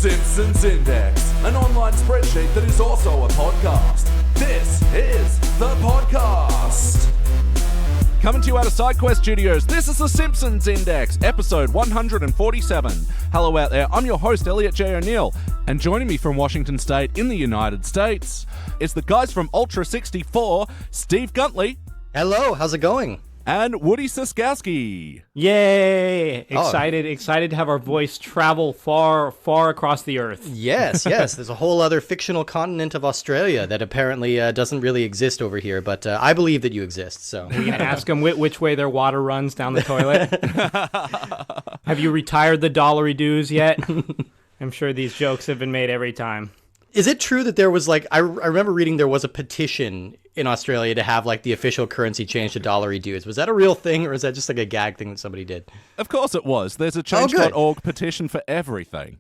Simpsons Index, an online spreadsheet that is also a podcast. This is the podcast. Coming to you out of SideQuest Studios, this is the Simpsons Index, episode 147. Hello out there, I'm your host, Elliot Jay O'Neill, and joining me from Washington State in the United States is the guys from Ultra 64, Steve Guntli. Hello, how's it going? And Woody Ciskowski. Yay! Excited to have our voice travel far across the earth. Yes. There's a whole other fictional continent of Australia that apparently doesn't really exist over here, but I believe that you exist, so. We're going to ask them which way their water runs down the toilet. Have you retired the dollary dues yet? I'm sure these jokes have been made every time. Is it true that there was I remember reading there was a petition in Australia to have the official currency changed to dollary dues? Was that a real thing, or is that just a gag thing that somebody did? Of course it was. There's a change.org petition for everything.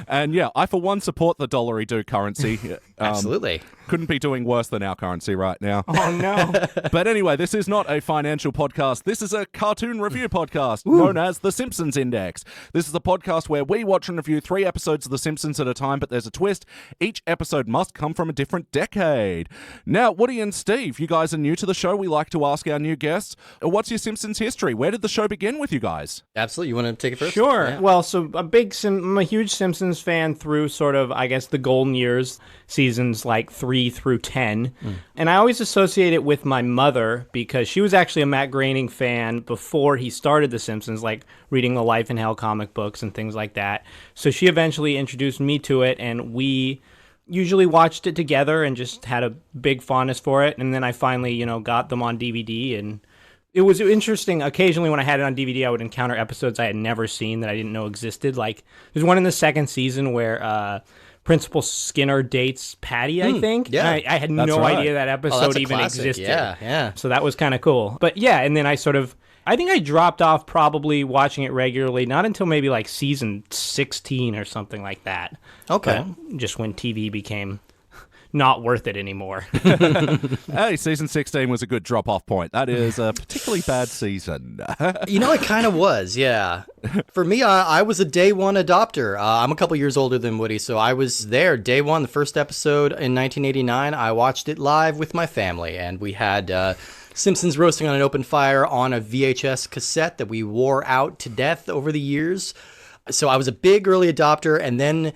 And yeah, I for one support the dollary do currency. Absolutely. Couldn't be doing worse than our currency right now. Oh no. But anyway, this is not a financial podcast. This is a cartoon review podcast known as The Simpsons Index. This is a podcast where we watch and review 3 episodes of The Simpsons at a time, but there's a twist. Each episode must come from a different decade. Now, Woody and Steve, you guys are new to the show. We like to ask our new guests, what's your Simpsons history? Where did the show begin with you guys? Absolutely. You want to take it first? Sure. Yeah. Well, so I'm a huge Simpsons fan through sort of, I guess, the golden years, seasons 3 through 10. And I always associate it with my mother because she was actually a Matt Groening fan before he started The Simpsons, reading the Life in Hell comic books and things like that. So she eventually introduced me to it, and we usually watched it together and just had a big fondness for it. And then I finally, got them on DVD, and it was interesting. Occasionally when I had it on DVD, I would encounter episodes I had never seen that I didn't know existed. There's one in the second season where Principal Skinner dates Patty, I think. Yeah. I had no idea that episode even existed. Yeah. So that was kind of cool. But yeah, and then I think I dropped off probably watching it regularly, not until maybe season 16 or something like that. Okay. But just when TV became not worth it anymore. Hey, season 16 was a good drop-off point. That is a particularly bad season. It kind of was, yeah. For me, I was a day one adopter. I'm a couple years older than Woody, so I was there day one, the first episode in 1989. I watched it live with my family, and we had Simpsons roasting on an open fire on a VHS cassette that we wore out to death over the years. So I was a big early adopter, and then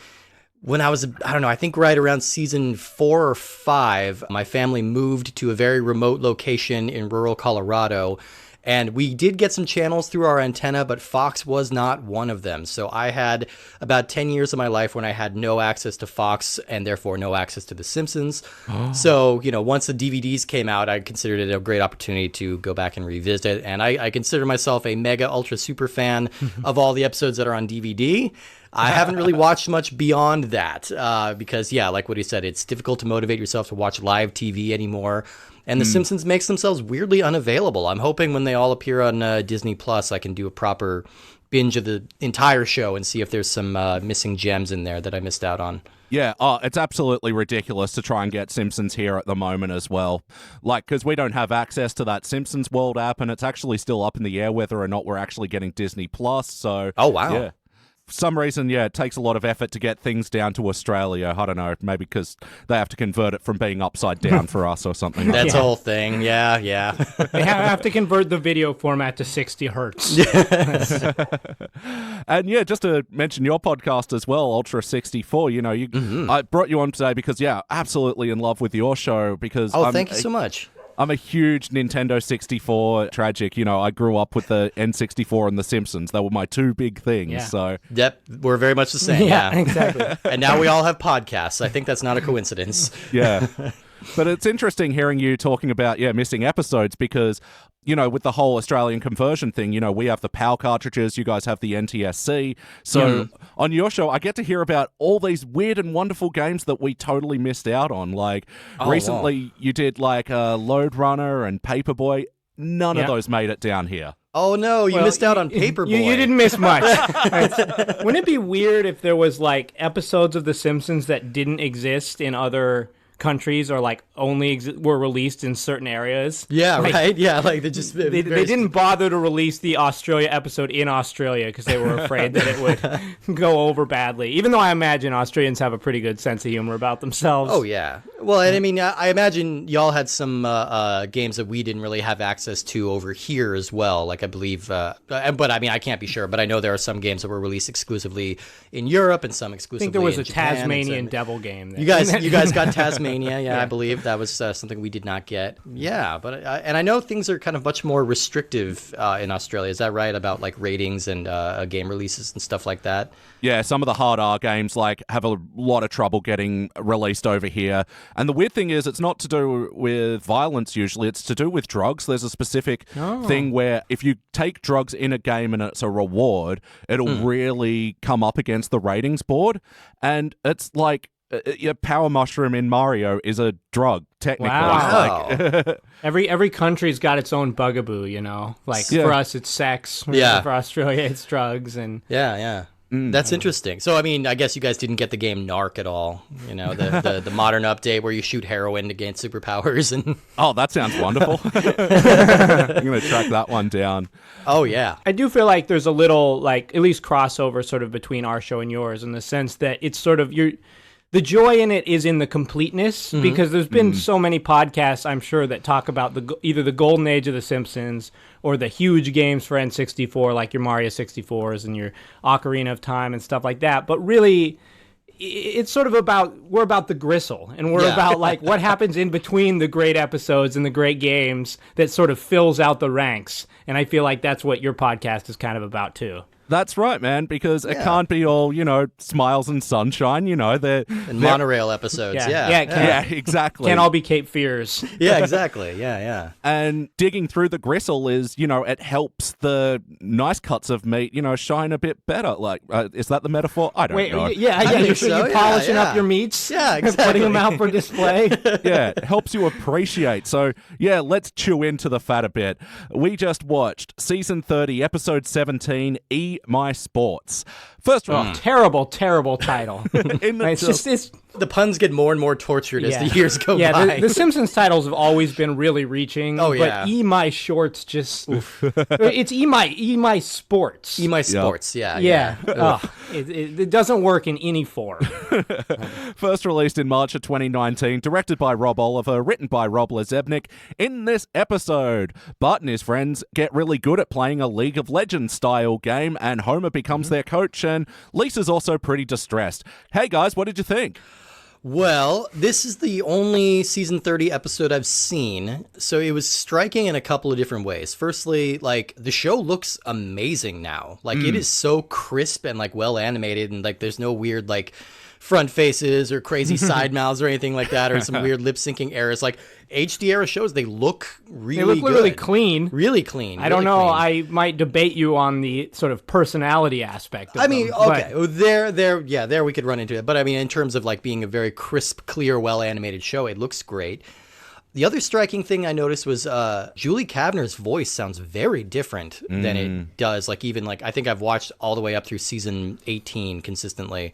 when I was, I think right around season 4 or 5, my family moved to a very remote location in rural Colorado, and we did get some channels through our antenna, but Fox was not one of them. So I had about 10 years of my life when I had no access to Fox and therefore no access to The Simpsons. Oh. So, once the DVDs came out, I considered it a great opportunity to go back and revisit. And I consider myself a mega ultra super fan of all the episodes that are on DVD. I haven't really watched much beyond that because, like what he said, it's difficult to motivate yourself to watch live TV anymore. And The Simpsons makes themselves weirdly unavailable. I'm hoping when they all appear on Disney Plus, I can do a proper binge of the entire show and see if there's some missing gems in there that I missed out on. Yeah, it's absolutely ridiculous to try and get Simpsons here at the moment as well. Because we don't have access to that Simpsons World app, and it's actually still up in the air whether or not we're actually getting Disney Plus. So, oh, wow. Yeah. For some reason, it takes a lot of effort to get things down to Australia. I don't know, maybe because they have to convert it from being upside down for us or something. That's the whole thing, yeah. They have to convert the video format to 60 hertz. And just to mention your podcast as well, Ultra 64, I brought you on today because, absolutely in love with your show because... Oh, thank you so much. I'm a huge Nintendo 64 tragic. I grew up with the N64 and the Simpsons. They were my 2 big things. Yeah. So yep, we're very much the same. Yeah, exactly. And now we all have podcasts. I think that's not a coincidence. Yeah. But it's interesting hearing you talking about, missing episodes because, with the whole Australian conversion thing, we have the PAL cartridges, you guys have the NTSC. So on your show, I get to hear about all these weird and wonderful games that we totally missed out on. Recently you did Lode Runner and Paperboy. None of those made it down here. Oh, no, you missed out on Paperboy. You didn't miss much. Wouldn't it be weird if there was, episodes of The Simpsons that didn't exist in other countries are like only were released in certain areas. Yeah, Like, right. Yeah, like they just They didn't bother to release the Australia episode in Australia because they were afraid that it would go over badly. Even though I imagine Australians have a pretty good sense of humor about themselves. Oh yeah. Well, and I mean, I imagine y'all had some games that we didn't really have access to over here as well. Like I believe, but I mean, I can't be sure, but I know there are some games that were released exclusively in Europe and some I exclusively. think there was in a Japan Tasmanian devil game. You guys got Tasmania, yeah, I believe that was something we did not get. Yeah, but and I know things are kind of much more restrictive in Australia. Is that right about like ratings and game releases and stuff like that? Yeah, some of the hard R games like have a lot of trouble getting released over here. And the weird thing is it's not to do with violence usually, it's to do with drugs. There's a specific thing where if you take drugs in a game and it's a reward, it'll really come up against the ratings board. And it's like your power mushroom in Mario is a drug, technically. Wow. Like, Every country's got its own bugaboo, you know? Like for us it's sex, Yeah. for Australia it's drugs and Yeah. That's interesting. So, I mean, I guess you guys didn't get the game Narc at all. You know, the modern update where you shoot heroin to gain superpowers. And oh, that sounds wonderful. I'm going to track that one down. oh yeah, I do feel like there's a little, like, at least crossover sort of between our show and yours in the sense that it's sort of, the joy in it is in the completeness because there's been so many podcasts, I'm sure, that talk about either the golden age of The Simpsons or the huge games for N64, like your Mario 64s and your Ocarina of Time and stuff like that. But really, it's sort of we're about the gristle, and we're about like what happens in between the great episodes and the great games that sort of fills out the ranks. And I feel like that's what your podcast is kind of about too. That's right, man, because it can't be all, smiles and sunshine, they're monorail episodes. Yeah, exactly. Can't all be Cape Fears. Yeah, exactly. Yeah. And digging through the gristle is, it helps the nice cuts of meat, shine a bit better. Like, is that the metaphor? I don't know. You're so. polishing Yeah. up your meats. Yeah, exactly. Putting them out for display. Yeah, it helps you appreciate. So, yeah, let's chew into the fat a bit. We just watched Season 30, Episode 17, My Sports. First one. Terrible title. It's The puns get more and more tortured as the years go by. The Simpsons titles have always been really reaching. Oh, yeah. But My Shorts just... it's My Sports. My Sports, yeah. It doesn't work in any form. First released in March of 2019, directed by Rob Oliver, written by Rob Lezebnik. In this episode, Bart and his friends get really good at playing a League of Legends style game, and Homer becomes their coach, and Lisa's also pretty distressed. Hey guys, what did you think? Well, this is the only Season 30 episode I've seen, so it was striking in a couple of different ways. Firstly, like, the show looks amazing now. Like, it is so crisp and, like, well animated, and, like, there's no weird, like, front faces or crazy side mouths or anything like that, or some weird lip syncing errors. Like, HD era shows, they look really good. Really clean. Really clean. I don't know. Clean. I might debate you on the sort of personality aspect of them, okay. There we could run into it. But I mean, in terms of like being a very crisp, clear, well-animated show, it looks great. The other striking thing I noticed was Julie Kavner's voice sounds very different than it does. Like even like I think I've watched all the way up through season 18 consistently.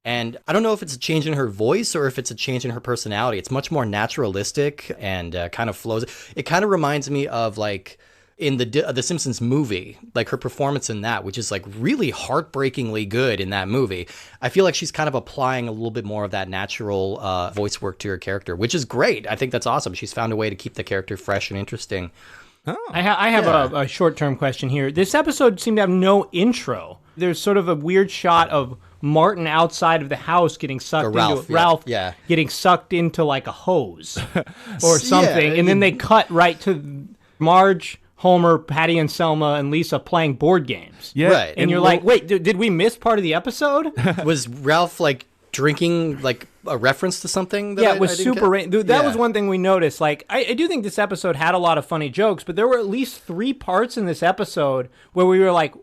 And I don't know if it's a change in her voice or if it's a change in her personality. It's much more naturalistic and kind of flows. It kind of reminds me of like in the Simpsons movie, like her performance in that, which is like really heartbreakingly good in that movie. I feel like she's kind of applying a little bit more of that natural voice work to her character, which is great. I think that's awesome. She's found a way to keep the character fresh and interesting. Oh. I have a short-term question here. This episode seemed to have no intro. There's sort of a weird shot of Martin outside of the house getting sucked Ralph getting sucked into like a hose or something. And then they cut right to Marge, Homer, Patty and Selma, and Lisa playing board games. Yeah. Right. And you're like, wait, did we miss part of the episode? Was Ralph like drinking like a reference to something? It was super. That was one thing we noticed. Like, I do think this episode had a lot of funny jokes, but there were at least 3 parts in this episode where we were like,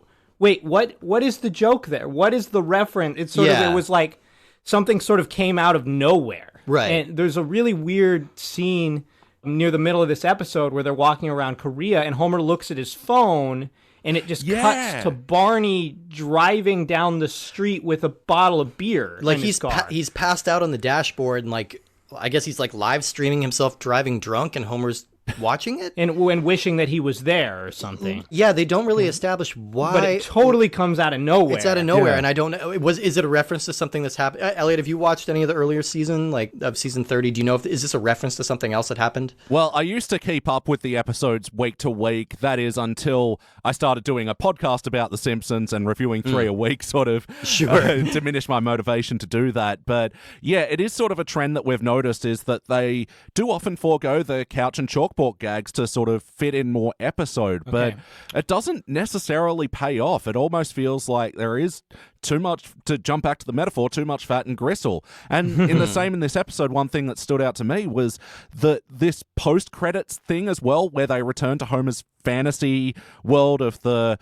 wait, what is the joke there? What is the reference? It's sort of, it was like something sort of came out of nowhere. Right. And there's a really weird scene near the middle of this episode where they're walking around Korea and Homer looks at his phone and it just cuts to Barney driving down the street with a bottle of beer. Like he's passed out on the dashboard and like I guess he's like live streaming himself driving drunk and Homer's watching it? And when wishing that he was there or something. Yeah, they don't really establish why. But it totally comes out of nowhere. It's out of nowhere, and I don't know. Is it a reference to something that's happened? Elliot, have you watched any of the earlier season, like of season 30? Do you know is this a reference to something else that happened? Well, I used to keep up with the episodes week to week. That is until I started doing a podcast about The Simpsons and reviewing 3 a week, sort of diminished my motivation to do that. But yeah, it is sort of a trend that we've noticed is that they do often forego the couch and chalkboard gags to sort of fit in more episode, but it doesn't necessarily pay off. It almost feels like there is too much, to jump back to the metaphor, too much fat and gristle. And in this episode, one thing that stood out to me was this post-credits thing as well, where they return to Homer's fantasy world of the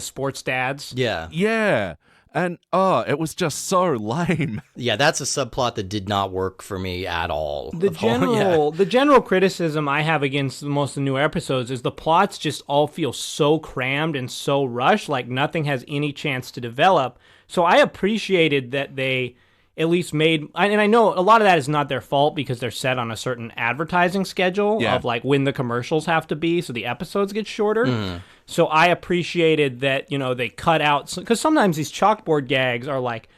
sports dads. Yeah. And, it was just so lame. Yeah, that's a subplot that did not work for me at all. The general criticism I have against most of the new episodes is the plots just all feel so crammed and so rushed, like nothing has any chance to develop. So I appreciated that they at least made, and I know a lot of that is not their fault because they're set on a certain advertising schedule of like when the commercials have to be, so the episodes get shorter. So I appreciated that, they cut out, because sometimes these chalkboard gags are like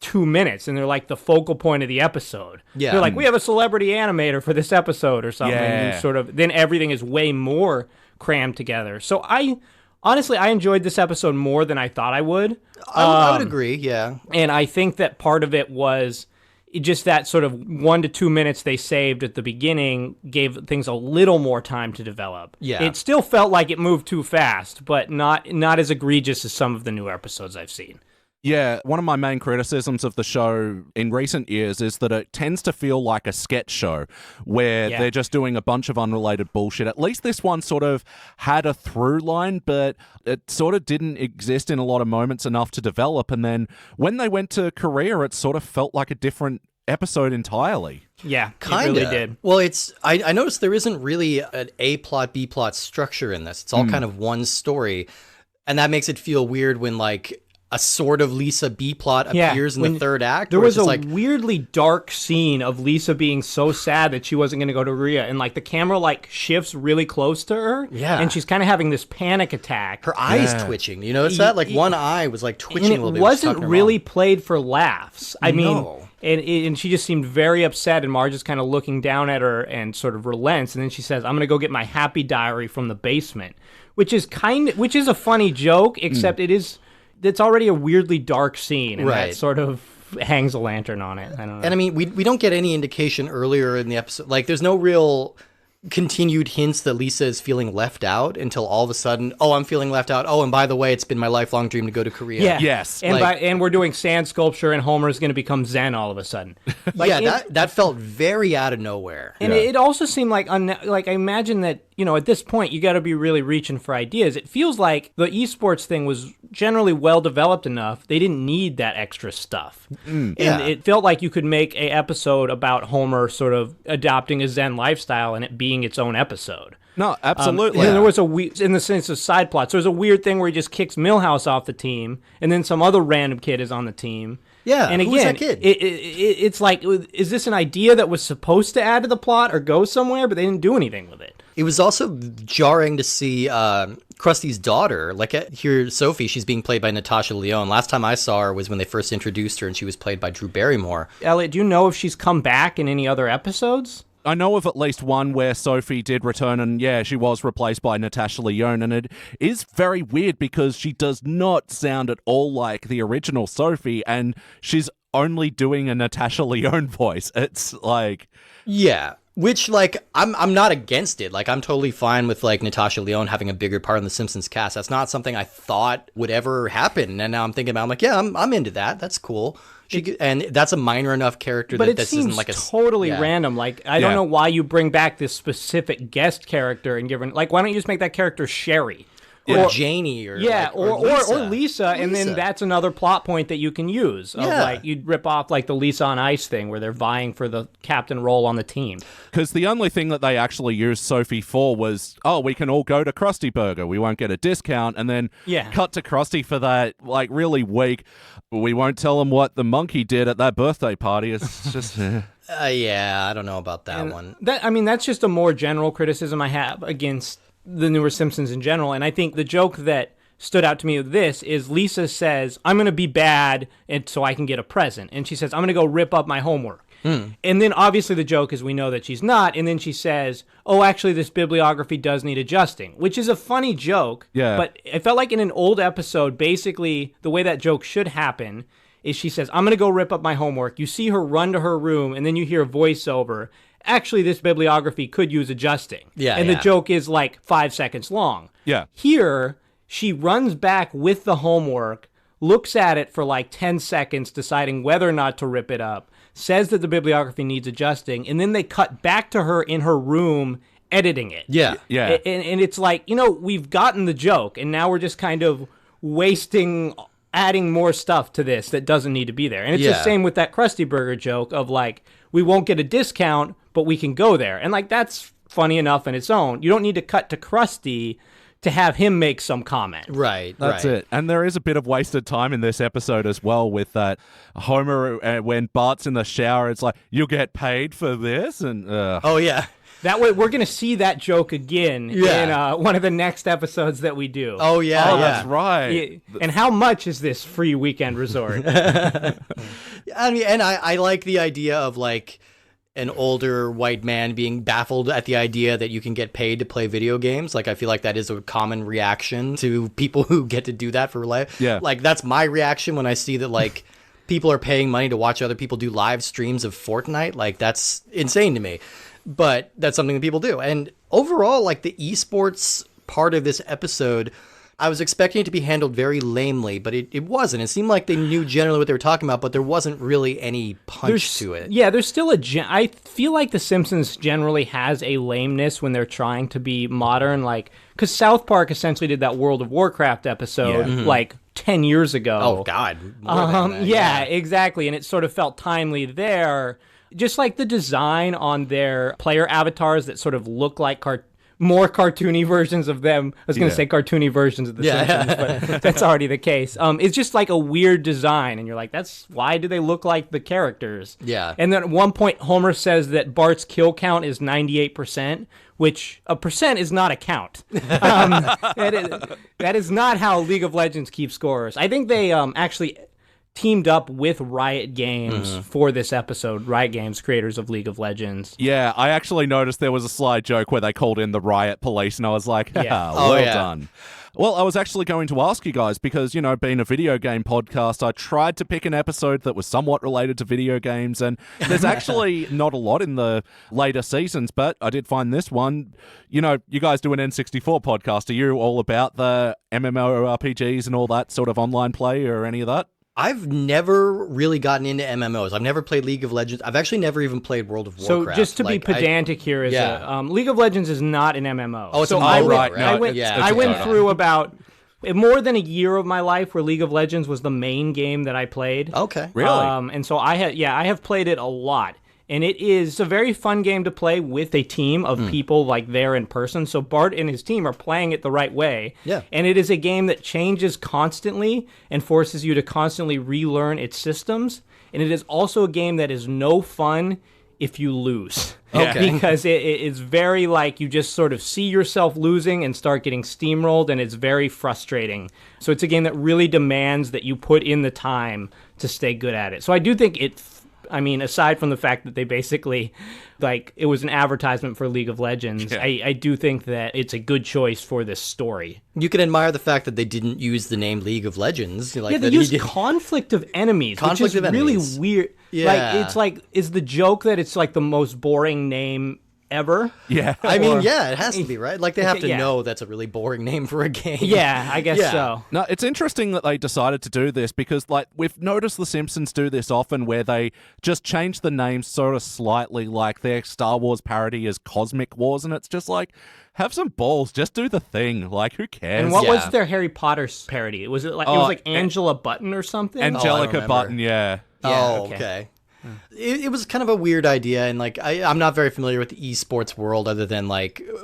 2 minutes and they're like the focal point of the episode. They're like, we have a celebrity animator for this episode or something. And then everything is way more crammed together. So honestly, I enjoyed this episode more than I thought I would. I would agree, yeah. And I think that part of it was just that sort of 1 to 2 minutes they saved at the beginning gave things a little more time to develop. Yeah. It still felt like it moved too fast, but not as egregious as some of the new episodes I've seen. Yeah, one of my main criticisms of the show in recent years is that it tends to feel like a sketch show where they're just doing a bunch of unrelated bullshit. At least this one sort of had a through line, but it sort of didn't exist in a lot of moments enough to develop. And then when they went to Korea, it sort of felt like a different episode entirely. Yeah, Kinda. It really did. Well, I noticed there isn't really an A plot, B plot structure in this. It's all kind of one story. And that makes it feel weird when like a sort of Lisa B plot appears in the third act. There was a weirdly dark scene of Lisa being so sad that she wasn't going to go to Korea, and like the camera like shifts really close to her, and she's kind of having this panic attack. Her eyes twitching. You notice that? Like one eye was like twitching a little bit. It wasn't really played for laughs. I mean, and she just seemed very upset, and Marge is kind of looking down at her and sort of relents, and then she says, "I'm going to go get my happy diary from the basement," which is a funny joke, except it's already a weirdly dark scene, and that sort of hangs a lantern on it. I don't know. And I mean, we don't get any indication earlier in the episode. Like, there's no real continued hints that Lisa is feeling left out until all of a sudden, I'm feeling left out. Oh, and by the way, it's been my lifelong dream to go to Korea. Yeah. Yes. And and we're doing sand sculpture, and Homer's going to become Zen all of a sudden. That felt very out of nowhere. And it also seemed like I imagine that, at this point, you got to be really reaching for ideas. It feels like the esports thing was generally well developed enough. They didn't need that extra stuff. And it felt like you could make a episode about Homer sort of adopting a Zen lifestyle and it being its own episode. No, absolutely. And there was in the sense of side plots, there's a weird thing where he just kicks Milhouse off the team, and then some other random kid is on the team. Yeah, and again, who's that kid? It's like, is this an idea that was supposed to add to the plot or go somewhere, but they didn't do anything with it? It was also jarring to see Krusty's daughter. Like, here, Sophie, she's being played by Natasha Lyonne. Last time I saw her was when they first introduced her, and she was played by Drew Barrymore. Elliot, do you know if she's come back in any other episodes? I know of at least one where Sophie did return, and she was replaced by Natasha Lyonne, and it is very weird because she does not sound at all like the original Sophie, and she's only doing a Natasha Lyonne voice. It's like... Yeah, which, like, I'm not against it. Like, I'm totally fine with, like, Natasha Lyonne having a bigger part in the Simpsons cast. That's not something I thought would ever happen, and now I'm thinking about, I'm like, I'm into that. That's cool. And that's a minor enough character that this isn't like a... But it seems totally random. Like, I don't know why you bring back this specific guest character and give her... Like, why don't you just make that character Sherry? Or Janie, or Lisa, and then that's another plot point that you can use. Like, you'd rip off like the Lisa on Ice thing, where they're vying for the captain role on the team. Because the only thing that they actually used Sophie for was, we can all go to Krusty Burger. We won't get a discount, and then cut to Krusty for that like really weak. We won't tell him what the monkey did at that birthday party. It's just. Yeah, I don't know about that one. That's just a more general criticism I have against the newer Simpsons in general. And I think the joke that stood out to me with this is Lisa says, I'm going to be bad and so I can get a present. And she says, I'm going to go rip up my homework. And then obviously the joke is we know that she's not. And then she says, oh, actually, this bibliography does need adjusting, which is a funny joke. Yeah. But I felt like in an old episode, basically the way that joke should happen is she says, I'm going to go rip up my homework. You see her run to her room, and then you hear a voiceover. Actually, this bibliography could use adjusting. Yeah, and yeah. the joke is like 5 seconds long. Yeah. Here, she runs back with the homework, looks at it for like 10 seconds, deciding whether or not to rip it up, says that the bibliography needs adjusting, and then they cut back to her in her room editing it. Yeah. Yeah. And it's like, we've gotten the joke, and now we're just kind of adding more stuff to this that doesn't need to be there. And it's the same with that Krusty Burger joke of like, we won't get a discount, but we can go there. And like, that's funny enough in its own. You don't need to cut to Krusty to have him make some comment. Right. That's it. And there is a bit of wasted time in this episode as well with that Homer, when Bart's in the shower, it's like, you'll get paid for this? And Oh, yeah. That way, we're going to see that joke again in one of the next episodes that we do. Oh, yeah. Oh, that's right. And how much is this free weekend resort? I mean, and I like the idea of like an older white man being baffled at the idea that you can get paid to play video games. Like, I feel like that is a common reaction to people who get to do that for life. Yeah. Like, that's my reaction when I see that, like, people are paying money to watch other people do live streams of Fortnite. Like, that's insane to me. But that's something that people do. And overall, like, the esports part of this episode, I was expecting it to be handled very lamely, but it wasn't. It seemed like they knew generally what they were talking about, but there wasn't really any punch to it. Yeah, there's still I feel like The Simpsons generally has a lameness when they're trying to be modern, like, because South Park essentially did that World of Warcraft episode, like, 10 years ago. Oh, God. More than that, yeah, exactly. And it sort of felt timely there. Just like the design on their player avatars that sort of look like more cartoony versions of them. I was going to say cartoony versions of the Simpsons, but that's already the case. It's just like a weird design, and you're like, why do they look like the characters? Yeah. And then at one point, Homer says that Bart's kill count is 98%, which a percent is not a count. That is not how League of Legends keeps scores. I think they actually teamed up with Riot Games for this episode. Riot Games, creators of League of Legends. Yeah, I actually noticed there was a sly joke where they called in the Riot Police, and I was like, well done. Well, I was actually going to ask you guys, because, being a video game podcast, I tried to pick an episode that was somewhat related to video games, and there's actually not a lot in the later seasons, but I did find this one. You guys do an N64 podcast. Are you all about the MMORPGs and all that sort of online play or any of that? I've never really gotten into MMOs. I've never played League of Legends. I've actually never even played World of Warcraft. So just to be pedantic here, League of Legends is not an MMO. Oh, it's so I went through about more than a year of my life where League of Legends was the main game that I played. Okay. Really? And so I have played it a lot. And it is a very fun game to play with a team of people like there in person. So Bart and his team are playing it the right way. Yeah. And it is a game that changes constantly and forces you to constantly relearn its systems. And it is also a game that is no fun if you lose. Okay. Because it is very like you just sort of see yourself losing and start getting steamrolled, and it's very frustrating. So it's a game that really demands that you put in the time to stay good at it. So I do think aside from the fact that they basically, it was an advertisement for League of Legends, I do think that it's a good choice for this story. You can admire the fact that they didn't use the name League of Legends. They used Conflict of Enemies, which is really weird. Yeah. Is the joke that it's like the most boring name ever? Yeah. I mean, it has to be, right? Like, they have to know that's a really boring name for a game. Yeah, I guess so. No, it's interesting that they decided to do this because, we've noticed The Simpsons do this often where they just change the names sort of slightly, like their Star Wars parody is Cosmic Wars, and it's just like, have some balls, just do the thing. Like, who cares? And what was their Harry Potter parody? Was it like Angela Button or something? Angelica Button, yeah. Oh, okay. It was kind of a weird idea, and I'm not very familiar with the esports world other than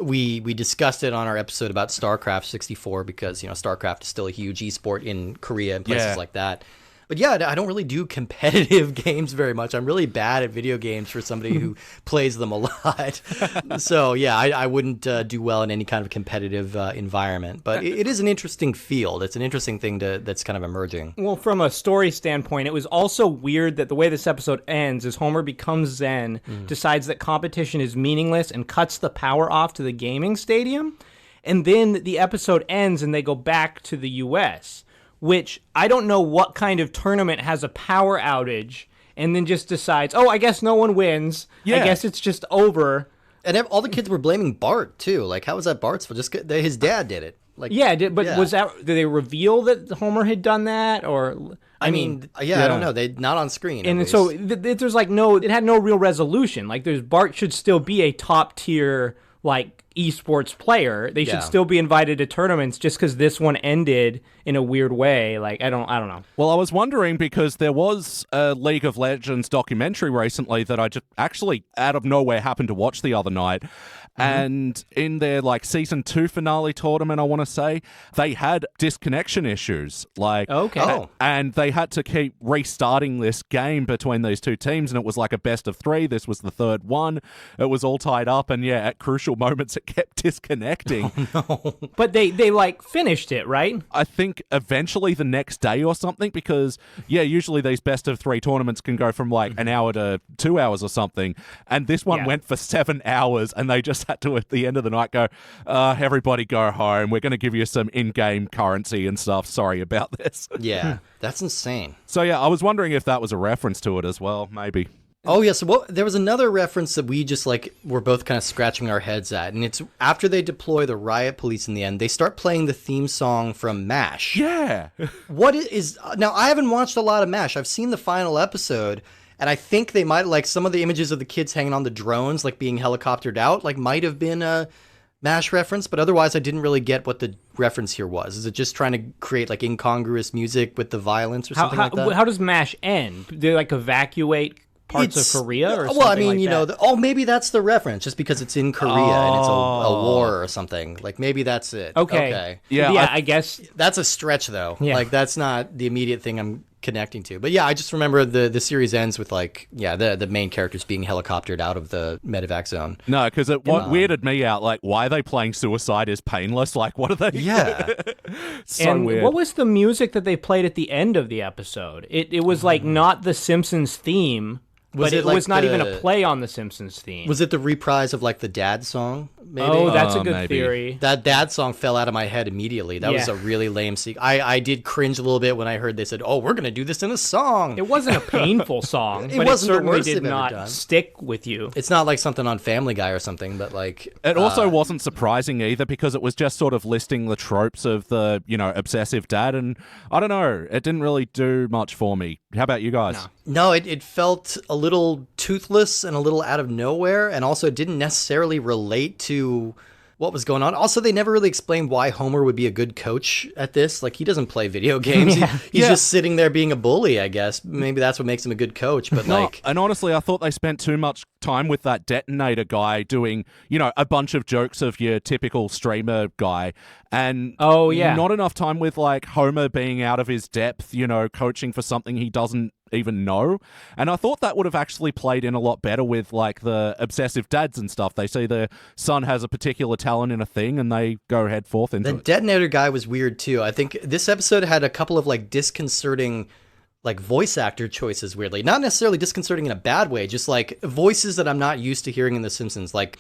we discussed it on our episode about StarCraft 64 because StarCraft is still a huge esport in Korea and places like that. But yeah, I don't really do competitive games very much. I'm really bad at video games for somebody who plays them a lot. So yeah, I wouldn't do well in any kind of competitive environment. But it is an interesting field. It's an interesting thing that's kind of emerging. Well, from a story standpoint, it was also weird that the way this episode ends is Homer becomes Zen, decides that competition is meaningless, and cuts the power off to the gaming stadium. And then the episode ends and they go back to the U.S., which I don't know what kind of tournament has a power outage and then just decides, oh, I guess no one wins. Yeah. I guess it's just over. And all the kids were blaming Bart too. Like, how was that Bart's fault? Just his dad did it. Like, Yeah, was that? Did they reveal that Homer had done that, or? I mean, I don't know. They not on screen. And so there's like it had no real resolution. Like, Bart should still be a top tier like esports player. They should still be invited to tournaments just because this one ended in a weird way. Like, I don't know. Well, I was wondering because there was a League of Legends documentary recently that I just actually out of nowhere happened to watch the other night. And in their like season 2 finale tournament, I want to say, they had disconnection issues. Like, and they had to keep restarting this game between these two teams, and it was like a best of 3. This was the third one. It was all tied up, and yeah, at crucial moments, it kept disconnecting. But they like finished it, right? I think eventually the next day or something, because usually these best of 3 tournaments can go from like an hour to 2 hours or something, and this one went for 7 hours, and they just had to at the end of the night go, everybody go home, we're going to give you some in-game currency and stuff, sorry about this. Yeah, that's insane. So yeah, I was wondering if that was a reference to it as well, maybe. Oh, yeah. So there was another reference that we just like were both kind of scratching our heads at. And it's after they deploy the riot police in the end, they start playing the theme song from MASH. Yeah. What is now, I haven't watched a lot of MASH. I've seen the final episode. And I think they might, like, some of the images of the kids hanging on the drones, like being helicoptered out, like might have been a MASH reference. But otherwise, I didn't really get what the reference here was. Is it just trying to create like incongruous music with the violence or something like that? How does MASH end? Do they like evacuate parts of Korea or something? Well, I mean, like maybe that's the reference, just because it's in Korea and it's a war or something. Like, maybe that's it. Okay. Yeah, I guess. That's a stretch, though. Yeah. Like, that's not the immediate thing I'm connecting to. But yeah, I just remember the series ends with like, the main characters being helicoptered out of the medevac zone. No, because it weirded me out. Like, why are they playing Suicide is Painless? Like, what are they? Yeah. So and weird. what was the music that they played at the end of the episode? It was like not the Simpsons theme. But it was not even a play on the Simpsons theme. Was it the reprise of like the Dad song? Maybe? Oh, that's a good maybe. theory. That Dad song fell out of my head immediately. That was a really lame sequence. I did cringe a little bit when I heard they said, "Oh, we're gonna do this in a song." It wasn't a painful song, but wasn't the it certainly worst did they've ever not done. stick with you. It's not like something on Family Guy or something, but like It also wasn't surprising either, because it was just sort of listing the tropes of the, obsessive dad, and I don't know, it didn't really do much for me. How about you guys? No, it felt a little toothless and a little out of nowhere, and also it didn't necessarily relate to what was going on. Also, they never really explained why Homer would be a good coach at this. Like, he doesn't play video games. He's just sitting there being a bully, I guess. Maybe that's what makes him a good coach. But and honestly, I thought they spent too much time with that detonator guy doing, a bunch of jokes of your typical streamer guy. And not enough time with like Homer being out of his depth, coaching for something he doesn't even know. And I thought that would have actually played in a lot better with like the obsessive dads and stuff. They see their son has a particular talent in a thing and they go head forth into the it. detonator guy was weird too. I think this episode had a couple of like disconcerting like voice actor choices, weirdly. Not necessarily disconcerting in a bad way, just like voices that I'm not used to hearing in The Simpsons. Like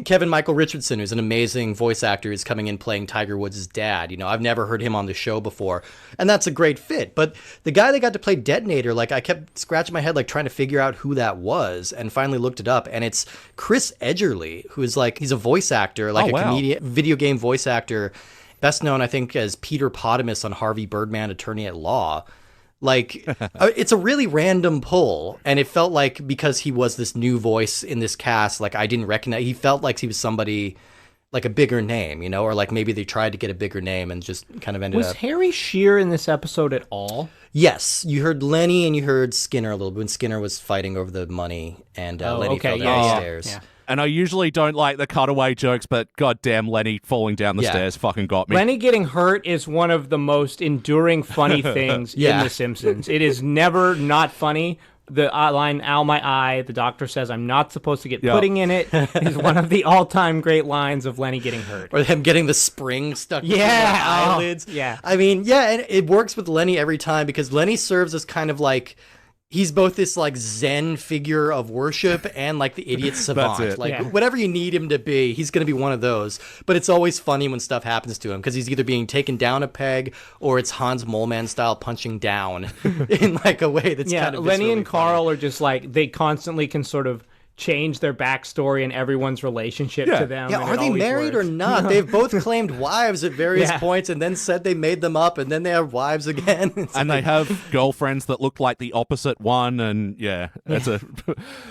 Kevin Michael Richardson, who's an amazing voice actor, is coming in playing Tiger Woods' dad. I've never heard him on the show before, and that's a great fit. But the guy that got to play Detonator, like, I kept scratching my head like trying to figure out who that was, and finally looked it up, and it's Chris Edgerly, who is like, he's a voice actor, like comedian, video game voice actor, best known I think as Peter Potamus on Harvey Birdman, Attorney at Law. Like, it's a really random pull, and it felt like because he was this new voice in this cast, like, I didn't recognize, he felt like he was somebody, like a bigger name, or like maybe they tried to get a bigger name and just kind of ended up. Was Harry Shearer in this episode at all? Yes, you heard Lenny and you heard Skinner a little bit when Skinner was fighting over the money, and Lenny fell down the stairs. Yeah. And I usually don't like the cutaway jokes, but goddamn, Lenny falling down the stairs fucking got me. Lenny getting hurt is one of the most enduring funny things in The Simpsons. It is never not funny. The line, ow, my eye, the doctor says I'm not supposed to get pudding in it, is one of the all-time great lines of Lenny getting hurt. Or him getting the spring stuck in the eyelids. I mean, and it works with Lenny every time because Lenny serves as kind of like, he's both this like Zen figure of worship and like the idiot savant. That's it. Like whatever you need him to be, he's going to be one of those. But it's always funny when stuff happens to him because he's either being taken down a peg or it's Hans Moleman style punching down in like a way that's kind of Lenny and Carl funny. are just like, they constantly can sort of change their backstory and everyone's relationship to them. Yeah, and are they married or not? They've both claimed wives at various points and then said they made them up and then they have wives again. And they have girlfriends that look like the opposite one, and it's a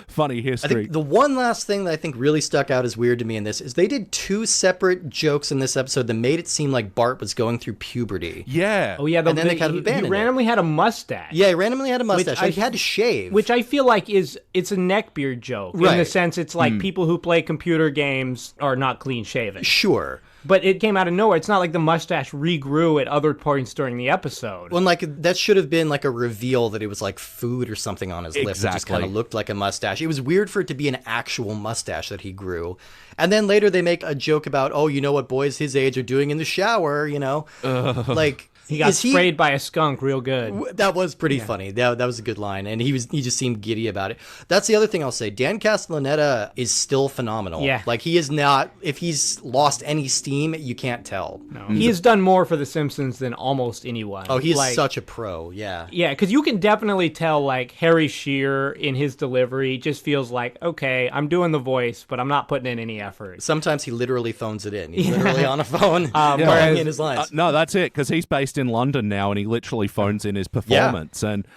funny history. I think the one last thing that I think really stuck out as weird to me in this is they did 2 separate jokes in this episode that made it seem like Bart was going through puberty. Yeah. Oh, yeah. And then they kind of abandoned he randomly had a mustache. Yeah, he randomly had a mustache. He had to shave. Which I feel like it's a neckbeard joke. In the sense it's like people who play computer games are not clean shaven. Sure. But it came out of nowhere. It's not like the mustache regrew at other points during the episode. Well, like that should have been like a reveal that it was like food or something on his lips. It just kind of looked like a mustache. It was weird for it to be an actual mustache that he grew. And then later they make a joke about, oh, you know what boys his age are doing in the shower, you know? Like... He got sprayed by a skunk real good. That was pretty funny. That was a good line. And he just seemed giddy about it. That's the other thing I'll say. Dan Castellaneta is still phenomenal. Yeah. Like he is not, if he's lost any steam, you can't tell. No. He has done more for The Simpsons than almost anyone. Oh, he's such a pro. Yeah. Yeah, because you can definitely tell like Harry Shearer in his delivery just feels like, okay, I'm doing the voice, but I'm not putting in any effort. Sometimes he literally phones it in. He's literally on a phone writing in his lines. No, that's it, because he's based in London now and he literally phones in his performance. And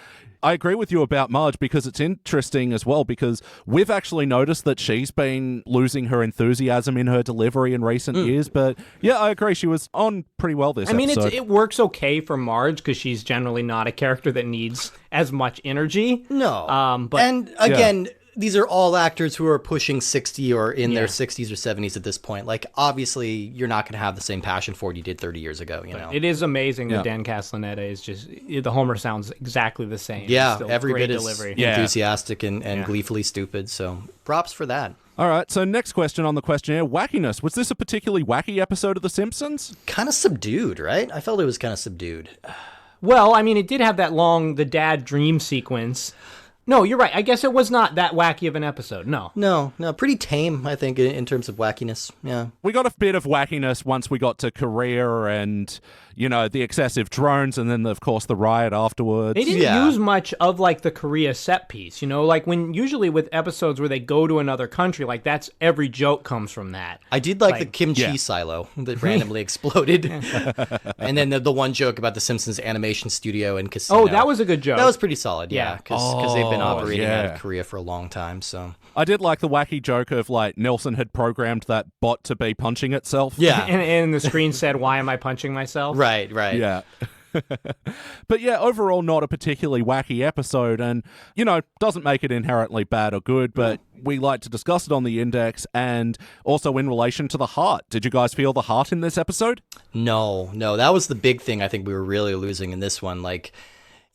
I agree with you about Marge because it's interesting as well because we've actually noticed that she's been losing her enthusiasm in her delivery in recent years. But yeah, I agree. She was on pretty well this episode. It works okay for Marge because she's generally not a character that needs as much energy. No. But and again... These are all actors who are pushing 60 or in their 60s or 70s at this point. Like, obviously, you're not going to have the same passion for it you did 30 years ago, you know? It is amazing that Dan Castellaneta is just... The Homer sounds exactly the same. Yeah, Still every great bit delivery. is enthusiastic and gleefully stupid, so props for that. All right, so next question on the questionnaire, wackiness. Was this a particularly wacky episode of The Simpsons? Kind of subdued, right? I felt it was kind of subdued. Well, I mean, it did have that long, the dad dream sequence... No, you're right. I guess it was not that wacky of an episode. No, pretty tame, I think, in terms of wackiness. Yeah. We got a bit of wackiness once we got to Korea and, you know, the excessive drones and then, of course, the riot afterwards. They didn't use much of, like, the Korea set piece, you know? Like, when usually with episodes where they go to another country, like, that's every joke comes from that. I did like the kimchi silo that randomly exploded. And then the one joke about the Simpsons animation studio and casino. Oh, that was a good joke. That was pretty solid, yeah. Because they've been operating out yeah. of Korea for a long time, so... I did like the wacky joke of, like, Nelson had programmed that bot to be punching itself. Yeah. And the screen said, why am I punching myself? Right. Yeah. But yeah, overall not a particularly wacky episode and, you know, doesn't make it inherently bad or good, but we like to discuss it on the index and also in relation to the heart. Did you guys feel the heart in this episode? No, that was the big thing I think we were really losing in this one. Like,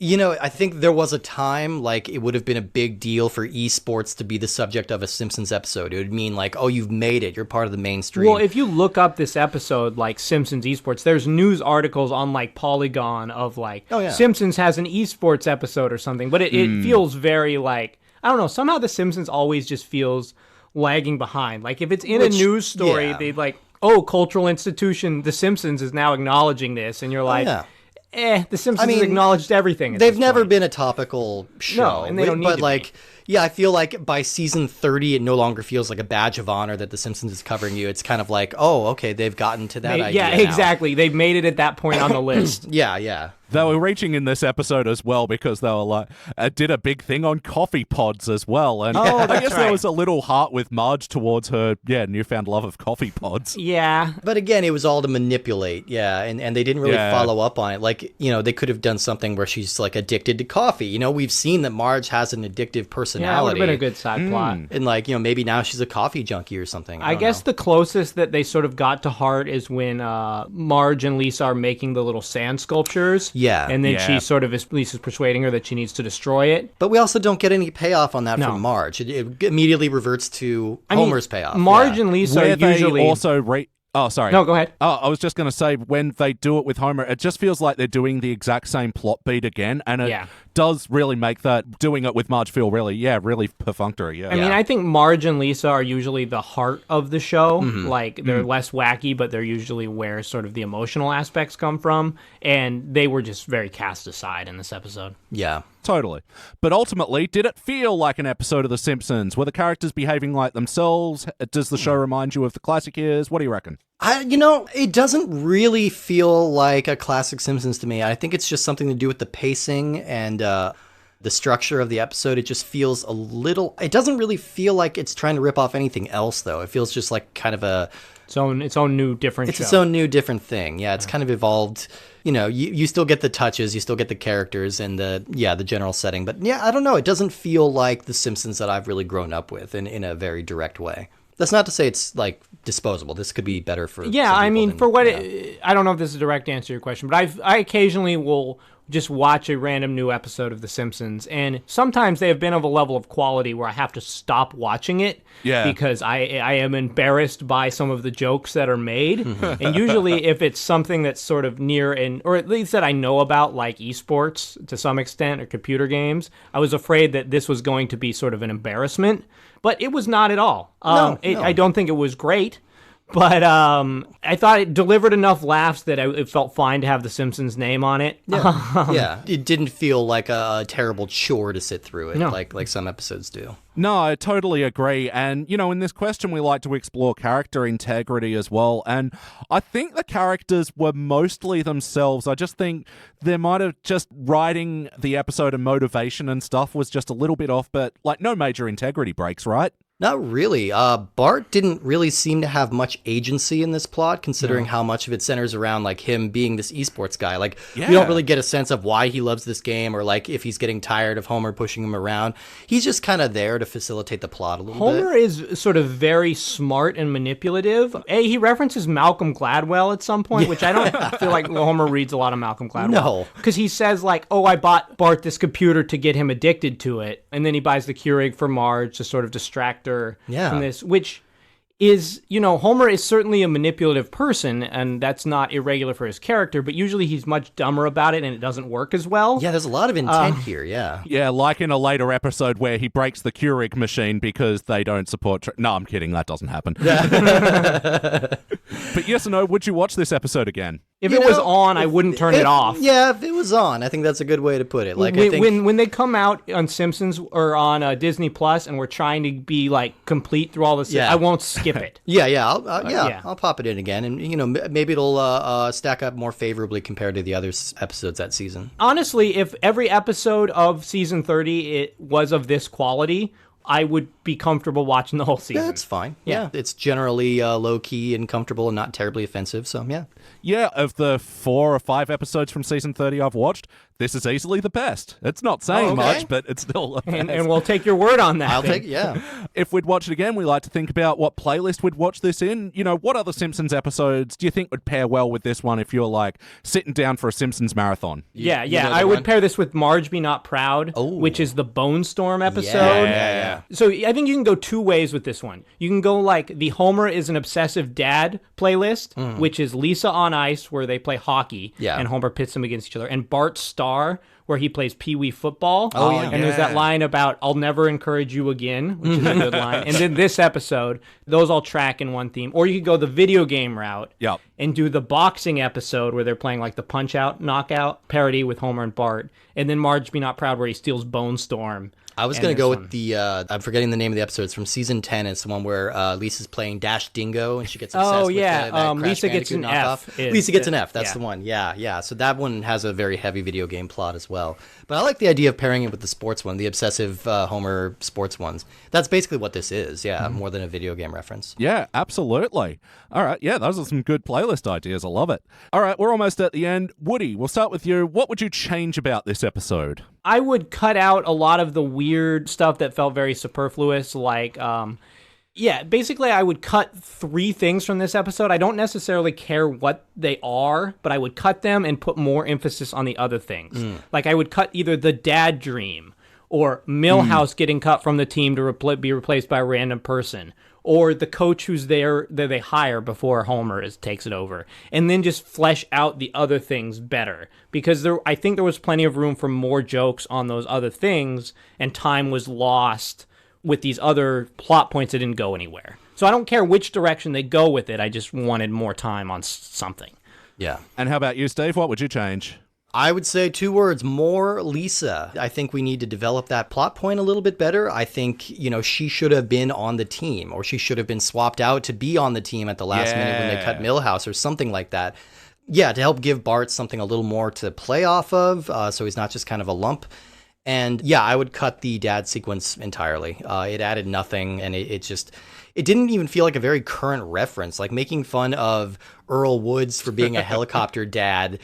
you know, I think there was a time, like, it would have been a big deal for esports to be the subject of a Simpsons episode. It would mean, like, oh, you've made it. You're part of the mainstream. Well, if you look up this episode, like, Simpsons esports, there's news articles on, like, Polygon of, like, Simpsons has an esports episode or something. But it feels very, like, I don't know, somehow The Simpsons always just feels lagging behind. Like, if it's in a news story, they'd, like, oh, cultural institution, The Simpsons is now acknowledging this. And you're like... The Simpsons has acknowledged everything. They've never been a topical show. No, and they don't need but to like, be. I feel like by season 30, it no longer feels like a badge of honor that The Simpsons is covering you. It's kind of like, oh, okay, they've gotten to that idea Yeah, now. exactly. They've made it at that point on the list. Yeah. They were reaching in this episode as well because they were like, did a big thing on coffee pods as well. And I guess there was a little heart with Marge towards her, newfound love of coffee pods. Yeah. But again, it was all to manipulate, and they didn't really follow up on it. Like, they could have done something where she's like addicted to coffee. We've seen that Marge has an addictive personality. Yeah, it would have been a good side plot. And like, maybe now she's a coffee junkie or something. I guess the closest that they sort of got to heart is when Marge and Lisa are making the little sand sculptures. Yeah. And then she sort of Lisa's persuading her that she needs to destroy it. But we also don't get any payoff on that from Marge. It immediately reverts to Homer's payoff. Marge and Lisa Where are usually... they also Oh, sorry. No, go ahead. Oh, I was just going to say, when they do it with Homer, it just feels like they're doing the exact same plot beat again, and it does really make that doing it with Marge feel really perfunctory. Yeah. I mean, I think Marge and Lisa are usually the heart of the show. Like, they're less wacky, but they're usually where sort of the emotional aspects come from, and they were just very cast aside in this episode. Yeah. Totally. But ultimately, did it feel like an episode of The Simpsons? Were the characters behaving like themselves? Does the show remind you of the classic years? What do you reckon? It doesn't really feel like a classic Simpsons to me. I think it's just something to do with the pacing and the structure of the episode. It just feels a little... It doesn't really feel like it's trying to rip off anything else, though. It feels just like kind of its own new different show. It's its own new different thing. Yeah, it's kind of evolved. You still get the touches, you still get the characters and the general setting. But yeah, I don't know. It doesn't feel like The Simpsons that I've really grown up with in a very direct way. That's not to say it's like disposable. This could be better for I mean, for what I don't know if this is a direct answer to your question, but I occasionally will just watch a random new episode of The Simpsons, and sometimes they have been of a level of quality where I have to stop watching it because I am embarrassed by some of the jokes that are made. And usually if it's something that's sort of near or at least that I know about, like esports to some extent or computer games, I was afraid that this was going to be sort of an embarrassment, but it was not at all. No. I don't think it was great. But I thought it delivered enough laughs that it felt fine to have the Simpsons name on it. Yeah, it didn't feel like a terrible chore to sit through it, like some episodes do. No, I totally agree. And, in this question, we like to explore character integrity as well. And I think the characters were mostly themselves. I just think there might have just writing the episode and motivation and stuff was just a little bit off, but like no major integrity breaks, right? Not really. Bart didn't really seem to have much agency in this plot, considering how much of it centers around like him being this esports guy. Like, we don't really get a sense of why he loves this game or like if he's getting tired of Homer pushing him around. He's just kind of there to facilitate the plot a little bit. Homer is sort of very smart and manipulative. He references Malcolm Gladwell at some point, which I don't feel like Homer reads a lot of Malcolm Gladwell. No. Because he says like, I bought Bart this computer to get him addicted to it. And then he buys the Keurig for Marge to sort of distract her from this, which is, Homer is certainly a manipulative person, and that's not irregular for his character, but usually he's much dumber about it, and it doesn't work as well. Yeah, there's a lot of intent here, yeah. Yeah, like in a later episode where he breaks the Keurig machine because they don't support... No, I'm kidding, that doesn't happen. But yes or no, would you watch this episode again? If it was on, I wouldn't turn it off. Yeah, if it was on, I think that's a good way to put it. Like, when they come out on Simpsons or on Disney Plus, and we're trying to be like complete through all this, I won't skip it. I'll pop it in again, and maybe it'll stack up more favorably compared to the other episodes that season. Honestly, if every episode of season 30 it was of this quality, I would be comfortable watching the whole season. That's fine. Yeah. It's generally low-key and comfortable and not terribly offensive, so yeah. Yeah, of the 4 or 5 episodes from season 30 I've watched, this is easily the best. It's not saying much, but it's still the best. And we'll take your word on that. I'll take If we'd watch it again, we like to think about what playlist we'd watch this in. What other Simpsons episodes do you think would pair well with this one if you're like sitting down for a Simpsons marathon? I would pair this with Marge Be Not Proud, which is the Bone Storm episode. Yeah. So I think you can go two ways with this one. You can go like the Homer is an obsessive dad playlist, which is Lisa on Ice, where they play hockey, and Homer pits them against each other, and Bart Star, where he plays Pee Wee football. Oh, yeah. And there's that line about, I'll never encourage you again, which is a good line. And then this episode, those all track in one theme. Or you could go the video game route and do the boxing episode where they're playing like the Punch-Out Knockout parody with Homer and Bart. And then Marge Be Not Proud where he steals Bone Storm. I was going to go with the, I'm forgetting the name of the episode. It's from season 10. It's the one where Lisa's playing Dash Dingo and she gets obsessed with that Crash Lisa gets an knockoff. F. Lisa gets an F. That's the one. Yeah. So that one has a very heavy video game plot as well. But I like the idea of pairing it with the sports one, the obsessive Homer sports ones. That's basically what this is. Yeah, more than a video game reference. Yeah, absolutely. All right. Yeah, those are some good playlist ideas. I love it. All right, we're almost at the end. Woody, we'll start with you. What would you change about this episode? I would cut out a lot of the weird stuff that felt very superfluous, like, basically I would cut 3 things from this episode. I don't necessarily care what they are, but I would cut them and put more emphasis on the other things. Like I would cut either the dad dream or Milhouse getting cut from the team to be replaced by a random person, or the coach who's there that they hire before Homer takes it over, and then just flesh out the other things better. Because I think there was plenty of room for more jokes on those other things, and time was lost with these other plot points that didn't go anywhere. So I don't care which direction they go with it, I just wanted more time on something. Yeah. And how about you, Steve? What would you change? I would say 2 words, more Lisa. I think we need to develop that plot point a little bit better. I think, she should have been on the team, or she should have been swapped out to be on the team at the last minute when they cut Milhouse or something like that. Yeah, to help give Bart something a little more to play off of, so he's not just kind of a lump. And yeah, I would cut the dad sequence entirely. It added nothing, and it didn't even feel like a very current reference, like making fun of Earl Woods for being a helicopter dad.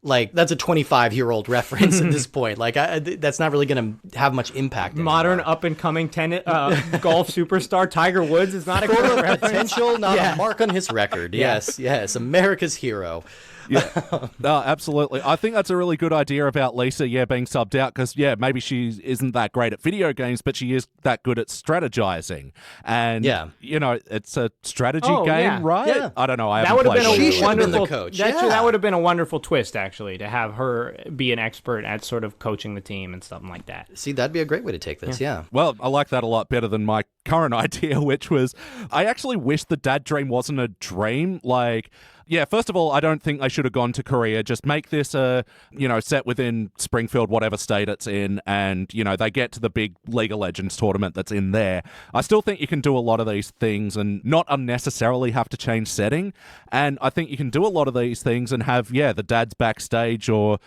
Like, that's a 25-year-old reference at this point. Like, that's not really going to have much impact anymore. Modern up-and-coming golf superstar Tiger Woods is not a current reference. Potential, not a mark on his record. Yes, America's hero. Yeah, no, absolutely. I think that's a really good idea about Lisa, being subbed out, because, maybe she isn't that great at video games, but she is that good at strategizing. And, it's a strategy game, right? Yeah. I don't know. That would have been a wonderful coach. That would have been a wonderful twist, actually, to have her be an expert at sort of coaching the team and something like that. See, that'd be a great way to take this, yeah. Well, I like that a lot better than my current idea, which was, I actually wish the dad dream wasn't a dream. Like, yeah, first of all, I don't think they should have gone to Korea. Just make this set within Springfield, whatever state it's in, and, they get to the big League of Legends tournament that's in there. I still think you can do a lot of these things and not unnecessarily have to change setting. And I think you can do a lot of these things and have, the dad's backstage, or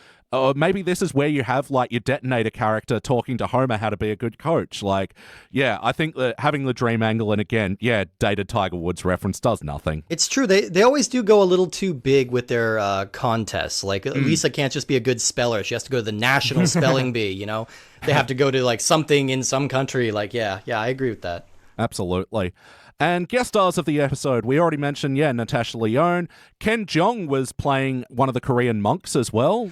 maybe this is where you have, like, your detonator character talking to Homer how to be a good coach. Like, I think that having the dream angle, and again, dated Tiger Woods reference does nothing. It's true. They always do go a little too big with their contests. Like, Lisa can't just be a good speller. She has to go to the National Spelling Bee, They have to go to, like, something in some country. Like, yeah, I agree with that. Absolutely. And guest stars of the episode, we already mentioned, Natasha Lyonne. Ken Jeong was playing one of the Korean monks as well.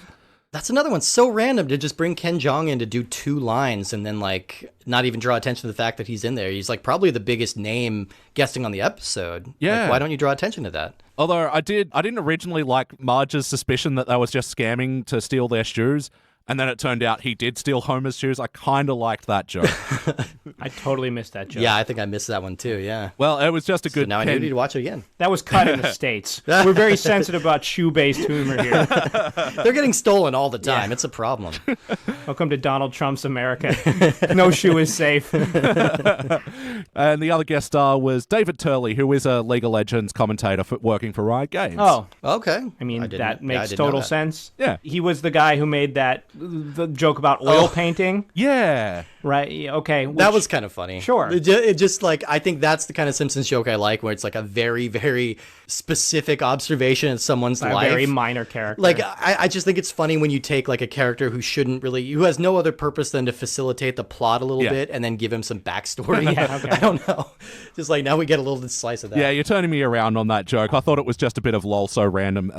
That's another one. So random to just bring Ken Jeong in to do 2 lines and then, like, not even draw attention to the fact that he's in there. He's, like, probably the biggest name guesting on the episode. Yeah. Like, why don't you draw attention to that? Although I didn't originally like Marge's suspicion that they was just scamming to steal their shoes. And then it turned out he did steal Homer's shoes. I kind of liked that joke. I totally missed that joke. Yeah, I think I missed that one too, yeah. Well, it was just a good... So now I need to watch it again. That was cut in the States. We're very sensitive about shoe-based humor here. They're getting stolen all the time. Yeah. It's a problem. Welcome to Donald Trump's America. No shoe is safe. And the other guest star was David Turley, who is a League of Legends commentator working for Riot Games. Oh, okay. I mean, that makes total sense. Yeah. He was the guy who made the joke about oil painting. Yeah. Right. Okay. That was kind of funny. Sure. It just, like, I think that's the kind of Simpsons joke I like, where it's like a very, very specific observation in someone's life. A very minor character. Like, I just think it's funny when you take, like, a character who has no other purpose than to facilitate the plot a little bit and then give him some backstory. Okay. I don't know. Just like, now we get a little slice of that. Yeah, you're turning me around on that joke. I thought it was just a bit of lol, so random.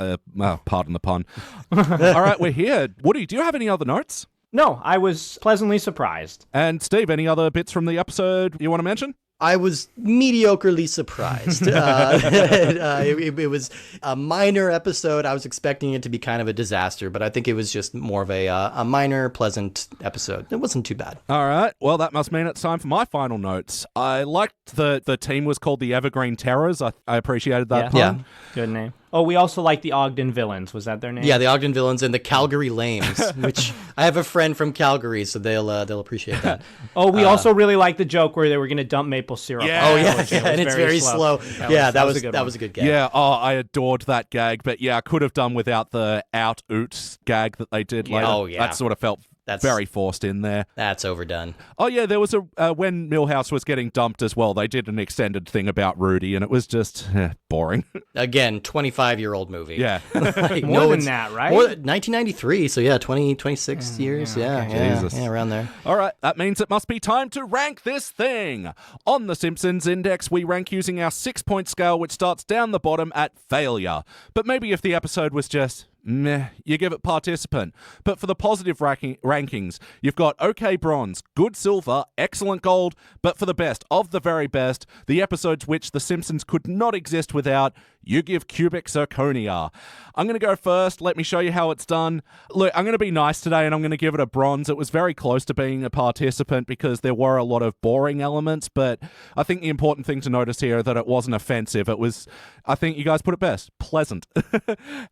Pardon the pun. All right, we're here. Woody, do you have any other notes? No, I was pleasantly surprised. And Steve, any other bits from the episode you want to mention? I was mediocrely surprised. It was a minor episode. I was expecting it to be kind of a disaster, but I think it was just more of a minor, pleasant episode. It wasn't too bad. All right. Well, that must mean it's time for my final notes. I liked the team was called the Evergreen Terrors. I appreciated that pun. Yeah. Good name. Oh, we also like the Ogden Villains. Was that their name? Yeah, the Ogden Villains and the Calgary Lames, which I have a friend from Calgary, so they'll appreciate that. Oh, we also really like the joke where they were going to dump maple syrup. Yeah. Oh yeah, and it's very slow. That was a good gag. Yeah, I adored that gag, but yeah, I could have done without the out-oot gag that they did later. Oh, yeah. That sort of felt very forced in there. That's overdone. Oh yeah, there was when Milhouse was getting dumped as well, they did an extended thing about Rudy, and it was just boring. Again, 25-year-old movie. Yeah. Like, More than that, right? 1993, so yeah, 26 years. Yeah, Jesus. around there. All right, that means it must be time to rank this thing. On the Simpsons Index, we rank using our 6-point scale, which starts down the bottom at failure. But maybe if the episode was just meh, you give it participant. But for the positive rankings, you've got okay bronze, good silver, excellent gold, but for the best of the very best, the episodes which The Simpsons could not exist without, you give cubic zirconia. I'm going to go first. Let me show you how it's done. Look, I'm going to be nice today and I'm going to give it a bronze. It was very close to being a participant because there were a lot of boring elements, but I think the important thing to notice here is that it wasn't offensive. It was, I think you guys put it best, pleasant.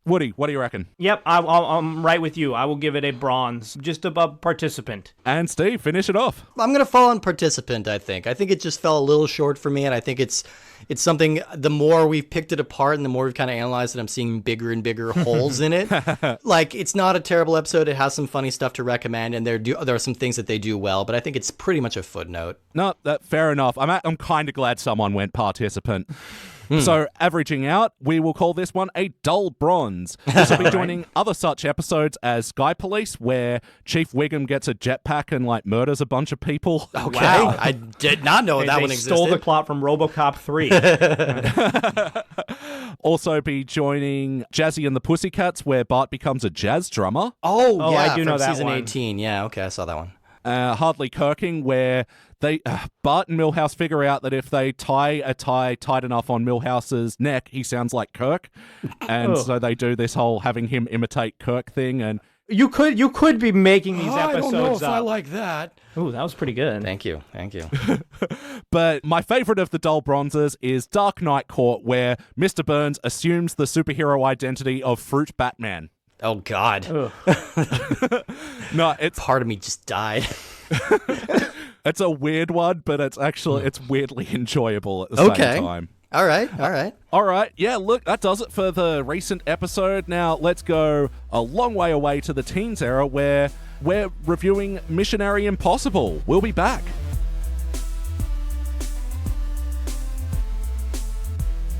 Woody, what do you reckon? Yep, I'm right with you. I will give it a bronze, just above participant. And Steve, finish it off. I'm going to fall on participant, I think. I think it just fell a little short for me, and I think it's something, the more we've picked it apart and the more we've kind of analyzed it, I'm seeing bigger and bigger holes in it. Like, it's not a terrible episode. It has some funny stuff to recommend, and there are some things that they do well, but I think it's pretty much a footnote. No, fair enough. I'm kind of glad someone went participant. So, averaging out, we will call this one a dull bronze. This will be joining other such episodes as Sky Police, where Chief Wiggum gets a jetpack and, murders a bunch of people. Okay. Wow. I did not know that one existed. They stole the plot from RoboCop 3. Also be joining Jazzy and the Pussycats, where Bart becomes a jazz drummer. Oh, yeah, I do know from that season one. 18. Yeah, okay, I saw that one. Hardly Kirking, where Bart and Milhouse figure out that if they tie a tie tight enough on Milhouse's neck, he sounds like Kirk, and so they do this whole having him imitate Kirk thing. And You could be making these episodes I don't know if up. I like that. Ooh, that was pretty good. Thank you. But my favorite of the dull bronzes is Dark Knight Court, where Mr. Burns assumes the superhero identity of Fruit Batman. Oh, God. No, it's Part of me just died. it's a weird one, but it's weirdly enjoyable at the same time. All right. All right, yeah, look, that does it for the recent episode. Now, let's go a long way away to the teens era, where we're reviewing Missionary Impossible. We'll be back.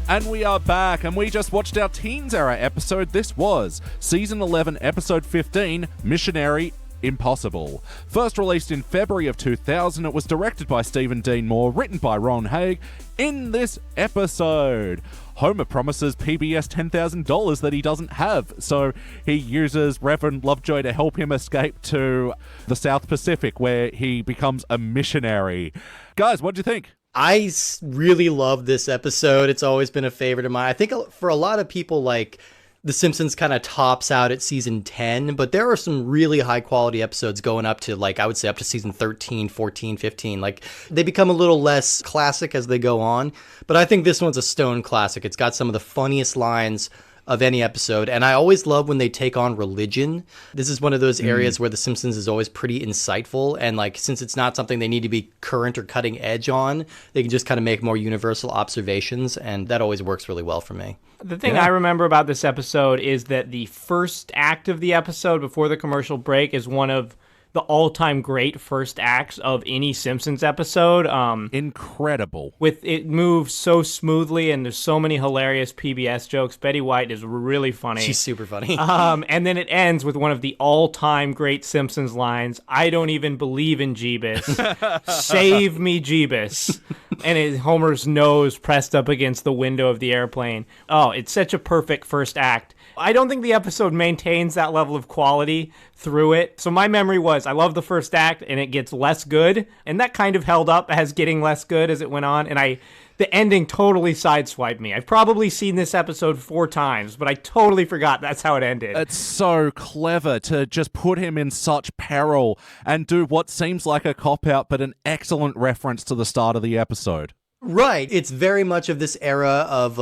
And we are back, and we just watched our teens era episode. This was Season 11, Episode 15, Missionary Impossible. First released in February of 2000, it was directed by Stephen Dean Moore, written by Ron Haig. In this episode, Homer promises PBS $10,000 that he doesn't have, so he uses Reverend Lovejoy to help him escape to the South Pacific, where he becomes a missionary. Guys, what do you think? I really love this episode. It's always been a favorite of mine. I think for a lot of people, The Simpsons kind of tops out at season 10, but there are some really high quality episodes going up to, I would say up to season 13, 14, 15. They become a little less classic as they go on, but I think this one's a stone classic. It's got some of the funniest lines of any episode, and I always love when they take on religion. This is one of those areas where The Simpsons is always pretty insightful, and since it's not something they need to be current or cutting edge on, they can just kind of make more universal observations, and that always works really well for me. The thing I remember about this episode is that the first act of the episode before the commercial break is one of the all-time great first acts of any Simpsons episode. Incredible. It moves so smoothly, and there's so many hilarious PBS jokes. Betty White is really funny. She's super funny. And then it ends with one of the all-time great Simpsons lines, "I don't even believe in Jeebus. Save me, Jeebus." And Homer's nose pressed up against the window of the airplane. Oh, it's such a perfect first act. I don't think the episode maintains that level of quality through it. So my memory was, I love the first act, and it gets less good, and that kind of held up as getting less good as it went on, and the ending totally sideswiped me. I've probably seen this episode 4 times, but I totally forgot that's how it ended. It's so clever to just put him in such peril and do what seems like a cop-out, but an excellent reference to the start of the episode. Right. It's very much of this era of,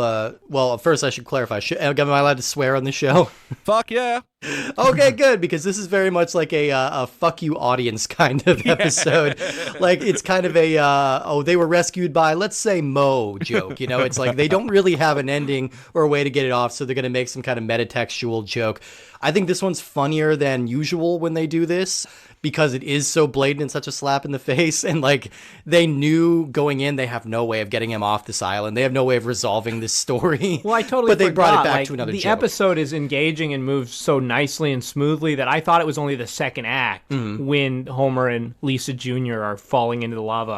well, first I should clarify. Am I allowed to swear on the show? Fuck yeah. Okay, good, because this is very much like a fuck you audience kind of episode. Like, it's kind of a, they were rescued by, let's say, Mo joke. You know, it's like they don't really have an ending or a way to get it off, so they're going to make some kind of metatextual joke. I think this one's funnier than usual when they do this, because it is so blatant and such a slap in the face. And like, they knew going in, they have no way of getting him off this island. They have no way of resolving this story. Well, I totally But they brought it forgot, back like, to another the joke. episode is engaging and moves so nicely and smoothly that I thought it was only the second act when Homer and Lisa Jr. are falling into the lava.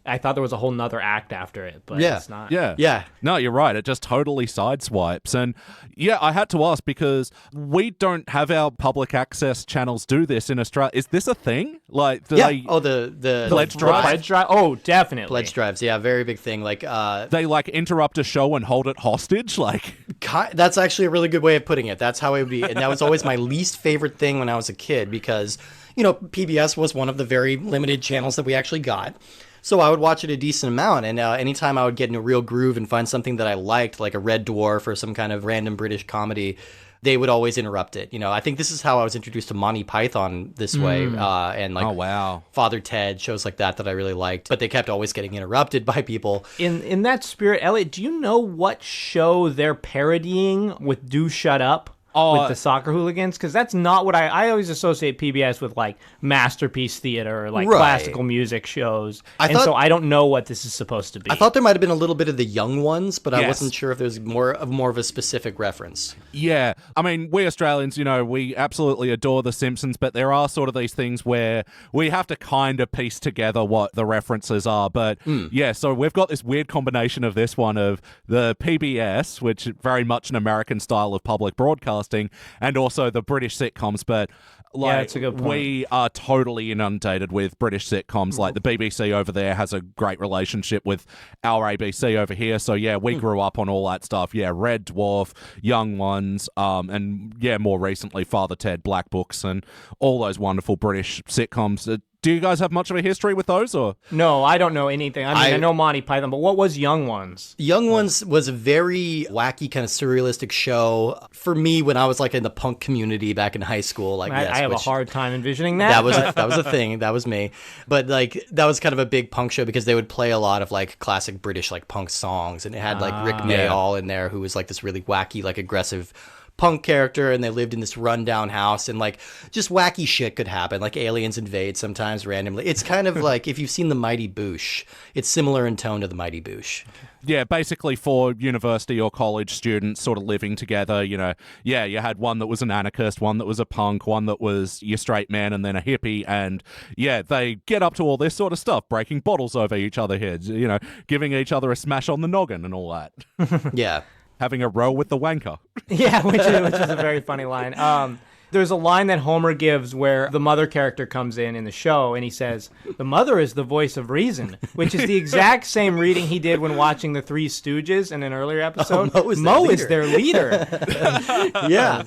I thought there was a whole nother act after it, but it's not. Yeah. No, you're right. It just totally sideswipes. And yeah, I had to ask because we don't have our public access channels do this in Australia. Is this a thing? Like, do they... Oh, the Pledge drive? Pledge drive? Oh, definitely. Pledge drives. Yeah, very big thing. Like, they like interrupt a show and hold it hostage? Like, that's actually a really good way of putting it. That's how it would be. And that was always my least favorite thing when I was a kid because, you know, PBS was one of the very limited channels that we actually got. So I would watch it a decent amount, and anytime I would get in a real groove and find something that I liked, like a Red Dwarf or some kind of random British comedy, they would always interrupt it. You know, I think this is how I was introduced to Monty Python this way, and like oh, wow. Father Ted, shows like that I really liked. But they kept always getting interrupted by people. In that spirit, Elliot, do you know what show they're parodying with Do Shut Up? With the soccer hooligans, because that's not what I always associate PBS with, like Masterpiece Theater or like classical music shows, so I don't know what this is supposed to be. I thought there might have been a little bit of the young ones, but I wasn't sure if there's more of a specific reference. Yeah, I mean, we Australians, you know, we absolutely adore The Simpsons, but there are sort of these things where we have to kind of piece together what the references are. But yeah, so we've got this weird combination of this one of the PBS, which is very much an American style of public broadcasting, and also the British sitcoms, but like that's a good point. We are totally inundated with British sitcoms. Like the BBC over there has a great relationship with our ABC over here. So yeah, we grew up on all that stuff. Yeah, Red Dwarf, Young Ones, and yeah, more recently Father Ted, Black Books, and all those wonderful British sitcoms. Do you guys have much of a history with those, or? No, I don't know anything. I mean, I know Monty Python, but what was Young Ones? Young Ones was a very wacky, kind of surrealistic show for me when I was like in the punk community back in high school. Like, I have a hard time envisioning that. That was a thing. That was me. But like, that was kind of a big punk show because they would play a lot of like classic British like punk songs, and it had like Rick Mayall in there, who was like this really wacky, like aggressive punk character, and they lived in this rundown house, and like just wacky shit could happen, like aliens invade sometimes randomly. It's kind of like if you've seen The Mighty Boosh, it's similar in tone to The Mighty Boosh. Yeah, basically for university or college students sort of living together, you know, yeah, you had one that was an anarchist, one that was a punk, one that was your straight man, and then a hippie, and yeah, they get up to all this sort of stuff, breaking bottles over each other's heads, you know, giving each other a smash on the noggin and all that. Yeah. Having a row with the wanker. Yeah, which is a very funny line. There's a line that Homer gives where the mother character comes in the show, and he says, "The mother is the voice of reason," which is the exact same reading he did when watching The Three Stooges in an earlier episode. Mo is their leader. Yeah.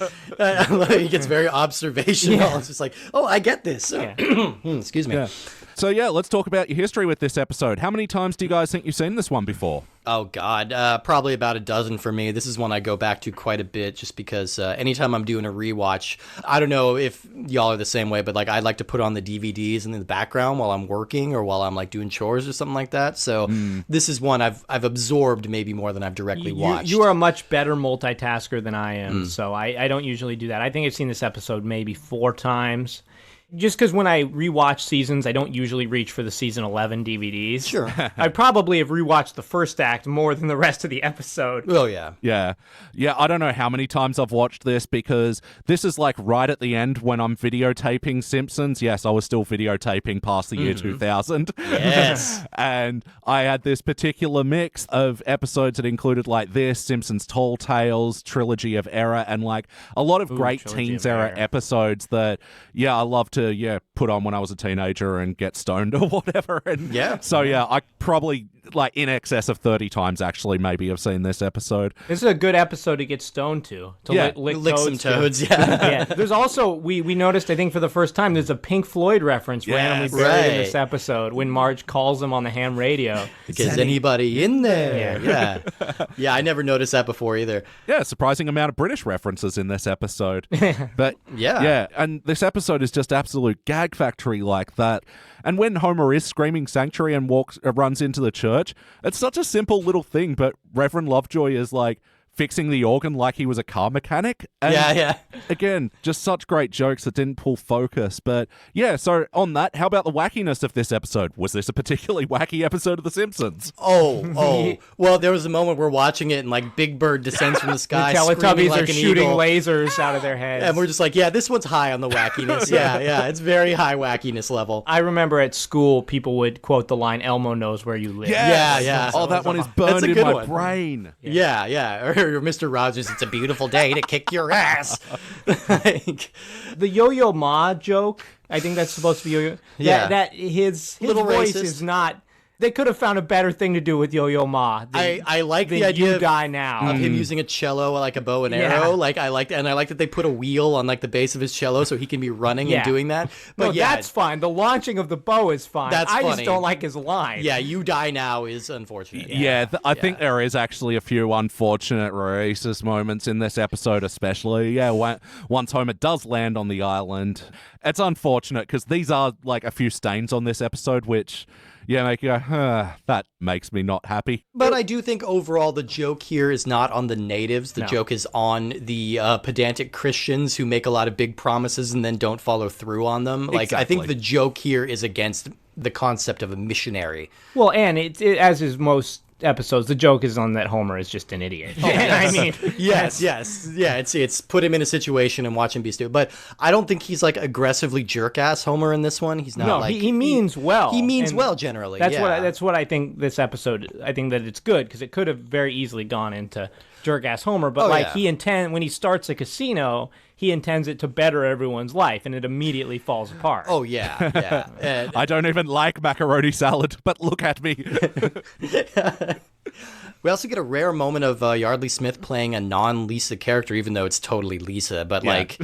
He gets very observational. Yeah. It's just like, oh, I get this. Yeah. Excuse me. Yeah. So yeah, let's talk about your history with this episode. How many times do you guys think you've seen this one before? Oh, God. Probably about a dozen for me. This is one I go back to quite a bit just because anytime I'm doing a rewatch, I don't know if y'all are the same way, but like I like to put on the DVDs in the background while I'm working or while I'm like doing chores or something like that. So this is one I've absorbed maybe more than I've directly watched. You are a much better multitasker than I am, so I don't usually do that. I think I've seen this episode maybe 4 times. Just because when I rewatch seasons, I don't usually reach for the season 11 DVDs. Sure. I probably have rewatched the first act more than the rest of the episode. Oh, yeah. Yeah. Yeah, I don't know how many times I've watched this because this is like right at the end when I'm videotaping Simpsons. Yes, I was still videotaping past the year 2000. Yes. And I had this particular mix of episodes that included like this, Simpsons Tall Tales, Trilogy of Error, and like a lot of great Trilogy teens of era Error. episodes that, yeah, I love to, put on when I was a teenager and get stoned or whatever. And Yeah. so, yeah, I probably like in excess of 30 times actually maybe have seen this episode. This is a good episode to get stoned to Yeah. lick Some to. toads, yeah. Yeah. There's also, we noticed, I think for the first time, there's a Pink Floyd reference randomly Yes. buried in Right. this episode when Marge calls him on the ham radio. Is anybody in there? Yeah. Yeah, I never noticed that before either. Yeah, surprising amount of British references in this episode. But Yeah. and this episode is just absolute gag factory like that. And when Homer is screaming sanctuary and runs into the church, it's such a simple little thing, but Reverend Lovejoy is like fixing the organ like he was a car mechanic. And Yeah. again, just such great jokes that didn't pull focus. But yeah, so on that, how about the wackiness of this episode? Was this a particularly wacky episode of The Simpsons? Oh. Well, there was a moment we're watching it and like Big Bird descends from the The sky, screaming Teletubbies like are an shooting eagle. lasers out of their heads. And we're just like, yeah, this one's high on the wackiness. Yeah, it's very high wackiness level. I remember at school, people would quote the line, Elmo knows where you live. Yeah. Oh, that one is That's burned a in good my one. brain. Yeah. Or Mr. Rogers, it's a beautiful day to kick your ass. Like, The Yo-Yo Ma joke, I think that's supposed to be Yo-Yo. Yeah. That his Little voice racist. is not... They could have found a better thing to do with Yo-Yo Ma than, I like than the idea You of- Die Now. of him using a cello like a bow and Yeah. arrow. Like I like that they put a wheel on like the base of his cello so he can be running and doing that. But No, yeah, that's fine. The launching of the bow is fine. That's I funny. just don't like his line. yeah, you die now is unfortunate. Yeah, I think there is actually a few unfortunate racist moments in this episode, especially. Yeah, once Homer does land on the island, it's unfortunate because these are like a few stains on this episode, which, yeah, make you go, that makes me not happy. But I do think overall the joke here is not on the natives. The joke is on the pedantic Christians who make a lot of big promises and then don't follow through on them. Like I think Exactly. the joke here is against the concept of a missionary. Well, and it as is most episodes, the joke is on that Homer is just an idiot. I mean, Yes. Yeah, it's put him in a situation and watch him be stupid. But I don't think he's like aggressively jerk ass Homer in this one. He's not no, like he means well. He means and well generally. That's yeah. that's what I think this episode. I think that it's good because it could have very easily gone into jerk ass Homer, but when he starts a casino, he intends it to better everyone's life, and it immediately falls apart. Oh yeah. And I don't even like macaroni salad, but look at me. we also get a rare moment of Yardley Smith playing a non-Lisa character, even though it's totally Lisa. But like,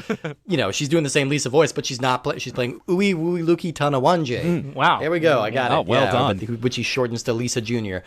she's doing the same Lisa voice, but she's not. She's playing Uwe Wooey Luki Tanawanje. Wow. There we go. I got it. Oh, well done. Which he shortens to Lisa Jr.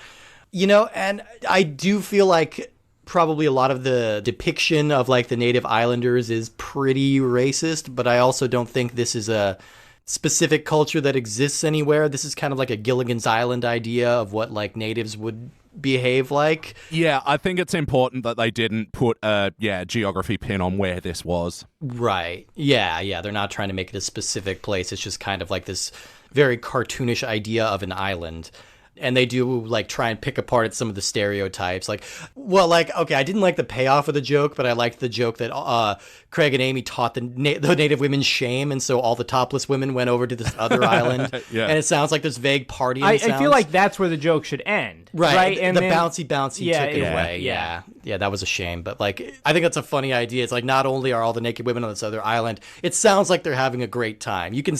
And I do feel like probably a lot of the depiction of like the native islanders is pretty racist, but I also don't think this is a specific culture that exists anywhere. This is kind of like a Gilligan's Island idea of what like natives would behave like. Yeah, I think it's important that they didn't put a geography pin on where this was. Right. Yeah. They're not trying to make it a specific place. It's just kind of like this very cartoonish idea of an island. And they do like try and pick apart at some of the stereotypes. Like, okay, I didn't like the payoff of the joke, but I liked the joke that Craig and Amy taught the native women shame, and so all the topless women went over to this other island. Yeah. And it sounds like this vague partying I sounds. feel like that's where the joke should end. Right. And the then- bouncy took it away. Yeah. Yeah, that was a shame. But like, I think that's a funny idea. It's like not only are all the naked women on this other island, it sounds like they're having a great time. You can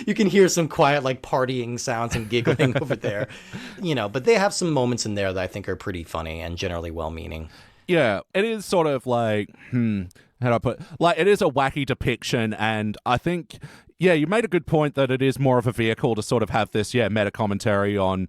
you can hear some quiet like partying sounds and giggling over there. But they have some moments in there that I think are pretty funny and generally well-meaning. Yeah, it is sort of like, how do I put, like, it is a wacky depiction, and I think, you made a good point that it is more of a vehicle to sort of have this, meta commentary on,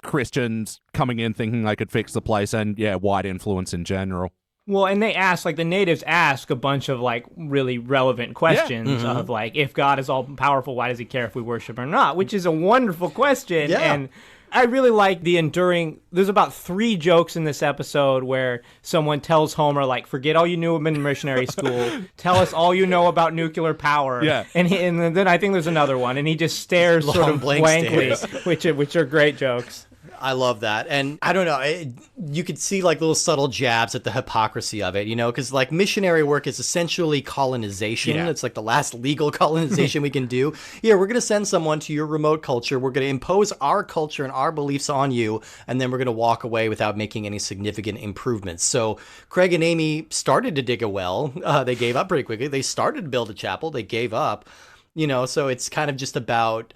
Christians coming in thinking they could fix the place, and, white influence in general. Well, and they ask, like, the natives ask a bunch of, like, really relevant questions of, like, if God is all-powerful, why does he care if we worship or not? Which is a wonderful question. Yeah. And I really like the enduring. There's about 3 jokes in this episode where someone tells Homer, like, forget all you knew in missionary school. Tell us all you know about nuclear power. Yeah. And then I think there's another one, and he just stares Long, sort of blank blankly, stares. which are great jokes. I love that. And I don't know, you could see like little subtle jabs at the hypocrisy of it, you know, because like missionary work is essentially colonization. Yeah. It's like the last legal colonization we can do. Yeah, we're going to send someone to your remote culture. We're going to impose our culture and our beliefs on you. And then we're going to walk away without making any significant improvements. So Craig and Amy started to dig a well. They gave up pretty quickly. They started to build a chapel. They gave up, you know, so it's kind of just about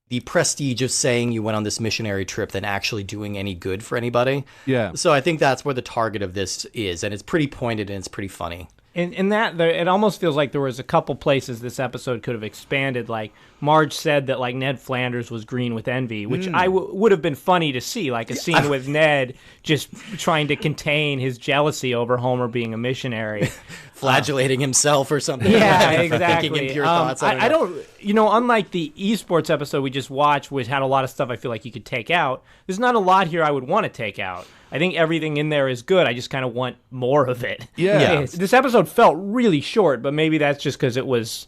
the prestige of saying you went on this missionary trip than actually doing any good for anybody. Yeah. So I think that's where the target of this is, and it's pretty pointed and it's pretty funny. In that, it almost feels like there was a couple places this episode could have expanded. Like Marge said that like Ned Flanders was green with envy, which would have been funny to see, like a scene with Ned just trying to contain his jealousy over Homer being a missionary. Flagellating himself or something. Yeah, Thinking exactly. impure thoughts. I don't, unlike the esports episode we just watched, which had a lot of stuff I feel like you could take out, there's not a lot here I would want to take out. I think everything in there is good. I just kind of want more of it. Yeah. This episode felt really short, but maybe that's just because it was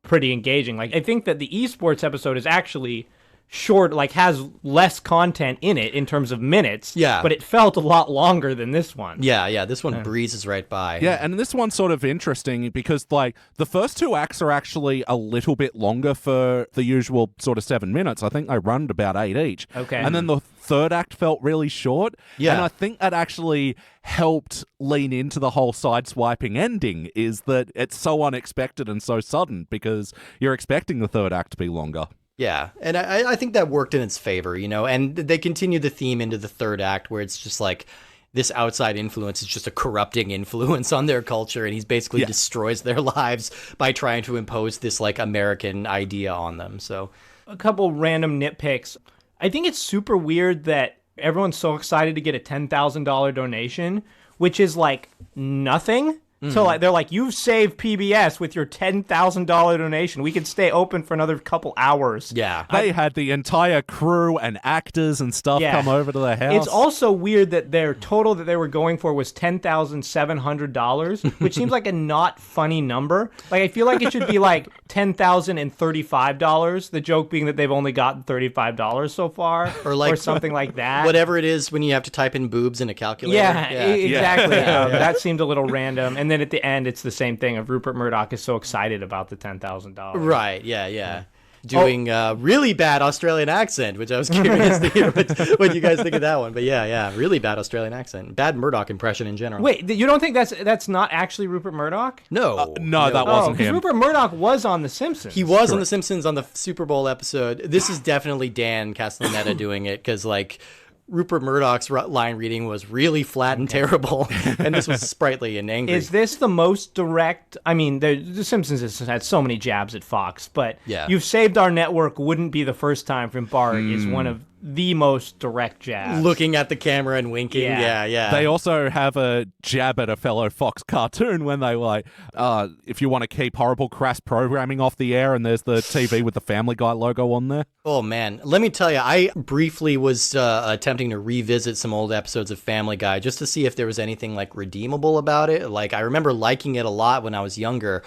pretty engaging. Like, I think that the esports episode is actually short, like has less content in it in terms of minutes. Yeah. But it felt a lot longer than this one. Yeah, this one breezes right by. Yeah, and this one's sort of interesting because, like, the first 2 acts are actually a little bit longer for the usual sort of 7 minutes. I think they run about 8 each. Okay. And then the third act felt really short. Yeah. And I think that actually helped lean into the whole side-swiping ending, is that it's so unexpected and so sudden because you're expecting the third act to be longer. Yeah, and I think that worked in its favor, you know, and they continue the theme into the third act where it's just like this outside influence is just a corrupting influence on their culture, and he's basically destroys their lives by trying to impose this like American idea on them. So A couple random nitpicks. I think it's super weird that everyone's so excited to get a $10,000 donation, which is like nothing. So like they're like, you've saved PBS with your $10,000 donation. We could stay open for another couple hours. yeah, They had the entire crew and actors and stuff come over to their house. It's also weird that their total that they were going for was $10,700, which seems like a not funny number. Like, I feel like it should be like $10,035. The joke being that they've only gotten $35 so far, Or like- or something like that. whatever it is when you have to type in boobs in a calculator. Exactly. That seemed a little random. And then at the end, it's the same thing of Rupert Murdoch is so excited about the $10,000. Right, yeah. Doing really bad Australian accent, which I was curious to hear what you guys think of that one. But yeah, really bad Australian accent. Bad Murdoch impression in general. Wait, you don't think that's not actually Rupert Murdoch? No. no, that wasn't because him. Rupert Murdoch was on The Simpsons. He was on The Simpsons on the Super Bowl episode. This is definitely Dan Castellaneta doing it because, like, Rupert Murdoch's line reading was really flat and terrible, and this was sprightly and angry. Is this the most direct? I mean, The Simpsons has had so many jabs at Fox, but Yeah. You've Saved Our Network wouldn't be the first time from Bart is one of the most direct jabs. Looking at the camera and winking? Yeah. They also have a jab at a fellow Fox cartoon when they like, if you want to keep horrible, crass programming off the air, and there's the TV with the Family Guy logo on there. Oh, man. Let me tell you, I briefly was attempting to revisit some old episodes of Family Guy just to see if there was anything, like, redeemable about it. Like, I remember liking it a lot when I was younger.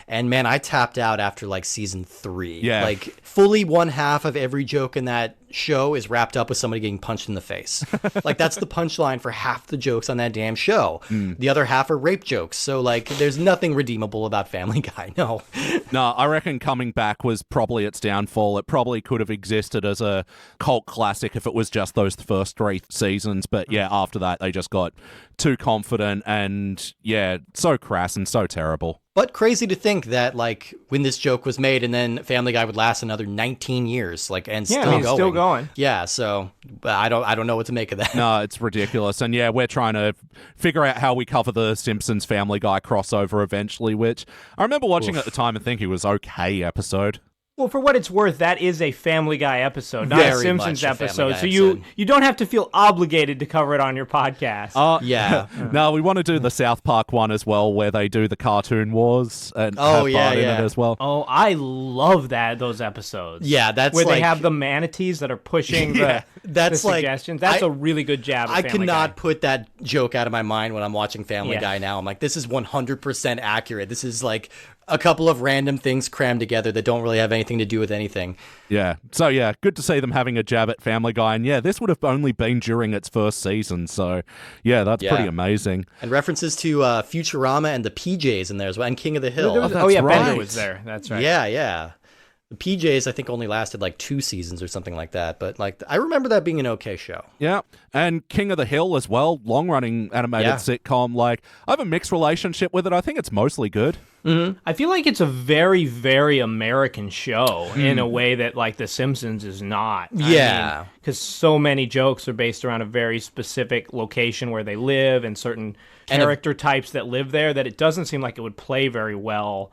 And, man, I tapped out after, like, season 3. Yeah. Like, fully one half of every joke in that show is wrapped up with somebody getting punched in the face. Like, that's the punchline for half the jokes on that damn show. The other half are rape jokes. So, like, there's nothing redeemable about Family Guy. No. No, I reckon Coming Back was probably its downfall. It probably could have existed as a cult classic if it was just those first 3 seasons. But yeah, after that, they just got too confident and, yeah, so crass and so terrible. But crazy to think that, like, when this joke was made and then Family Guy would last another 19 years, like, and still going. Still going. Yeah, so I don't know what to make of that. No, it's ridiculous. And yeah, we're trying to figure out how we cover the Simpsons Family Guy crossover eventually, which I remember watching at the time and thinking it was okay episode. Well, for what it's worth, that is a Family Guy episode, not a Very Simpsons much a Family episode. Guy So episode. you don't have to feel obligated to cover it on your podcast. Yeah. No, we want to do the South Park one as well, where they do the cartoon wars and Oh, have yeah, Bart in yeah. it as well. Oh, I love those episodes. Yeah, that's where they like- have the manatees that are pushing the That's like- suggestions. That's I- a really good jab. At I Family could not Guy. put that joke out of my mind when I'm watching Family Yeah. Guy now. I'm like, this is 100% accurate. This is like a couple of random things crammed together that don't really have anything to do with anything. Yeah. So, yeah, good to see them having a jab at Family Guy. And, yeah, this would have only been during its first season. So, yeah, that's Yeah. pretty amazing. And references to Futurama and the PJs in there as well, and King of the Hill. There was- that's oh yeah, right. Bender was there. That's right. Yeah. The PJs, I think, only lasted like 2 seasons or something like that. But like, I remember that being an okay show. Yeah. And King of the Hill as well, long-running animated Yeah. sitcom. Like, I have a mixed relationship with it. I think it's mostly good. I feel like it's a very, very American show in a way that like The Simpsons is not. Yeah. Because so many jokes are based around a very specific location where they live and certain And a- character types that live there that it doesn't seem like it would play very well,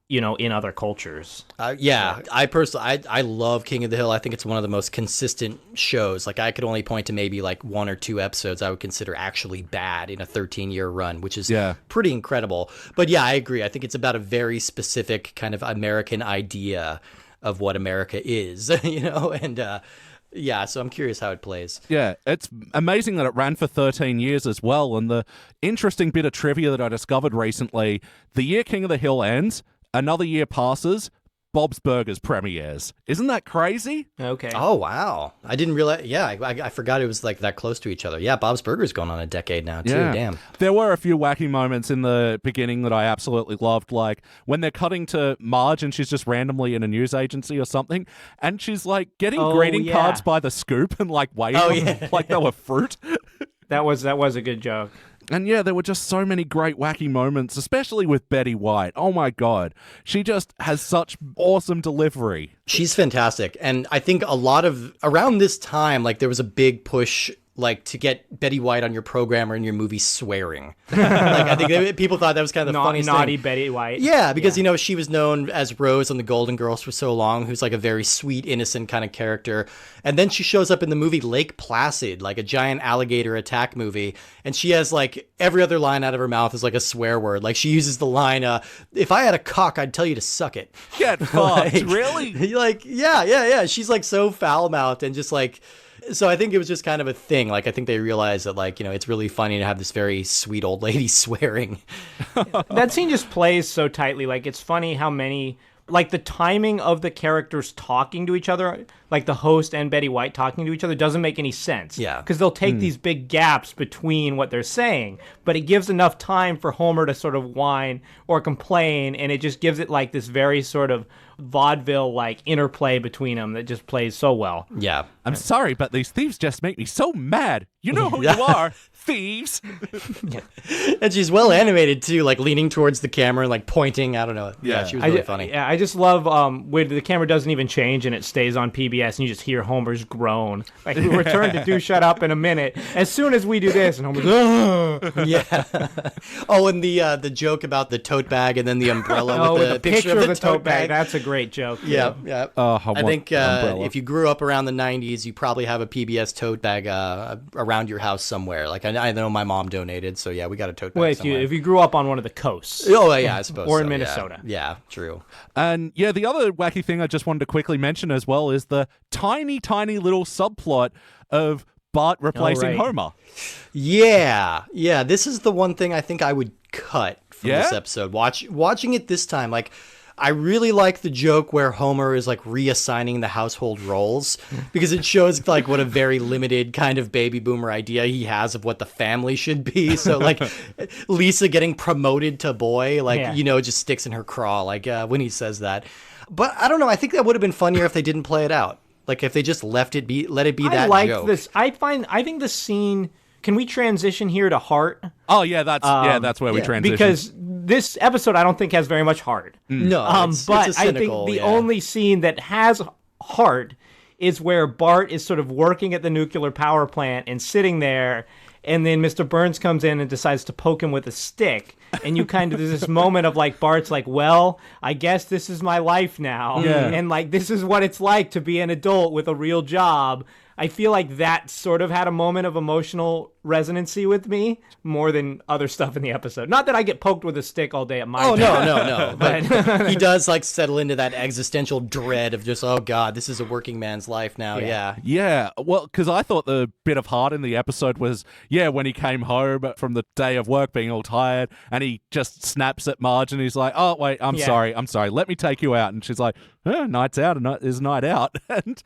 in other cultures. Yeah, I personally, I love King of the Hill. I think it's one of the most consistent shows. Like, I could only point to maybe like 1 or 2 episodes I would consider actually bad in a 13-year run, which is pretty incredible. But yeah, I agree. I think it's about a very specific kind of American idea of what America is, and yeah, so I'm curious how it plays. Yeah, it's amazing that it ran for 13 years as well. And the interesting bit of trivia that I discovered recently, the year King of the Hill ends, another year passes, Bob's Burgers premieres. Isn't that crazy? Okay. Oh, wow. I didn't realize. Yeah, I forgot it was like that close to each other. Yeah, Bob's Burgers going on a decade now, too. Yeah. Damn. There were a few wacky moments in the beginning that I absolutely loved, like when they're cutting to Marge and she's just randomly in a news agency or something, and she's like getting greeting yeah. cards by the scoop and like waving them like they were fruit. That was a good joke. And yeah, there were just so many great wacky moments, especially with Betty White. Oh my God. She just has such awesome delivery. She's fantastic. And I think a lot of around this time, like there was a big push like to get Betty White on your program or in your movie swearing. Like I think people thought that was kind of the funniest naughty thing. Betty White. Yeah, because she was known as Rose on the Golden Girls for so long, who's like a very sweet, innocent kind of character. And then she shows up in the movie Lake Placid, like a giant alligator attack movie, and she has like every other line out of her mouth is like a swear word. Like she uses the line, "If I had a cock, I'd tell you to suck it." Get fucked, really? Like, yeah. She's like so foul-mouthed and just like. So I think it was just kind of a thing. Like, I think they realized that, like, it's really funny to have this very sweet old lady swearing. That scene just plays so tightly. Like, it's funny how many, like, the timing of the characters talking to each other, like the host and Betty White talking to each other, doesn't make any sense. Yeah. Because they'll take these big gaps between what they're saying, but it gives enough time for Homer to sort of whine or complain, and it just gives it, like, this very sort of vaudeville like interplay between them that just plays so well. Yeah. I'm sorry, but these thieves just make me so mad. You know who you are, thieves. And she's well animated too, like leaning towards the camera and like pointing. I don't know. Yeah, she was really funny. Yeah, I just love when the camera doesn't even change and it stays on PBS and you just hear Homer's groan. Like, we return to Do Shut Up in a minute. As soon as we do this, and Homer's, "Ugh." Yeah. Oh, and the joke about the tote bag and then the umbrella with the picture of the tote bag. That's a great joke. Yeah. I think umbrella. if you grew up around the 90s, you probably have a PBS tote bag around your house somewhere. Like I know my mom donated, so yeah, we got a tote bag Well, somewhere. if you grew up on one of the coasts. Oh, yeah, I suppose Or in so, yeah. Minnesota. Yeah, true. And yeah, the other wacky thing I just wanted to quickly mention as well is the tiny, tiny little subplot of Bart replacing right. Homer. Yeah. This is the one thing I think I would cut from Yeah? this episode. Watching it this time, like, I really like the joke where Homer is like reassigning the household roles because it shows like what a very limited kind of baby boomer idea he has of what the family should be. So like Lisa getting promoted to boy, like, just sticks in her craw, like when he says that. But I don't know. I think that would have been funnier if they didn't play it out. Like if they just let it be that I like joke. this. I think the scene. Can we transition here to heart? Oh yeah, that's where we transition. Because this episode, I don't think has very much heart. No, But it's a I think cynical, the only scene that has heart is where Bart is sort of working at the nuclear power plant and sitting there, and then Mr. Burns comes in and decides to poke him with a stick. and you kind of, there's this moment of like, Bart's like, well, I guess this is my life now. Yeah. And like, this is what it's like to be an adult with a real job. I feel like that sort of had a moment of emotional resonancy with me more than other stuff in the episode. Not that I get poked with a stick all day at my job. No. But he does like settle into that existential dread of just, oh God, this is a working man's life now. Yeah. Yeah, well, because I thought the bit of heart in the episode was, when he came home from the day of work being all tired and he just snaps at Marge and he's like, oh, wait, I'm sorry, let me take you out. And she's like, night's out is night out. And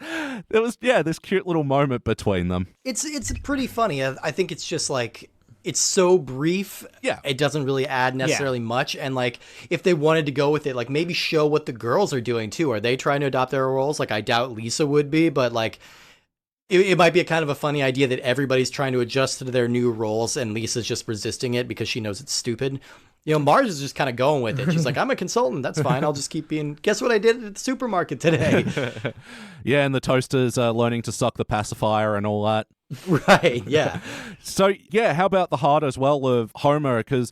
there was, this cute little moment between them. It's pretty funny. I think it's just like, it's so brief. Yeah. It doesn't really add necessarily much. And like, if they wanted to go with it, like maybe show what the girls are doing too. Are they trying to adopt their roles? Like, I doubt Lisa would be, but like, it might be a kind of a funny idea that everybody's trying to adjust to their new roles and Lisa's just resisting it because she knows it's stupid. You know, Marge is just kind of going with it. She's like, I'm a consultant. That's fine. I'll just keep being... Guess what I did at the supermarket today? Yeah, and the toaster's learning to suck the pacifier and all that. Right, yeah. So, how about the heart as well of Homer? Because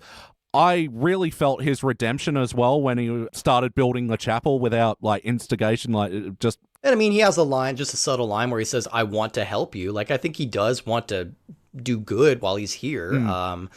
I really felt his redemption as well when he started building the chapel without, like, instigation, like, just... And I mean, he has a line, just a subtle line where he says, I want to help you. Like, I think he does want to do good while he's here.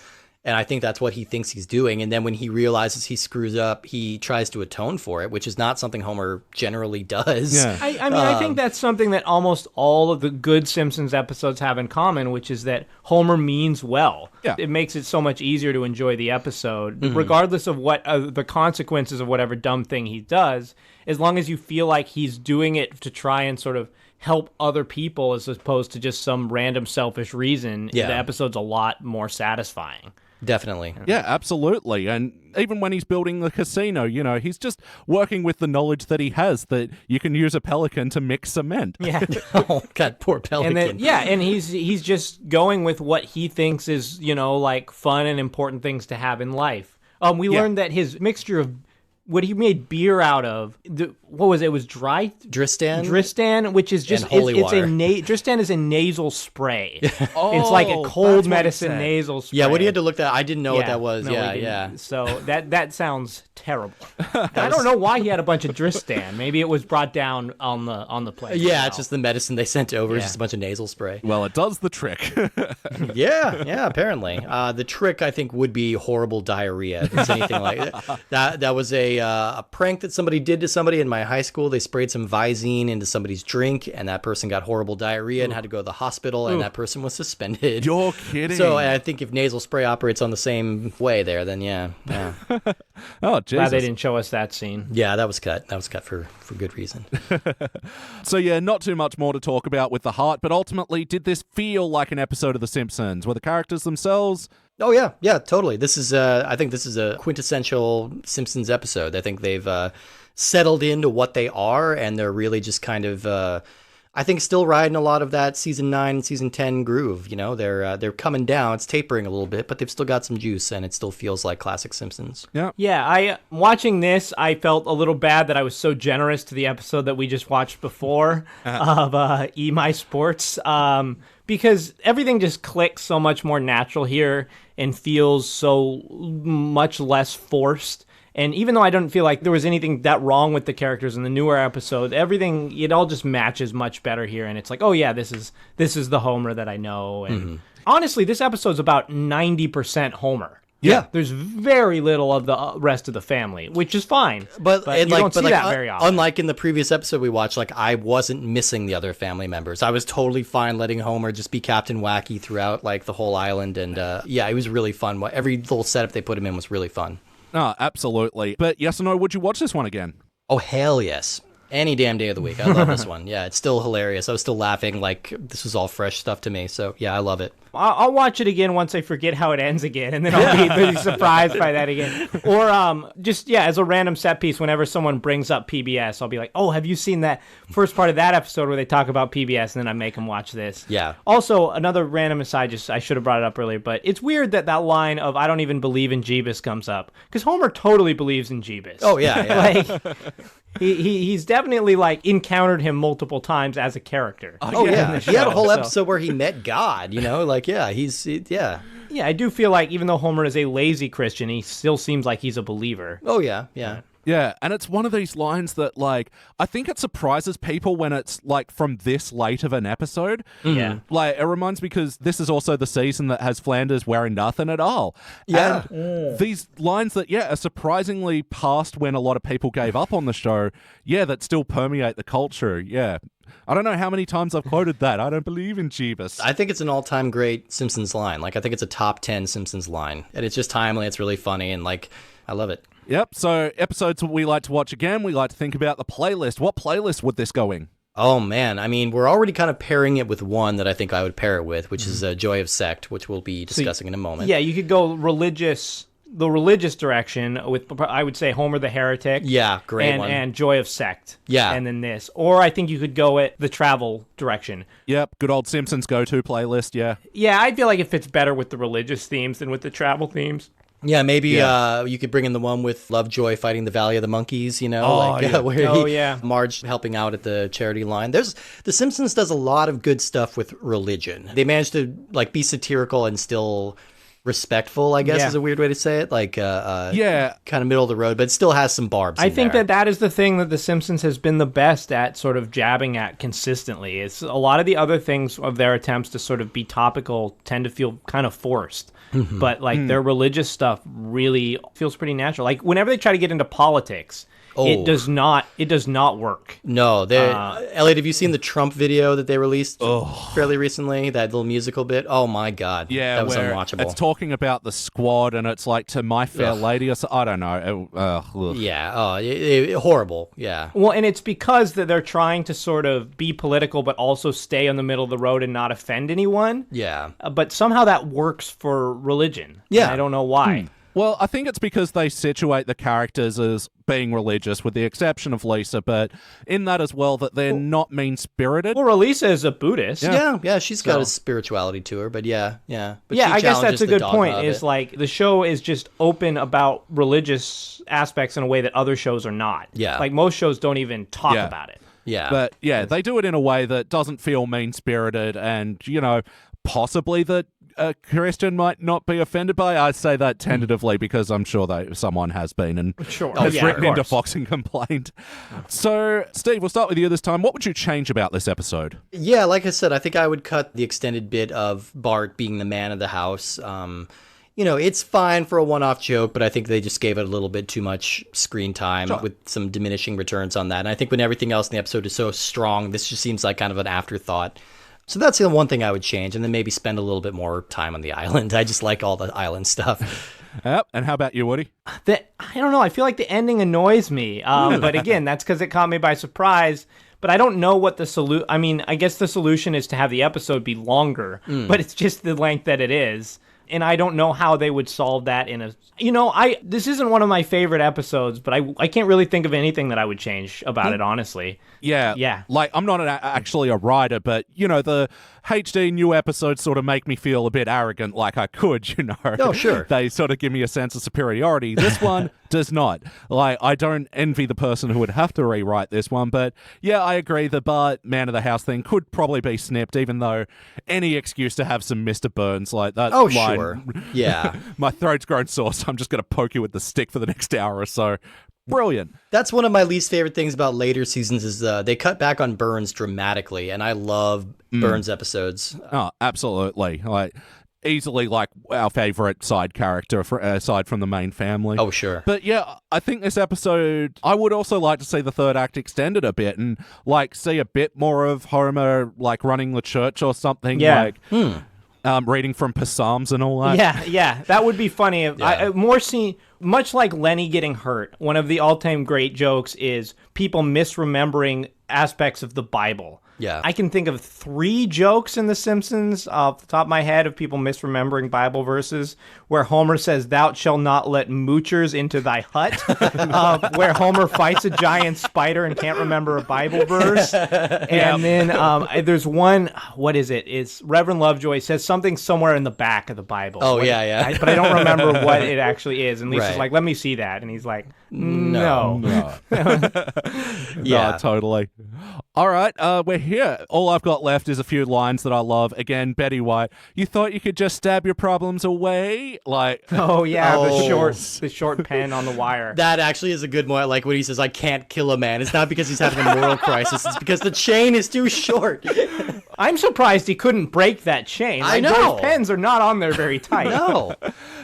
And I think that's what he thinks he's doing. And then when he realizes he screws up, he tries to atone for it, which is not something Homer generally does. Yeah. I mean, I think that's something that almost all of the good Simpsons episodes have in common, which is that Homer means well. Yeah. It makes it so much easier to enjoy the episode, regardless of what the consequences of whatever dumb thing he does, as long as you feel like he's doing it to try and sort of help other people as opposed to just some random selfish reason, the episode's a lot more satisfying. Definitely. Yeah, absolutely. And even when he's building the casino, he's just working with the knowledge that he has that you can use a pelican to mix cement. Yeah. Oh, God, poor pelican. And then, and he's just going with what he thinks is, like fun and important things to have in life. We learned that his mixture of what he made beer out of, what was it? It was dry Dristan, which is just holy water. Dristan is a nasal spray. It's like a cold medicine nasal spray. Yeah, what do you have to look at? I didn't know what that was. No, So that sounds terrible. I don't know why he had a bunch of Dristan. Maybe it was brought down on the plane. Yeah, it's just the medicine they sent over. It's just a bunch of nasal spray. Well, it does the trick. Yeah, apparently. The trick, I think, would be horrible diarrhea. If it's anything like that. That was a prank that somebody did to somebody in my high school. They sprayed some Visine into somebody's drink, and that person got horrible diarrhea and had to go to the hospital, and that person was suspended. You're kidding. So I think if nasal spray operates on the same way there, then yeah. Oh, Jesus. Glad they didn't show us that scene. Yeah, that was cut. That was cut for good reason. So not too much more to talk about with the heart, but ultimately, did this feel like an episode of The Simpsons? Were the characters themselves... Oh yeah, totally. This is I think this is a quintessential Simpsons episode. I think they've settled into what they are, and they're really just kind of I think still riding a lot of that season 9 and season 10 groove. They're coming down. It's tapering a little bit, but they've still got some juice, and it still feels like classic Simpsons. Yeah. Watching this, I felt a little bad that I was so generous to the episode that we just watched before of E! My Sports. Because everything just clicks so much more natural here and feels so much less forced. And even though I don't feel like there was anything that wrong with the characters in the newer episode, everything, it all just matches much better here. And it's like, oh yeah, this is the Homer that I know. And honestly, this episode's about 90% Homer. Yeah. There's very little of the rest of the family, which is fine. But you don't see that very often. Unlike in the previous episode we watched, I wasn't missing the other family members. I was totally fine letting Homer just be Captain Wacky throughout the whole island. And it was really fun. Every little setup they put him in was really fun. Oh, absolutely. But yes or no, would you watch this one again? Oh, hell yes. Any damn day of the week. I love this one. Yeah, it's still hilarious. I was still laughing like this was all fresh stuff to me. So, yeah, I love it. I'll watch it again once I forget how it ends again, and then I'll be surprised by that again. Or as a random set piece, whenever someone brings up PBS, I'll be like, oh, have you seen that first part of that episode where they talk about PBS, and then I make them watch this. Yeah. Also, another random aside, I should have brought it up earlier, but it's weird that line of I don't even believe in Jeebus comes up, because Homer totally believes in Jeebus. Oh, yeah. He's definitely encountered him multiple times as a character. Oh yeah, he had a whole episode where he met God. He's. Yeah, I do feel like even though Homer is a lazy Christian, he still seems like he's a believer. Oh, yeah, yeah. Yeah, and it's one of these lines that, like, I think it surprises people when it's, like, from this late of an episode. Yeah. Like, it reminds me because this is also the season that has Flanders wearing nothing at all. Yeah. And these lines that, are surprisingly past when a lot of people gave up on the show, that still permeate the culture, I don't know how many times I've quoted that. I don't believe in Jeebus. I think it's an all-time great Simpsons line. Like, I think it's a top 10 Simpsons line. And it's just timely, it's really funny, and, like, I love it. Yep, so episodes we like to watch again, we like to think about the playlist. What playlist would this go in? Oh, man. I mean, we're already kind of pairing it with one that I think I would pair it with, which is Joy of Sect, which we'll be discussing in a moment. Yeah, you could go the religious direction with, I would say, Homer the Heretic. Yeah, great one. And Joy of Sect. Yeah. And then this. Or I think you could go at the travel direction. Yep, good old Simpsons go-to playlist, Yeah, I feel like it fits better with the religious themes than with the travel themes. Yeah, maybe you could bring in the one with Lovejoy fighting the Valley of the Monkeys, where Marge helping out at the charity line. The Simpsons does a lot of good stuff with religion. They manage to like be satirical and still respectful, I guess is a weird way to say it. Like, kind of middle of the road, but it still has some barbs. I think that is the thing that The Simpsons has been the best at sort of jabbing at consistently. It's a lot of the other things of their attempts to sort of be topical tend to feel kind of forced. But like their religious stuff really feels pretty natural. Like whenever they try to get into politics, it does not work. No, Elliot, have you seen the Trump video that they released fairly recently? That little musical bit. Oh my God, that was unwatchable. It's talking about the Squad, and it's like To My Fair Lady, or so, I don't know. Horrible. Yeah. Well, and it's because that they're trying to sort of be political, but also stay on the middle of the road and not offend anyone. Yeah. But somehow that works for religion. Yeah. And I don't know why. Well, I think it's because they situate the characters as being religious, with the exception of Lisa, but in that as well, that they're not mean-spirited. Well, Lisa is a Buddhist. Yeah, she's got a spirituality to her, but yeah. But I guess that's a good point, is like, the show is just open about religious aspects in a way that other shows are not. Yeah. Like, most shows don't even talk about it. Yeah. But, they do it in a way that doesn't feel mean-spirited, and, possibly that a Christian might not be offended by. I say that tentatively because I'm sure someone has been and has written into Fox and complained. So, Steve, we'll start with you this time. What would you change about this episode? Yeah, like I said, I think I would cut the extended bit of Bart being the man of the house. It's fine for a one-off joke, but I think they just gave it a little bit too much screen time with some diminishing returns on that. And I think when everything else in the episode is so strong, this just seems like kind of an afterthought. So that's the one thing I would change, and then maybe spend a little bit more time on the island. I just like all the island stuff. Yep. And how about you, Woody? I don't know. I feel like the ending annoys me. But again, that's because it caught me by surprise. But I don't know what the solution... I mean, I guess the solution is to have the episode be longer, but it's just the length that it is. And I don't know how they would solve that in a... this isn't one of my favorite episodes, but I can't really think of anything that I would change about it, honestly. Yeah. Like, I'm not actually a writer, but, the HD new episodes sort of make me feel a bit arrogant, like I could, Oh, sure. They sort of give me a sense of superiority. This one does not. Like, I don't envy the person who would have to rewrite this one, but yeah, I agree. The Bart man of the house thing could probably be snipped, even though any excuse to have some Mr. Burns like that. Oh, sure. Yeah. My throat's grown sore, so I'm just going to poke you with the stick for the next hour or so. Brilliant. That's one of my least favorite things about later seasons is they cut back on Burns dramatically, and I love Burns episodes. Oh, absolutely. Like, easily like our favorite side character aside from the main family. Oh, sure. But yeah, I think this episode, I would also like to see the third act extended a bit and like see a bit more of Homer like running the church or something. Yeah. Like reading from Psalms and all that. Yeah, that would be funny. Much like Lenny getting hurt, one of the all-time great jokes is people misremembering aspects of the Bible. Yeah. I can think of 3 jokes in The Simpsons off the top of my head of people misremembering Bible verses, where Homer says, "Thou shalt not let moochers into thy hut," where Homer fights a giant spider and can't remember a Bible verse. And then there's one, what is it? It's Reverend Lovejoy says something somewhere in the back of the Bible. Oh, yeah. But I don't remember what it actually is. And Lisa's like, "Let me see that." And he's like, no. Yeah, No, totally. All right, we're here. All I've got left is a few lines that I love. Again, Betty White. You thought you could just stab your problems away? Like, Oh yeah, Oh. the short pen on the wire. That actually is a good one. Like when he says, I can't kill a man. It's not because he's having a moral crisis. It's because the chain is too short. I'm surprised he couldn't break that chain. I Like, know. Those pens are not on there very tight. No.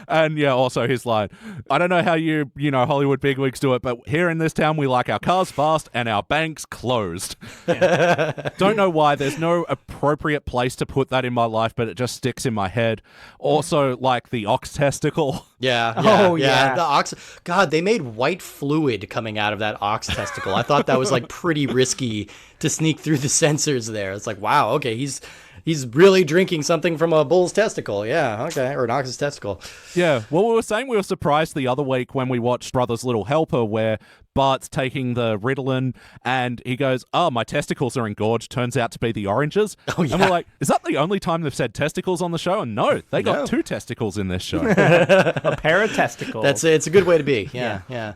and yeah, also his line. I don't know how you Hollywood bigwigs do it, but here in this town, we like our cars fast and our banks closed. Don't know why. There's no appropriate place to put that in my life, but it just sticks in my head. Also, like the ox testicle. Yeah. Oh, yeah. The ox. God, they made white fluid coming out of that ox testicle. I thought that was like pretty risky to sneak through the sensors there. It's like, wow, okay, he's really drinking something from a bull's testicle. Yeah, okay, or an ox's testicle. Yeah, well, we were saying we were surprised the other week when we watched Brother's Little Helper, where Bart's taking the Ritalin and he goes, oh, my testicles are engorged. Turns out to be the oranges. Oh, yeah. And we're like, is that the only time they've said testicles on the show? And no, they got No. 2 testicles in this show. A pair of testicles. It's a good way to be. Yeah.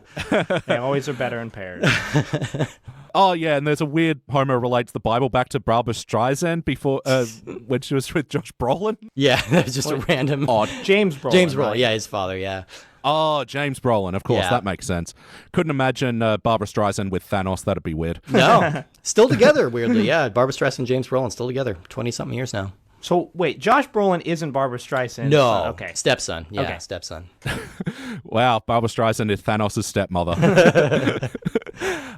They always are better in pairs. Oh, yeah, and there's a weird Homer relates the Bible back to Barbara Streisand before when she was with Josh Brolin. Yeah, that's just a random. Odd. James Brolin. James Brolin, right? yeah, his father, yeah. Oh, James Brolin, of course, Yeah. that makes sense. Couldn't imagine Barbara Streisand with Thanos, that'd be weird. No, still together, weirdly. Yeah, Barbara Streisand and James Brolin still together, 20-something years now. So wait, Josh Brolin isn't Barbara Streisand. No, Okay. stepson. Yeah, Okay. stepson. Wow, Barbara Streisand is Thanos' stepmother.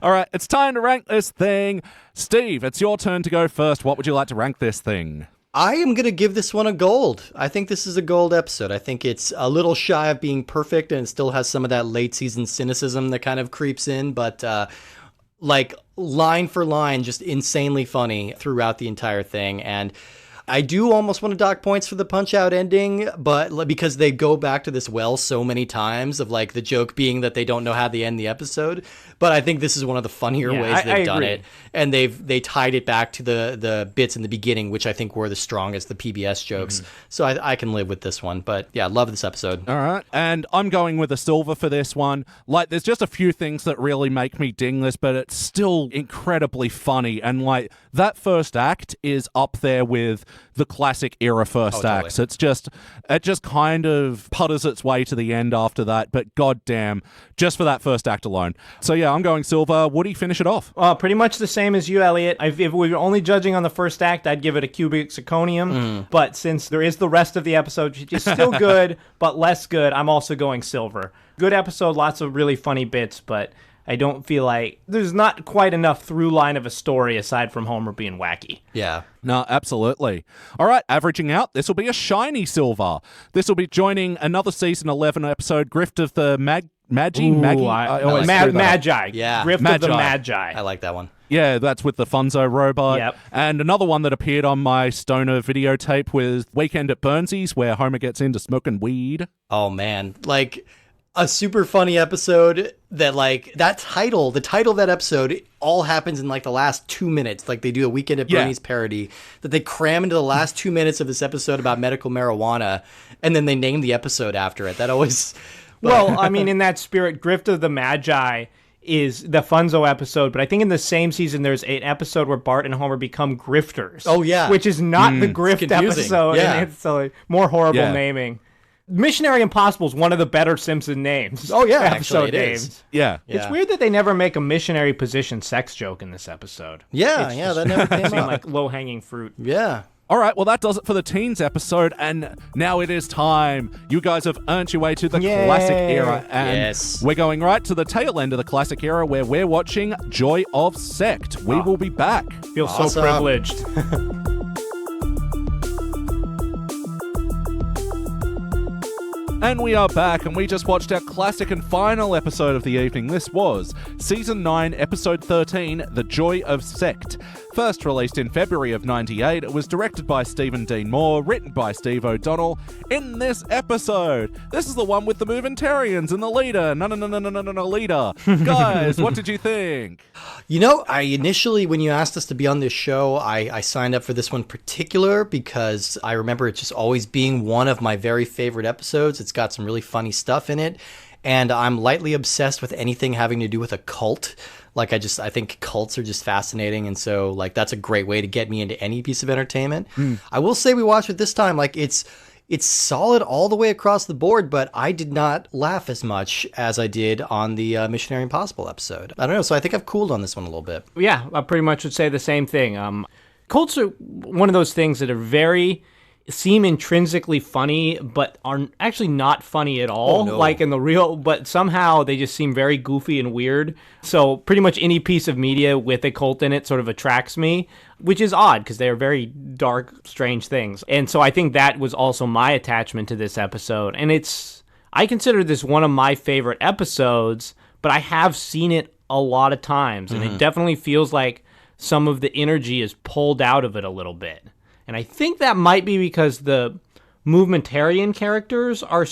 All right, it's time to rank this thing. Steve, it's your turn to go first. What would you like to rank this thing? I am going to give this one a gold. I think this is a gold episode. I think it's a little shy of being perfect, and it still has some of that late season cynicism that kind of creeps in, but like line for line, just insanely funny throughout the entire thing. And I do almost want to dock points for the Punch-Out ending, but because they go back to this well so many times of like the joke being that they don't know how to end the episode. But I think this is one of the funnier Yeah, ways they've I done agree. it. And they tied it back to the bits in the beginning, which I think were the strongest, the PBS jokes. So I can live with this one. But yeah, love this episode. All right, and I'm going with a silver for this one. Like, there's just a few things that really make me ding this, but it's still incredibly funny. And like, that first act is up there with the classic era first totally. acts. It just kind of putters its way to the end after that, but goddamn, just for that first act alone. So yeah, I'm going silver. Woody, finish it off. Pretty much the same as you, Elliot. If we were only judging on the first act, I'd give it a cubic zirconium. But since there is the rest of the episode, which is still good, but less good, I'm also going silver. Good episode, lots of really funny bits, but I don't feel like there's not quite enough through line of a story aside from Homer being wacky. Yeah. No, absolutely. All right, averaging out, this will be a shiny silver. This will be joining another season 11 episode, Grift of the Maggie? I always screw that up. Magi. Yeah. Grift of the Magi. I like that one. Yeah, that's with the Funzo robot. Yep. And another one that appeared on my Stoner videotape was Weekend at Burnsies, where Homer gets into smoking weed. Oh man, like a super funny episode that like the title of that episode all happens in like the last 2 minutes. Like they do a Weekend at Yeah. Bernie's parody that they cram into the last 2 minutes of this episode about medical marijuana, and then they name the episode after it. That always. Well, I mean, in that spirit, Grift of the Magi is the Funzo episode, but I think in the same season there's an episode where Bart and Homer become grifters. Oh, yeah. Which is not the grift confusing. episode, Yeah. and it's more horrible Yeah. naming. Missionary Impossible is one of the better Simpson names. Oh yeah, episode actually it names. is. Yeah. It's weird that they never make a missionary position sex joke in this episode. Yeah, It's yeah, just that never came seemed up. like low-hanging fruit. Yeah. All right, well, that does it for the teens episode, and now it is time. You guys have earned your way to the Yay. classic era, and Yes. we're going right to the tail end of the classic era where we're watching Joy of Sect. We will be back. Feel so Awesome. privileged. And we are back, and we just watched our classic and final episode of the evening. This was Season 9, Episode 13, The Joy of Sect. First released in February of 98, it was directed by Stephen Dean Moore, written by Steve O'Donnell. In this episode, this is the one with the Moventarians and the leader. No, leader. Guys, what did you think? You know, I initially, when you asked us to be on this show, I signed up for this one particular because I remember it just always being one of my very favorite episodes. It's got some really funny stuff in it, and I'm lightly obsessed with anything having to do with a cult. Like, I think cults are just fascinating. And so, like, that's a great way to get me into any piece of entertainment. I will say we watched it this time. Like, it's solid all the way across the board, but I did not laugh as much as I did on the Missionary Impossible episode. I don't know. So I think I've cooled on this one a little bit. Yeah, I pretty much would say the same thing. Cults are one of those things that are seem intrinsically funny, but are actually not funny at all. Oh, no. Like in the real, but somehow they just seem very goofy and weird. So pretty much any piece of media with a cult in it sort of attracts me, which is odd because they are very dark, strange things. And so I think that was also my attachment to this episode. And I consider this one of my favorite episodes, but I have seen it a lot of times. And it definitely feels like some of the energy is pulled out of it a little bit. And I think that might be because the movementarian characters are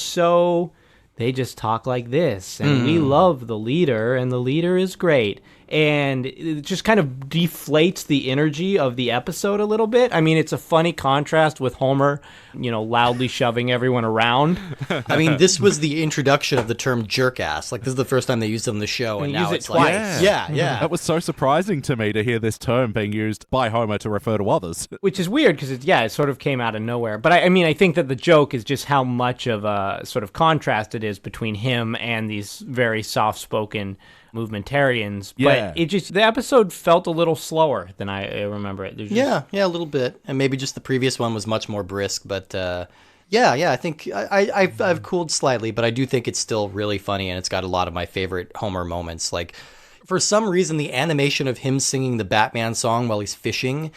they just talk like this. And we love the leader, and the leader is great. And it just kind of deflates the energy of the episode a little bit. I mean, it's a funny contrast with Homer, loudly shoving everyone around. I mean, this was the introduction of the term jerk-ass. Like, this is the first time they used it on the show, and now it's twice. Like... Yeah. That was so surprising to me to hear this term being used by Homer to refer to others. Which is weird, because it sort of came out of nowhere. But I mean, I think that the joke is just how much of a sort of contrast it is between him and these very soft-spoken movementarians. Yeah. But the episode felt a little slower than I remember it. Yeah, a little bit. And maybe just the previous one was much more brisk, but I think I've cooled slightly, but I do think it's still really funny, and it's got a lot of my favorite Homer moments. Like, for some reason, the animation of him singing the Batman song while he's fishing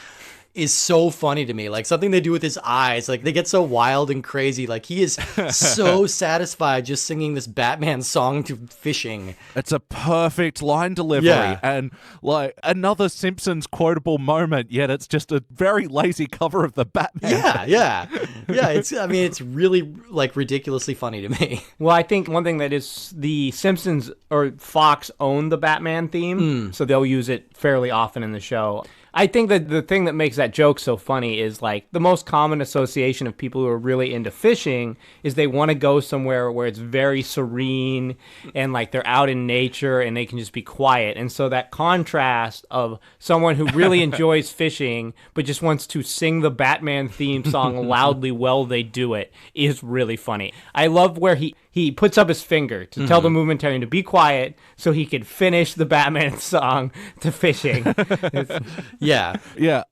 is so funny to me. Like, something they do with his eyes, like, they get so wild and crazy. Like, he is so satisfied just singing this Batman song to fishing. It's a perfect line delivery, and like another Simpsons quotable moment, yet it's just a very lazy cover of the Batman. Yeah. It's really, like, ridiculously funny to me. Well, I think one thing that is the Simpsons or Fox own the Batman theme, so they'll use it fairly often in the show. I think that the thing that makes that joke so funny is, like, the most common association of people who are really into fishing is they want to go somewhere where it's very serene and, like, they're out in nature and they can just be quiet. And so that contrast of someone who really enjoys fishing but just wants to sing the Batman theme song loudly while they do it is really funny. I love where he puts up his finger to tell the movementarian to be quiet so he could finish the Batman song to fishing. Yeah.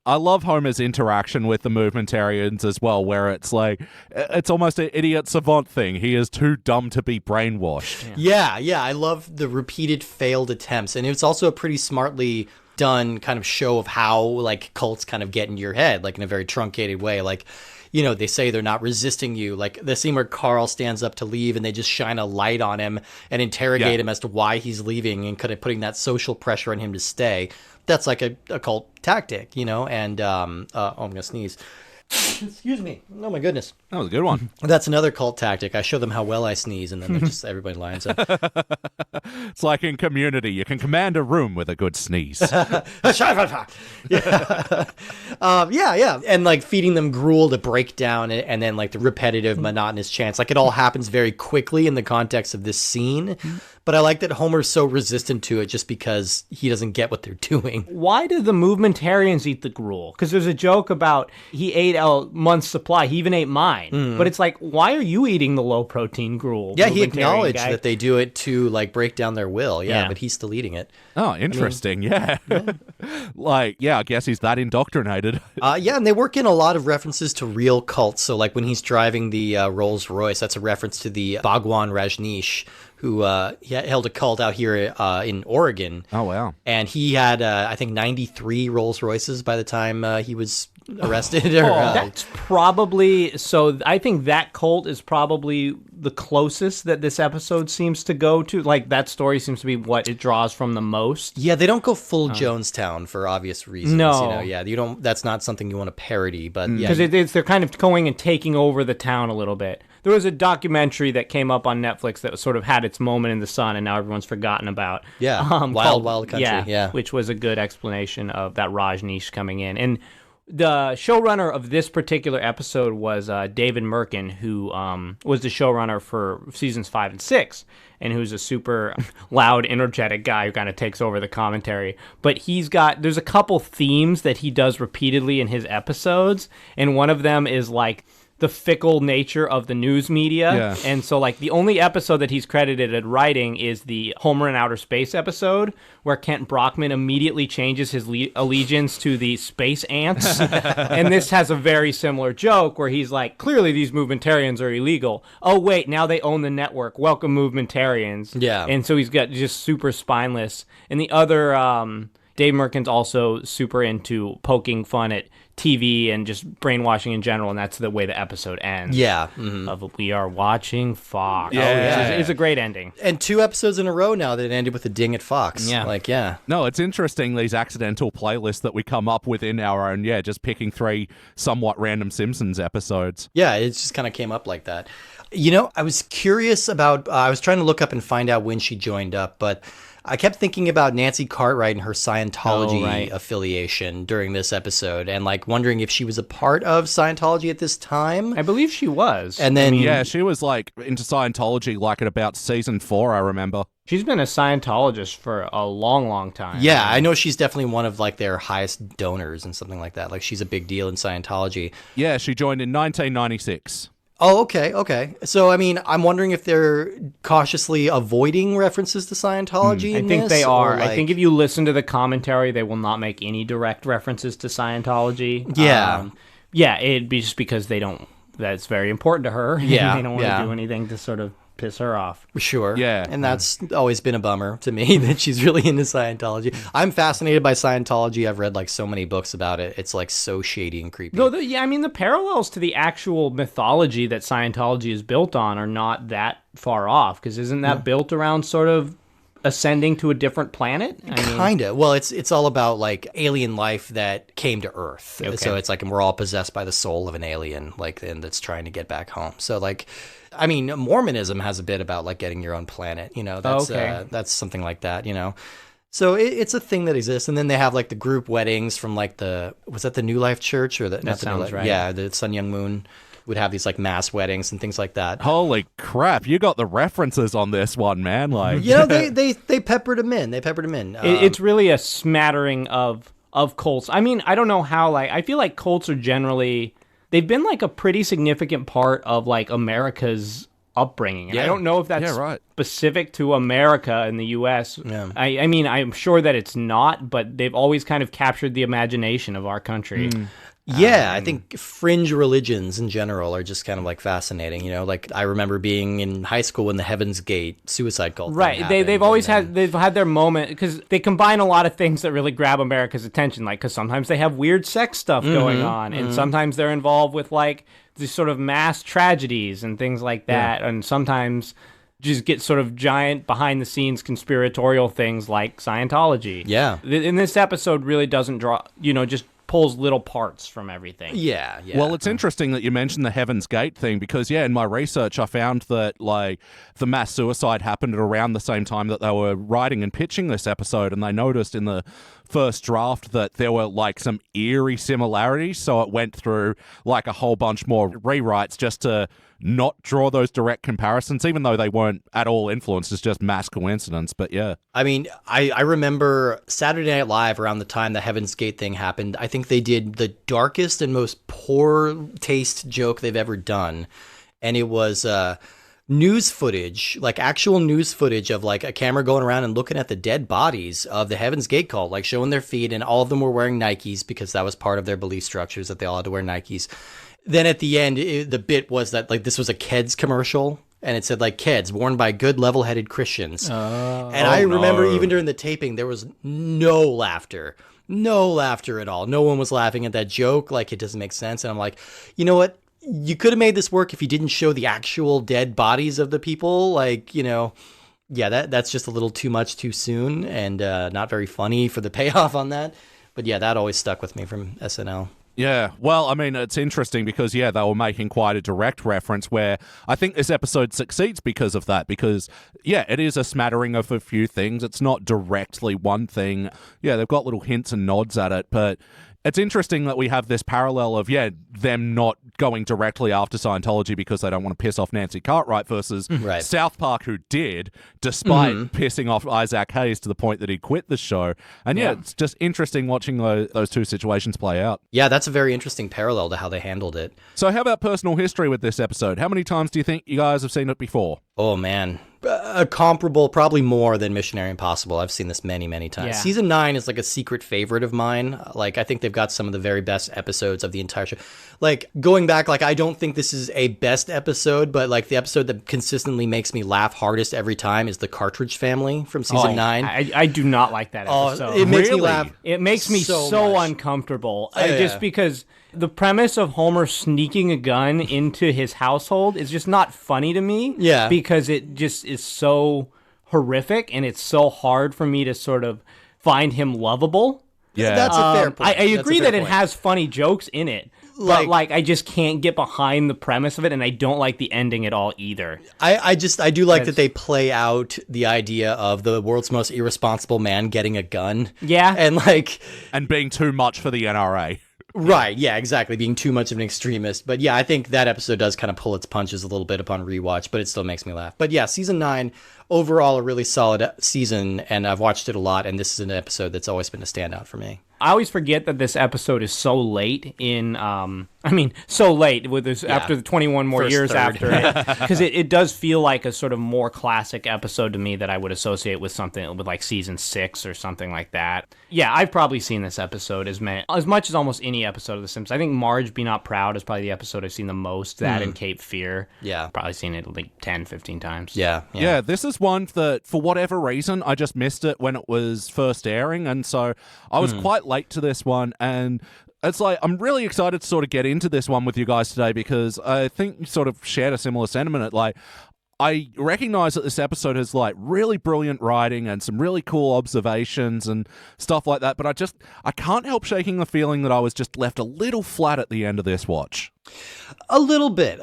I love Homer's interaction with the movementarians as well, where it's like, it's almost an idiot savant thing. He is too dumb to be brainwashed. Yeah. I love the repeated failed attempts. And it's also a pretty smartly done kind of show of how, like, cults kind of get into your head, like, in a very truncated way. Like, they say they're not resisting you. Like the scene where Carl stands up to leave and they just shine a light on him and interrogate him as to why he's leaving and kind of putting that social pressure on him to stay. That's like a cult tactic, and I'm going to sneeze. Excuse me. Oh, my goodness. That was a good one. That's another cult tactic. I show them how well I sneeze, and then everybody lines up. It's like in Community. You can command a room with a good sneeze. Yeah. And, like, feeding them gruel to break down, and then, like, the repetitive, monotonous chants. Like, it all happens very quickly in the context of this scene. But I like that Homer's so resistant to it just because he doesn't get what they're doing. Why do the movementarians eat the gruel? Because there's a joke about he ate a month's supply. He even ate mine. But it's like, why are you eating the low-protein gruel? Yeah, he acknowledged that they do it to, like, break down their will. Yeah, but he's still eating it. Oh, interesting. Yeah. Like, I guess he's that indoctrinated. And they work in a lot of references to real cults. So, like, when he's driving the Rolls Royce, that's a reference to the Bhagwan Rajneesh, who he held a cult out here in Oregon. Oh, wow. And he had, I think, 93 Rolls Royces by the time he was arrested. That's probably... So I think that cult is probably the closest that this episode seems to go to. Like, that story seems to be what it draws from the most. Yeah, they don't go full Jonestown for obvious reasons. No. You don't. That's not something you want to parody, but yeah. Because they're kind of going and taking over the town a little bit. There was a documentary that came up on Netflix that sort of had its moment in the sun, and now everyone's forgotten about. Yeah, Wild Country. Yeah, which was a good explanation of that Rajneesh coming in. And The showrunner of this particular episode was David Merkin, who was the showrunner for seasons 5 and 6, and who's a super loud, energetic guy who kind of takes over the commentary. But there's a couple themes that he does repeatedly in his episodes, and one of them is like the fickle nature of the news media. Yeah. And so like the only episode that he's credited at writing is the Homer in Outer Space episode, where Kent Brockman immediately changes his allegiance to the space ants. And this has a very similar joke where he's like, clearly these movementarians are illegal. Oh wait, now they own the network. Welcome movementarians. Yeah. And so he's got just super spineless. And the other Dave Merkin's also super into poking fun at TV and just brainwashing in general, and that's the way the episode ends. Yeah. Of we are watching Fox. Yeah. It's a great ending. And 2 episodes in a row now that it ended with a ding at Fox. Yeah. Like, yeah. No, it's interesting, these accidental playlists that we come up with in our own, just picking 3 somewhat random Simpsons episodes. Yeah, it just kind of came up like that. You know, I was curious about, I was trying to look up and find out when she joined up, but I kept thinking about Nancy Cartwright and her Scientology affiliation during this episode, and like wondering if she was a part of Scientology at this time. I believe she was. And then, Yeah, she was like into Scientology like at about season 4, I remember. She's been a Scientologist for a long, long time. yeah, I know she's definitely one of like their highest donors and something like that. Like she's a big deal in Scientology. Yeah, she joined in 1996. Oh, okay. So, I mean, I'm wondering if they're cautiously avoiding references to Scientology in I think this, they are. or, I think if you listen to the commentary, they will not make any direct references to Scientology. Yeah. Yeah, it'd be just because they don't, that's very important to her. Yeah, They don't want yeah. to do anything to sort of piss her off. Sure. Yeah. And that's always been a bummer to me that she's really into Scientology. I'm fascinated by Scientology. I've read like so many books about it. It's like so shady and creepy. No, I mean, the parallels to the actual mythology that Scientology is built on are not that far off, because isn't that built around sort of ascending to a different planet? Kinda. Well, it's all about like alien life that came to Earth. Okay. So it's like, and we're all possessed by the soul of an alien, like, and that's trying to get back home. So like, I mean, Mormonism has a bit about like getting your own planet. You know, that's that's something like that. You know. So it's a thing that exists, and then they have like the group weddings from like was that the New Life Church or That sounds right. Yeah, the Sun Young Moon would have these like mass weddings and things like that. Holy crap, you got the references on this one, man. Like, You know, they peppered them in. It's really a smattering of cults. I mean, I don't know how, like, I feel like cults are generally, they've been like a pretty significant part of like America's upbringing. And I don't know if that's specific to America and the U.S. Yeah. I mean, I'm sure that it's not, but they've always kind of captured the imagination of our country. Yeah, I think fringe religions in general are just kind of like fascinating. You know, like I remember being in high school when the Heaven's Gate suicide cult thing Right, happened, they've always and then- had their moment, because they combine a lot of things that really grab America's attention. Like, because sometimes they have weird sex stuff going on, and sometimes they're involved with like these sort of mass tragedies and things like that, and sometimes just get sort of giant behind the scenes conspiratorial things like Scientology. Yeah. In this episode, really doesn't draw, just pulls little parts from everything. Yeah. Well, it's interesting that you mentioned the Heaven's Gate thing, because, in my research, I found that, like, the mass suicide happened at around the same time that they were writing and pitching this episode, and they noticed in the first draft that there were, like, some eerie similarities, so it went through, like, a whole bunch more rewrites just to not draw those direct comparisons, even though they weren't at all influenced. It's just mass coincidence, but yeah. I mean, I remember Saturday Night Live around the time the Heaven's Gate thing happened. I think they did the darkest and most poor taste joke they've ever done. And it was news footage, like actual news footage of like a camera going around and looking at the dead bodies of the Heaven's Gate cult, like showing their feet, and all of them were wearing Nikes because that was part of their belief structures, that they all had to wear Nikes. Then at the end, the bit was that like this was a Keds commercial, and it said like Keds worn by good level-headed Christians. And I remember even during the taping, there was no laughter at all. No one was laughing at that joke. Like, it doesn't make sense. And I'm like, you know what? You could have made this work if you didn't show the actual dead bodies of the people. Like, yeah, that's just a little too much too soon, and not very funny for the payoff on that. But yeah, that always stuck with me from SNL. Yeah, well, I mean, it's interesting because, they were making quite a direct reference, where I think this episode succeeds because of that, because, it is a smattering of a few things. It's not directly one thing. Yeah, they've got little hints and nods at it, but It's interesting that we have this parallel of, them not going directly after Scientology because they don't want to piss off Nancy Cartwright versus South Park, who did, despite pissing off Isaac Hayes to the point that he quit the show. And it's just interesting watching those two situations play out. Yeah, that's a very interesting parallel to how they handled it. So how about personal history with this episode? How many times do you think you guys have seen it before? Oh, man. A comparable, probably more than Missionary Impossible. I've seen this many, many times. Yeah. Season 9 is like a secret favorite of mine. Like, I think they've got some of the very best episodes of the entire show. Like, going back, like, I don't think this is a best episode, but like the episode that consistently makes me laugh hardest every time is the Cartridge Family from season 9. I do not like that episode. It makes me laugh. It makes me so much. uncomfortable. Just because the premise of Homer sneaking a gun into his household is just not funny to me. Yeah. Because it just is so horrific, and it's so hard for me to sort of find him lovable. Yeah. That's a fair point. I agree that it point. has funny jokes in it. But like I just can't get behind the premise of it, and I don't like the ending at all either. I do like that they play out the idea of the world's most irresponsible man getting a gun. Yeah. And being too much for the NRA. Right, yeah, exactly. Being too much of an extremist. But yeah, I think that episode does kind of pull its punches a little bit upon rewatch, but it still makes me laugh. But yeah, season 9, overall a really solid season, and I've watched it a lot, and this is an episode that's always been a standout for me. I always forget that this episode is so late in, so late with this after the 21 more First years third. after it, because it does feel like a sort of more classic episode to me that I would associate with something with like season 6 or something like that. Yeah, I've probably seen this episode as much as almost any episode of The Simpsons. I think Marge Be Not Proud is probably the episode I've seen the most. That and Cape Fear. Yeah. Probably seen it like 10, 15 times. Yeah. This is one that, for whatever reason, I just missed it when it was first airing, and so I was quite late to this one, and it's like I'm really excited to sort of get into this one with you guys today because I think you sort of shared a similar sentiment. Like, I recognize that this episode has like really brilliant writing and some really cool observations and stuff like that, but I can't help shaking the feeling that I was just left a little flat at the end of this watch. A little bit.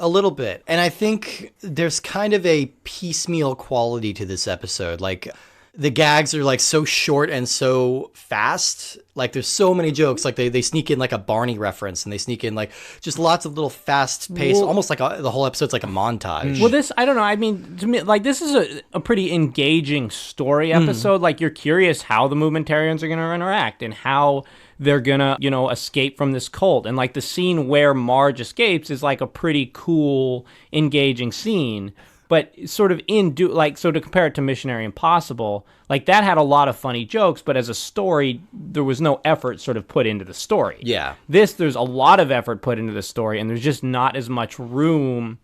And I think there's kind of a piecemeal quality to this episode. Like, the gags are like so short and so fast. Like, there's so many jokes. Like, they sneak in like a Barney reference, and they sneak in like just lots of little fast paced, almost like the whole episode's like a montage. Well, this, I don't know. I mean, to me, like, this is a pretty engaging story episode. Like, you're curious how the Movementarians are going to interact and how they're gonna, escape from this cult. And like the scene where Marge escapes is like a pretty cool, engaging scene. But sort of so to compare it to Missionary Impossible, like that had a lot of funny jokes, but as a story, there was no effort sort of put into the story. Yeah. There's a lot of effort put into the story, and there's just not as much room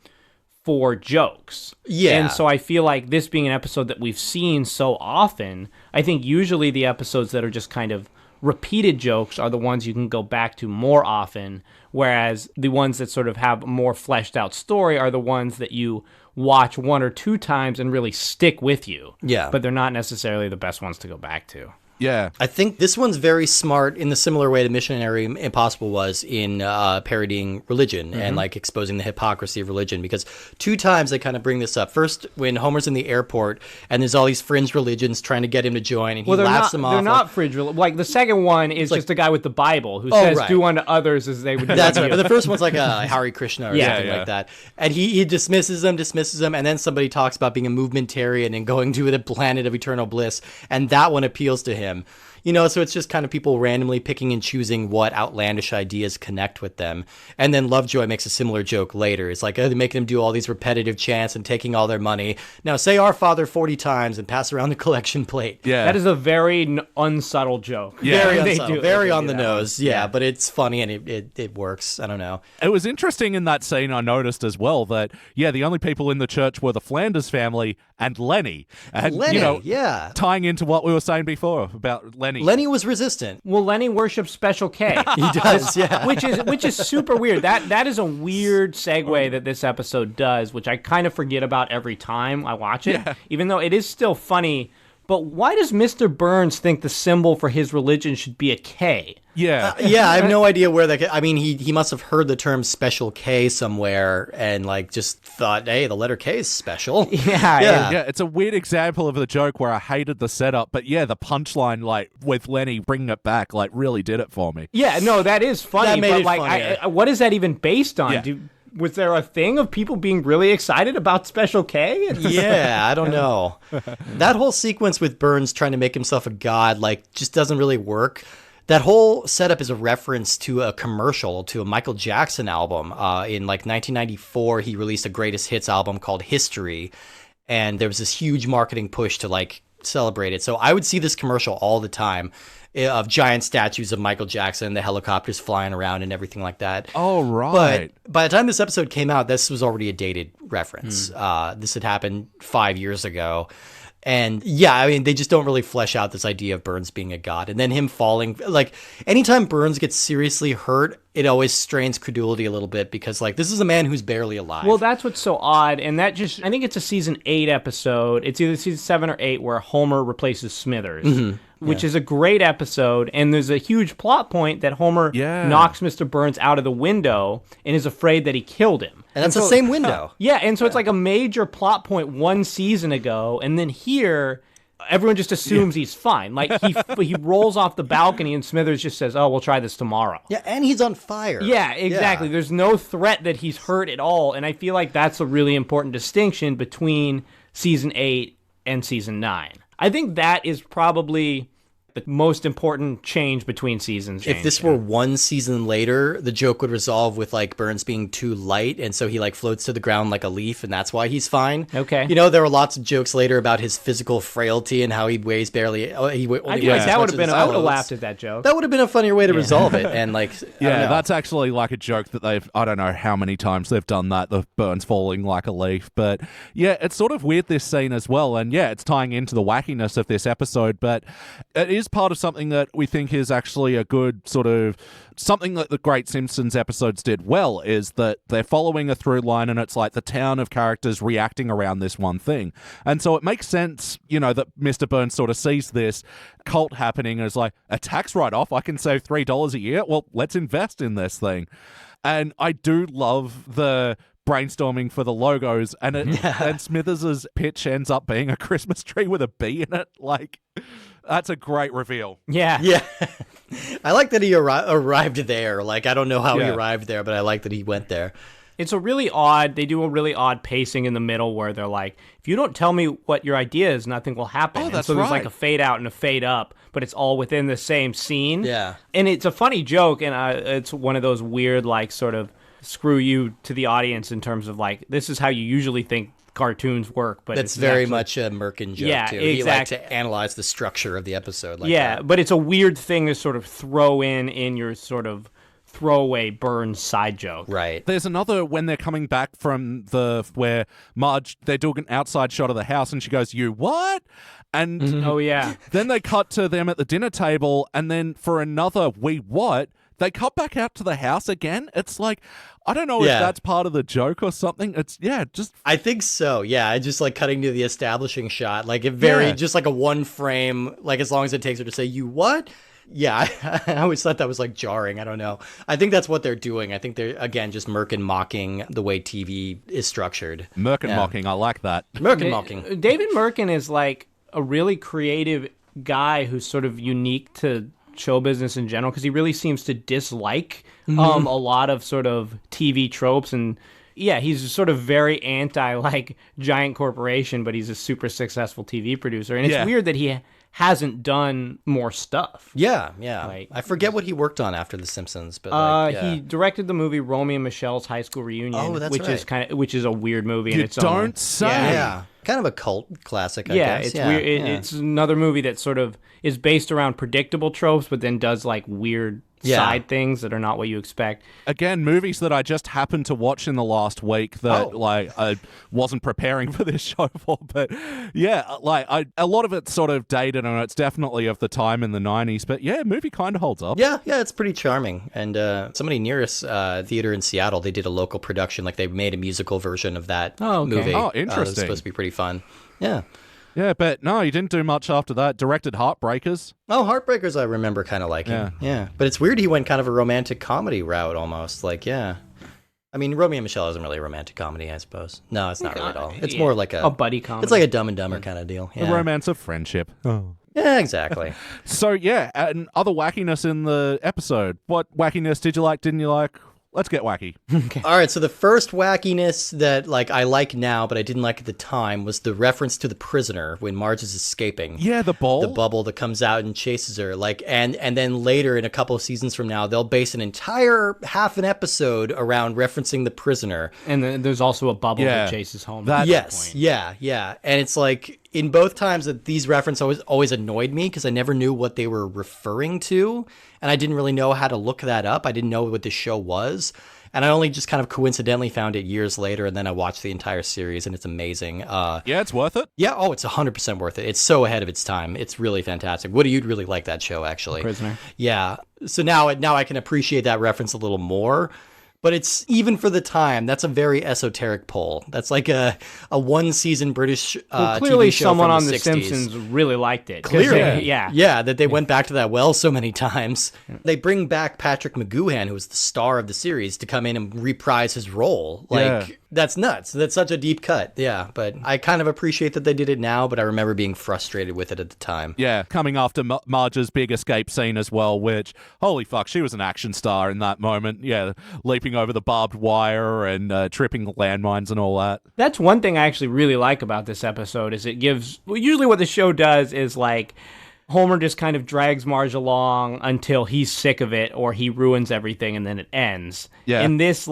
for jokes. Yeah. And so I feel like this being an episode that we've seen so often, I think usually the episodes that are just kind of repeated jokes are the ones you can go back to more often, whereas the ones that sort of have a more fleshed out story are the ones that you watch 1 or 2 times and really stick with you. Yeah. But they're not necessarily the best ones to go back to. Yeah. I think this one's very smart in the similar way that Missionary Impossible was in parodying religion and like exposing the hypocrisy of religion, because 2 times they kind of bring this up. First, when Homer's in the airport and there's all these fringe religions trying to get him to join, and he laughs them off. They're not fringe religion. Like the second one is just a guy with the Bible who says, do unto others as they would do That's unto right. you. But the first one's like a Hare Krishna or something like that. And he dismisses them, and then somebody talks about being a movementarian and going to the planet of eternal bliss, and that one appeals to him. So it's just kind of people randomly picking and choosing what outlandish ideas connect with them. And then Lovejoy makes a similar joke later. It's like they're making them do all these repetitive chants and taking all their money. Now say Our Father 40 times and pass around the collection plate. Yeah. That is a very unsubtle joke. Yeah. Very They unsubtle, do- very they on do the that nose. one. Yeah, but it's funny and it works. I don't know. It was interesting in that scene, I noticed as well, that, the only people in the church were the Flanders family and Lenny. And, Lenny, yeah. tying into what we were saying before about Lenny. Lenny was resistant. Well, Lenny worships Special K. He does, yeah. which is super weird. That is a weird segue that this episode does, which I kind of forget about every time I watch it, even though it is still funny But why does Mr. Burns think the symbol for his religion should be a K? Yeah. Yeah, I have no idea where that. I mean, he must have heard the term "special K" somewhere, and like just thought, "Hey, the letter K is special." Yeah, Yeah, it's a weird example of the joke where I hated the setup, but yeah, the punchline, like with Lenny bringing it back, like really did it for me. Yeah, no, that is funny. That made but it like, funnier. what is that even based on? Yeah. Was there a thing of people being really excited about Special K? Yeah, I don't know. That whole sequence with Burns trying to make himself a god, like, just doesn't really work. That whole setup is a reference to a commercial, to a Michael Jackson album. In like 1994, he released a greatest hits album called History, and there was this huge marketing push to like celebrate it. So I would see this commercial all the time of giant statues of Michael Jackson, the helicopters flying around and everything like that. Oh, right. But by the time this episode came out, this was already a dated reference. This had happened 5 years ago. And yeah, I mean, they just don't really flesh out this idea of Burns being a god. And then him falling, like, anytime Burns gets seriously hurt, it always strains credulity a little bit because, like, this is a man who's barely alive. Well, that's what's so odd, and that just, I think it's a season 8 episode. It's either season 7 or 8 where Homer replaces Smithers, which is a great episode, and there's a huge plot point that Homer knocks Mr. Burns out of the window and is afraid that he killed him. And that's the same window. Yeah, and so it's like a major plot point one season ago, and then here, everyone just assumes he's fine. Like, he rolls off the balcony, and Smithers just says, "Oh, we'll try this tomorrow." Yeah, and he's on fire. Yeah, exactly. Yeah. There's no threat that he's hurt at all, and I feel like that's a really important distinction between season 8 and season 9. I think that is probably the most important change between seasons. If this were one season later, the joke would resolve with like Burns being too light, and so he like floats to the ground like a leaf, and that's why he's fine. Okay. You know, there were lots of jokes later about his physical frailty and how he weighs barely. Only I feel weighs like as that much would have been. as I would have clothes. laughed at that joke. That would have been a funnier way to resolve it, and like, I don't Yeah, know. that's actually like a joke that I don't know how many times they've done that, the Burns falling like a leaf. But yeah, it's sort of weird, this scene as well. And yeah, it's tying into the wackiness of this episode, but it is part of something that we think is actually a good sort of something that the great Simpsons episodes did well, is that they're following a through line, and it's like the town of characters reacting around this one thing. And so it makes sense, you know, that Mr. Burns sort of sees this cult happening and is like, a tax write-off, I can save $3 a year? Well, let's invest in this thing. And I do love the brainstorming for the logos, and and Smithers' pitch ends up being a Christmas tree with a bee in it. Like, that's a great reveal. Yeah. Yeah. I like that he arrived there. Like, I don't know how he Yeah. arrived there, but I like that he went there. It's a really odd, they do a really odd pacing in the middle where they're like, if you don't tell me what your idea is, nothing will happen. Oh, And that's so there's right. like a fade out and a fade up, but it's all within the same scene. Yeah. And it's a funny joke, and it's one of those weird, like, sort of screw you to the audience in terms of like, this is how you usually think cartoons work, but That's it's very actually- much a Merkin joke, Yeah, too. He liked exactly. to analyze the structure of the episode like yeah, that. but it's a weird thing to sort of throw in your sort of throwaway Burns side joke. Right. There's another when they're coming back from where Marge, they're doing an outside shot of the house, and she goes, "You what?" And Oh, yeah. then they cut to them at the dinner table, and then for another "we what?" they cut back out to the house again. It's like, I don't know if Yeah. that's part of the joke or something. It's, just... I think so. Yeah, I just like cutting to the establishing shot, like Yeah. just like a one frame, like as long as it takes her to say "you what." Yeah, I always thought that was like jarring. I don't know. I think that's what they're doing. I think they're again just Merkin mocking the way TV is structured. Merkin Yeah. mocking, I like that. Merkin mocking. David Merkin is like a really creative guy who's sort of unique to show business in general, because he really seems to dislike a lot of sort of TV tropes, and yeah, he's sort of very anti like giant corporation, but he's a super successful TV producer, and it's Yeah. weird that he hasn't done more stuff. Yeah. Like- I forget what he worked on after The Simpsons, but like, yeah. He directed the movie Romeo and Michelle's High School Reunion, Oh, that's which is right. which is a weird movie in You its own way. don't say. Yeah, kind of a cult classic, I Yeah, guess. it's weird. It's another movie that sort of is based around predictable tropes, but then does like weird Yeah. side things that are not what you expect. Again, movies that I just happened to watch in the last week that like I wasn't preparing for this show for, but yeah, like a lot of it's sort of dated, and it's definitely of the time in the 90s, but yeah, movie kind of holds up. Yeah, it's pretty charming. And somebody near us, theater in Seattle, they did a local production. Like they made a musical version of that Oh, okay. movie. Oh, It was interesting. supposed to be pretty fun. Yeah. Yeah, but no, he didn't do much after that. Directed Heartbreakers. Oh, Heartbreakers I remember kind of liking. Yeah. But it's weird he went kind of a romantic comedy route almost. Like, yeah. I mean, Romeo and Michelle isn't really a romantic comedy, I suppose. No, it's not really at all. It's more like a buddy comedy. It's like a Dumb and Dumber kind of deal. The romance of friendship. Oh. Yeah, exactly. So, yeah, and other wackiness in the episode. What wackiness did you like, didn't you like? Let's get wacky. Okay. All right, so the first wackiness that I like now, but I didn't like at the time, was the reference to the prisoner when Marge is escaping. Yeah, the ball. The bubble that comes out and chases her. And then later, in a couple of seasons from now, they'll base an entire half an episode around referencing the prisoner. And then there's also a bubble that chases home. Yes, yeah. And it's like, in both times that these references always annoyed me because I never knew what they were referring to, and I didn't really know how to look that up. I didn't know what the show was, and I only just kind of coincidentally found it years later, and then I watched the entire series, and it's amazing. Yeah, it's worth it. Yeah, it's 100% worth it. It's so ahead of its time. It's really fantastic. Woody, you'd really like that show, actually. Prisoner. Yeah, so now I can appreciate that reference a little more. But it's, even for the time, that's a very esoteric pull. That's like a one-season British clearly TV show someone from on the The 60s. Simpsons really liked it. Clearly. Yeah, that they went back to that well so many times. They bring back Patrick McGoohan, who was the star of the series, to come in and reprise his role. That's nuts. That's such a deep cut. Yeah, but I kind of appreciate that they did it now, but I remember being frustrated with it at the time. Yeah, coming after Marge's big escape scene as well, which, holy fuck, she was an action star in that moment. Yeah, leaping over the barbed wire and tripping the landmines and all that. That's one thing I actually really like about this episode is it gives... Well, usually what the show does is like... Homer just kind of drags Marge along until he's sick of it or he ruins everything and then it ends. Yeah. In this,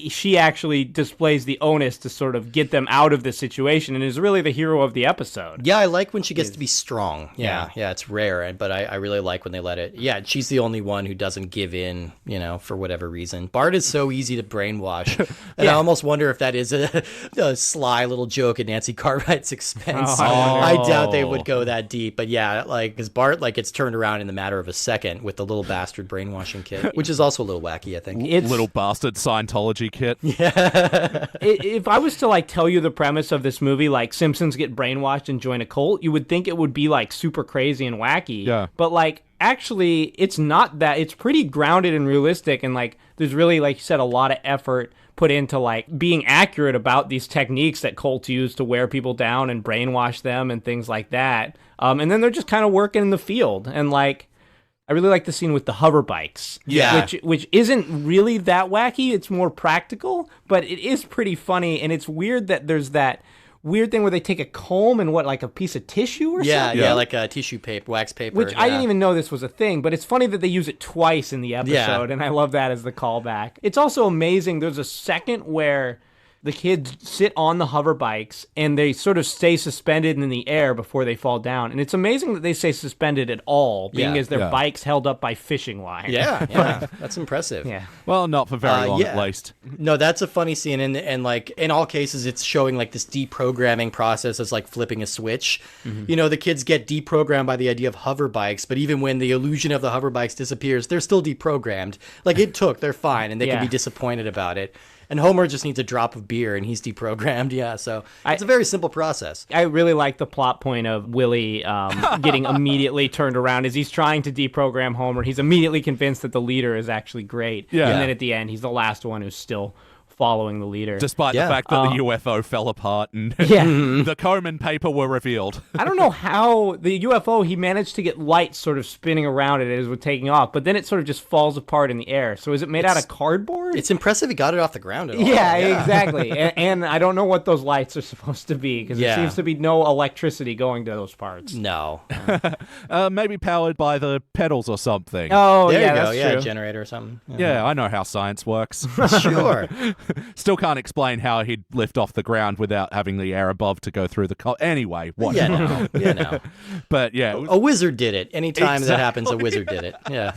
she actually displays the onus to sort of get them out of this situation and is really the hero of the episode. Yeah, I like when she gets to be strong. Yeah, it's rare, but I really like when they let it. Yeah, she's the only one who doesn't give in, for whatever reason. Bart is so easy to brainwash. And I almost wonder if that is a sly little joke at Nancy Cartwright's expense. I doubt they would go that deep, but yeah, because Bart gets turned around in the matter of a second with the little bastard brainwashing kit, which is also a little wacky, I think. It's little bastard Scientology kit. Yeah. If I was to tell you the premise of this movie, Simpsons get brainwashed and join a cult, you would think it would be super crazy and wacky. Yeah. But actually, it's not that. It's pretty grounded and realistic, and there's really, like you said, a lot of effort put into being accurate about these techniques that cults use to wear people down and brainwash them and things like that. And then they're just kind of working in the field. And I really like the scene with the hover bikes. Yeah. Which isn't really that wacky. It's more practical, but it is pretty funny. And it's weird that there's that weird thing where they take a comb and a piece of tissue or something? Yeah, like a tissue paper, wax paper. Which I didn't even know this was a thing, but it's funny that they use it twice in the episode, and I love that as the callback. It's also amazing. There's a second where the kids sit on the hover bikes and they sort of stay suspended in the air before they fall down. And it's amazing that they stay suspended at all, being as their bikes held up by fishing line. Yeah. That's impressive. Yeah. Well, not for very long, at least. No, that's a funny scene. And in all cases, it's showing this deprogramming process as flipping a switch. Mm-hmm. The kids get deprogrammed by the idea of hover bikes, but even when the illusion of the hover bikes disappears, they're still deprogrammed. They're fine, and they can be disappointed about it. And Homer just needs a drop of beer and he's deprogrammed. Yeah, so it's a very simple process. I really like the plot point of Willie getting immediately turned around as he's trying to deprogram Homer. He's immediately convinced that the leader is actually great. Yeah. And then at the end, he's the last one who's still following the leader. Despite the fact that the UFO fell apart and the Coleman paper were revealed. I don't know how the UFO, he managed to get lights sort of spinning around it as it was taking off, but then it sort of just falls apart in the air. So is it made out of cardboard? It's impressive he got it off the ground at all. Yeah, exactly. and I don't know what those lights are supposed to be, because there seems to be no electricity going to those parts. No. Maybe powered by the pedals or something. Oh, there you go. That's true. A generator or something. Yeah, I know how science works. Sure. Still can't explain how he'd lift off the ground without having the air above to go through the... Anyway, what? Yeah, no. But yeah. A wizard did it. Anytime that happens, a wizard did it. Yeah.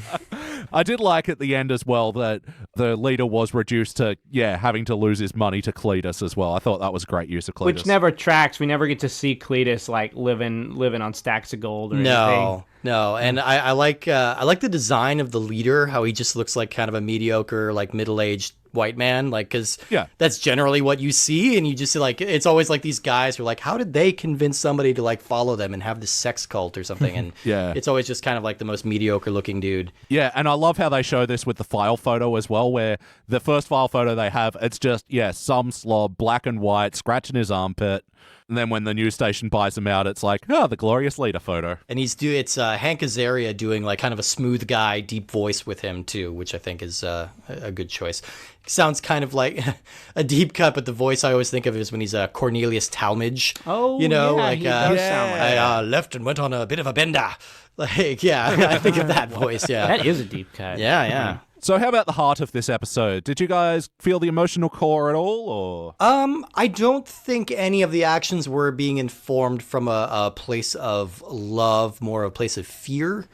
I did like at the end as well that the leader was reduced to, having to lose his money to Cletus as well. I thought that was great use of Cletus. Which never tracks. We never get to see Cletus living on stacks of gold or anything. No, and I like the design of the leader, how he just looks like kind of a mediocre, middle-aged white man, like, because Yeah. that's generally what you see, and you just see, like, it's always like these guys who are like, how did they convince somebody to like follow them and have this sex cult or something? And Yeah. it's always just kind of like the most mediocre looking dude. Yeah, and I love how they show this with the file photo as well, where the first file photo they have, it's just, some slob, black and white, scratching his armpit. And then when the news station buys him out, it's like, the glorious leader photo. And it's Hank Azaria doing like kind of a smooth guy, deep voice with him too, which I think is a good choice. Sounds kind of like a deep cut, but the voice I always think of is when he's Cornelius Talmadge. Oh, you know, yeah, like he does sound like that. I left and went on a bit of a bender. Like, yeah, I think of that voice. Yeah, That is a deep cut. yeah. So how about the heart of this episode? Did you guys feel the emotional core at all, or? I don't think any of the actions were being informed from a place of love, more of a place of fear.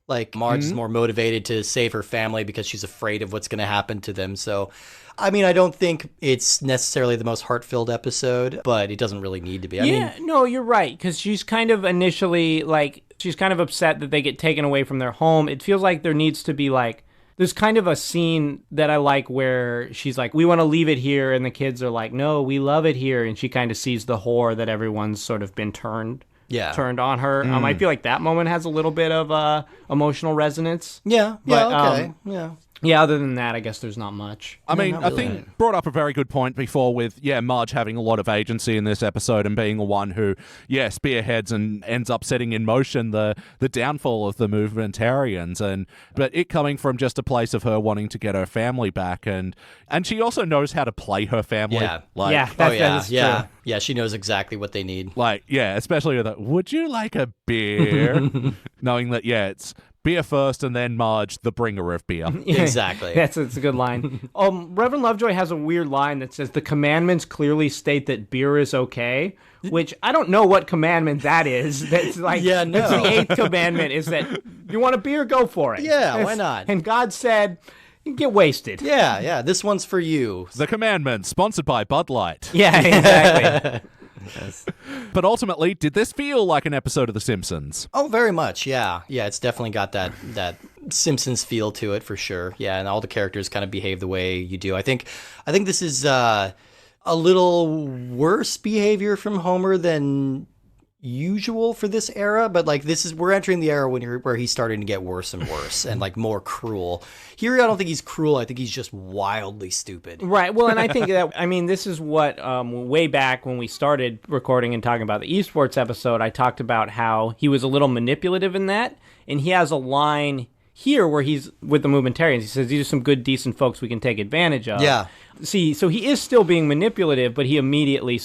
Like, Marge is more motivated to save her family because she's afraid of what's going to happen to them. So, I mean, I don't think it's necessarily the most heart-filled episode, but it doesn't really need to be. I mean, No, you're right, because she's kind of initially, like, she's kind of upset that they get taken away from their home. It feels like there needs to be, like, there's kind of a scene that I like where she's like, we want to leave it here, and the kids are like, no, we love it here, and she kind of sees the whore that everyone's sort of been turned on her. I feel like that moment has a little bit of emotional resonance. Yeah, But, okay, yeah. Yeah, other than that, I guess there's not much. I mean, not I really. think brought up a very good point before with, Marge having a lot of agency in this episode and being the one who, spearheads and ends up setting in motion the downfall of the movementarians. But it coming from just a place of her wanting to get her family back. And she also knows how to play her family. Yeah. That's true. Yeah, she knows exactly what they need. Especially with that, would you like a beer? Knowing that, it's beer first and then Marge, the bringer of beer. Exactly. It's a good line. Reverend Lovejoy has a weird line that says, the commandments clearly state that beer is okay, which I don't know what commandment that is. That's like, that's the 8th commandment is that you want a beer, go for it. Yeah, why not? And God said, get wasted. Yeah, this one's for you. The Commandment, sponsored by Bud Light. Yeah, exactly. But ultimately, did this feel like an episode of The Simpsons? Oh, very much, yeah. Yeah, it's definitely got that Simpsons feel to it for sure. Yeah, and all the characters kind of behave the way you do. I think this is a little worse behavior from Homer than usual for this era, but like we're entering the era where he's starting to get worse and worse and like more cruel. Here, I don't think he's cruel. I think he's just wildly stupid. Right. Well, and I think that, this is what, way back when we started recording and talking about the esports episode, I talked about how he was a little manipulative in that, and he has a line here where he's with the movementarians. He says, these are some good, decent folks we can take advantage of. Yeah. See, so he is still being manipulative, but he immediately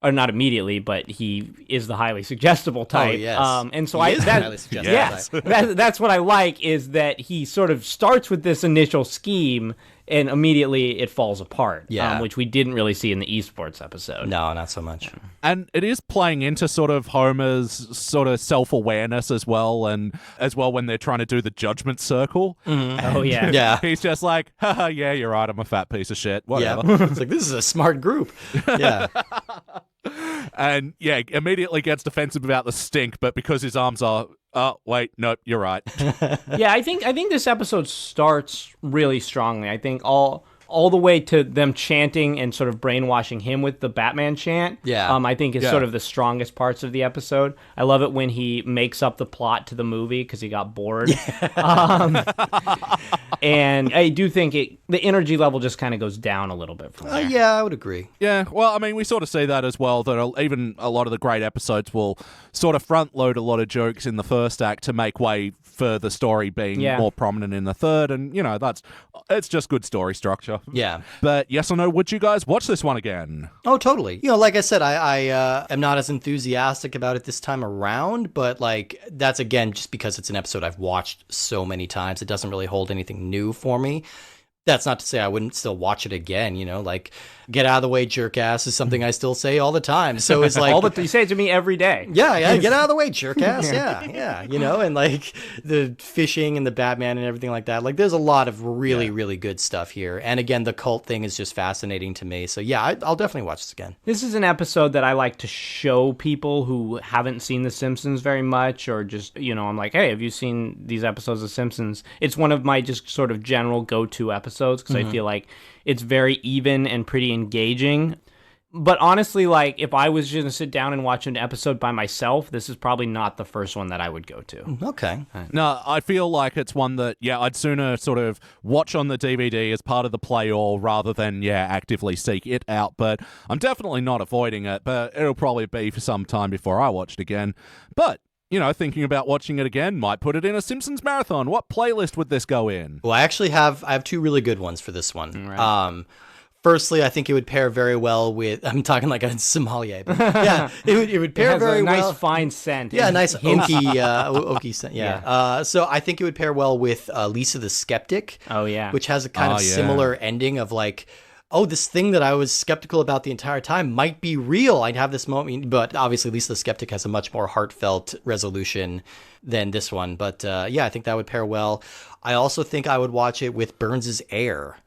or not immediately, but he is the highly suggestible type. Oh, yes. And so highly suggestible type. That's what I like, is that he sort of starts with this initial scheme and immediately it falls apart. Yeah. Which we didn't really see in the esports episode. No, not so much. And it is playing into sort of Homer's sort of self-awareness as well, and as well when they're trying to do the judgment circle. Oh, yeah. Yeah. He's just like, haha, yeah, you're right, I'm a fat piece of shit. Whatever. Yeah. It's like, this is a smart group. Yeah. And immediately gets defensive about the stink, but because his arms are, oh, wait, nope, you're right. Yeah, I think this episode starts really strongly. I think all the way to them chanting and sort of brainwashing him with the Batman chant. Yeah. I think is sort of the strongest parts of the episode. I love it when he makes up the plot to the movie because he got bored. And I do think the energy level just kind of goes down a little bit from there. Yeah, I would agree. Yeah, well, I mean, we sort of see that as well, that even a lot of the great episodes will sort of front load a lot of jokes in the first act to make way for the story being more prominent in the third, and, it's just good story structure. Yeah. But yes or no, would you guys watch this one again? Oh, totally. Like I said, I am not as enthusiastic about it this time around, but like that's again just because it's an episode I've watched so many times. It doesn't really hold anything new for me. That's not to say I wouldn't still watch it again, like get out of the way, jerk ass is something I still say all the time. So it's like you say it to me every day. Yeah, get out of the way, jerk ass. Yeah. And like the fishing and the Batman and everything like that. Like there's a lot of really, really good stuff here. And again, the cult thing is just fascinating to me. So yeah, I'll definitely watch this again. This is an episode that I like to show people who haven't seen The Simpsons very much, or just, I'm like, hey, have you seen these episodes of Simpsons? It's one of my just sort of general go-to episodes episodes because I feel like it's very even and pretty engaging. But honestly, like, if I was just going to sit down and watch an episode by myself, this is probably not the first one that I would go to. Okay. No, I feel like it's one that, I'd sooner sort of watch on the DVD as part of the play-all rather than, actively seek it out. But I'm definitely not avoiding it, but it'll probably be for some time before I watch it again. But, thinking about watching it again, might put it in a Simpsons marathon. What playlist would this go in? Well, I actually have two really good ones for this one. Right. Firstly, I think it would pair very well with. I'm talking like a sommelier. But yeah, it would pair it has very a nice well. fine scent. Yeah, nice oaky scent. Yeah. So I think it would pair well with Lisa the Skeptic. Oh yeah. Which has a kind of similar ending of like, oh, this thing that I was skeptical about the entire time might be real. I'd have this moment, but obviously Lisa the Skeptic has a much more heartfelt resolution than this one. But I think that would pair well. I also think I would watch it with Burns' Air.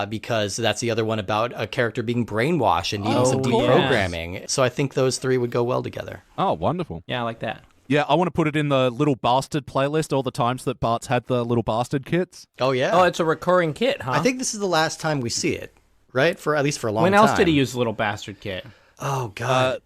Because that's the other one about a character being brainwashed and needing some deprogramming. Yes. So I think those three would go well together. Oh, wonderful. Yeah, I like that. Yeah, I want to put it in the Little Bastard playlist, all the times that Bart's had the Little Bastard kits. Oh, yeah. Oh, it's a recurring kit, huh? I think this is the last time we see it, right? At least for a long time. When else did he use the Little Bastard kit? Oh, God.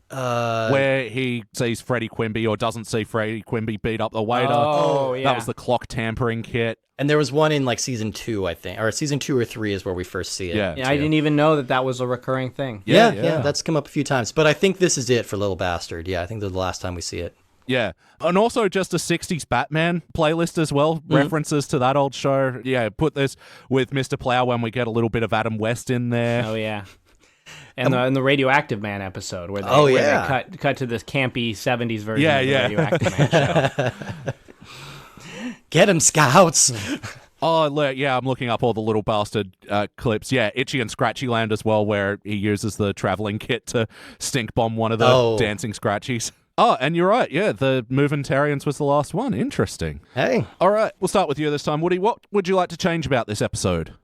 Where he sees Freddie Quimby or doesn't see Freddie Quimby beat up the waiter. Oh, yeah. That was the clock tampering kit. And there was one in like season 2, I think, or season 2 or 3 is where we first see it. Yeah, I didn't even know that was a recurring thing. Yeah, that's come up a few times. But I think this is it for Little Bastard. Yeah, I think this is the last time we see it. Yeah. And also just a 60s Batman playlist as well. References to that old show. Yeah, put this with Mr. Plow when we get a little bit of Adam West in there. Oh, yeah. And the Radioactive Man episode where they cut to this campy 70s version of the Radioactive Man show. Get him, Scouts! Oh, I'm looking up all the Little Bastard clips. Yeah, Itchy and Scratchy Land as well, where he uses the traveling kit to stink bomb one of the dancing Scratchies. Oh, and you're right. Yeah, the Moventarians was the last one. Interesting. Hey. All right, we'll start with you this time. Woody, what would you like to change about this episode?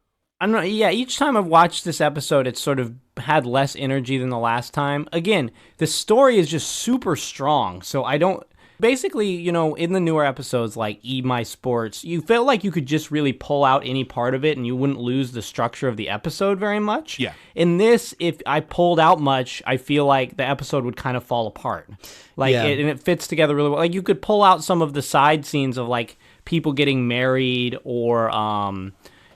I don't know. Yeah, each time I've watched this episode, it's sort of had less energy than the last time. Again, the story is just super strong, so I don't... Basically, in the newer episodes like E! My Sports, you felt like you could just really pull out any part of it and you wouldn't lose the structure of the episode very much. Yeah. In this, if I pulled out much, I feel like the episode would kind of fall apart. And it fits together really well. Like, you could pull out some of the side scenes of, like, people getting married or...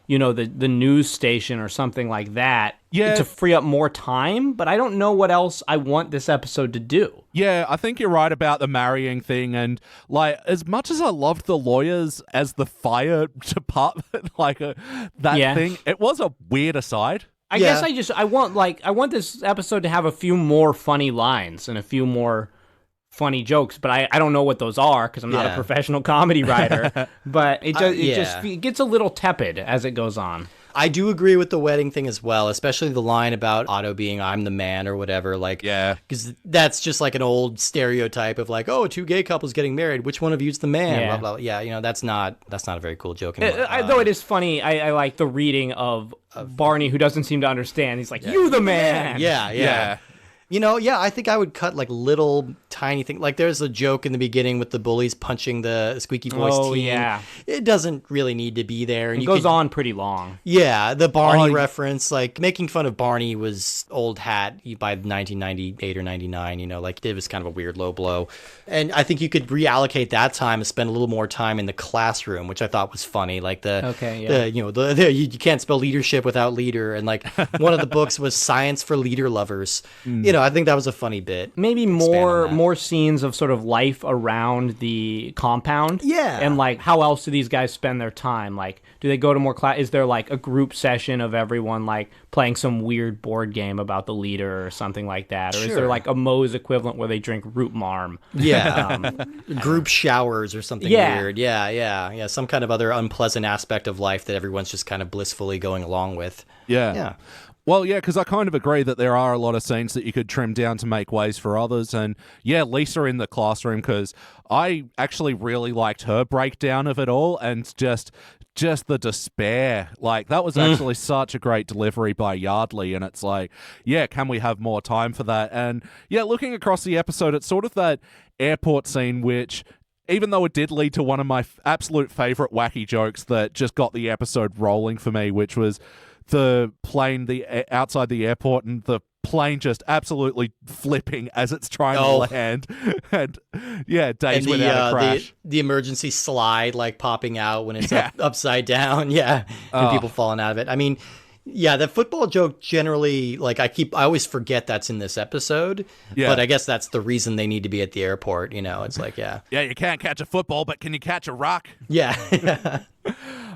the news station or something like that to free up more time, but I don't know what else I want this episode to do. Yeah, I think you're right about the marrying thing, and like as much as I loved the lawyers as the fire department, thing, it was a weird aside. I guess I want this episode to have a few more funny lines and a few more funny jokes, but I don't know what those are because I'm not a professional comedy writer. But it just gets a little tepid as it goes on. I do agree with the wedding thing as well, especially the line about Otto being "I'm the man" or whatever. Because that's just like an old stereotype of like, oh, two gay couples getting married. Which one of you's the man? Yeah. Blah blah. Yeah, that's not a very cool joke. Though it is funny, I like the reading of Barney, who doesn't seem to understand. He's like, "You the man." Yeah. I think I would cut like little tiny things. Like there's a joke in the beginning with the bullies punching the squeaky voice team. Yeah. It doesn't really need to be there. And it goes on pretty long. Yeah, the Barney reference, like making fun of Barney was old hat by 1998 or 99, it was kind of a weird low blow. And I think you could reallocate that time and spend a little more time in the classroom, which I thought was funny. Like you can't spell leadership without leader. And like one of the books was Science for Leader Lovers. I think that was a funny bit. Maybe more scenes of sort of life around the compound. Yeah. And like, how else do these guys spend their time? Like, do they go to more class? Is there like a group session of everyone like playing some weird board game about the leader or something like that? Or is there like a Moe's equivalent where they drink root marm? Yeah. Group showers or something weird. Yeah. Some kind of other unpleasant aspect of life that everyone's just kind of blissfully going along with. Yeah. Well, yeah, because I kind of agree that there are a lot of scenes that you could trim down to make ways for others. And yeah, Lisa in the classroom, because I actually really liked her breakdown of it all and just the despair. Like, that was actually such a great delivery by Yardley. And it's like, yeah, can we have more time for that? And yeah, looking across the episode, it's sort of that airport scene which even though it did lead to one of my absolute favorite wacky jokes that just got the episode rolling for me, which was the plane outside the airport and the plane just absolutely flipping as it's trying to land. And days without a crash. The emergency slide like popping out when it's upside down. Yeah. And people falling out of it. I mean, yeah, the football joke generally, like I always forget that's in this episode. Yeah. But I guess that's the reason they need to be at the airport. You know, it's like, yeah. Yeah, you can't catch a football, but can you catch a rock? Yeah.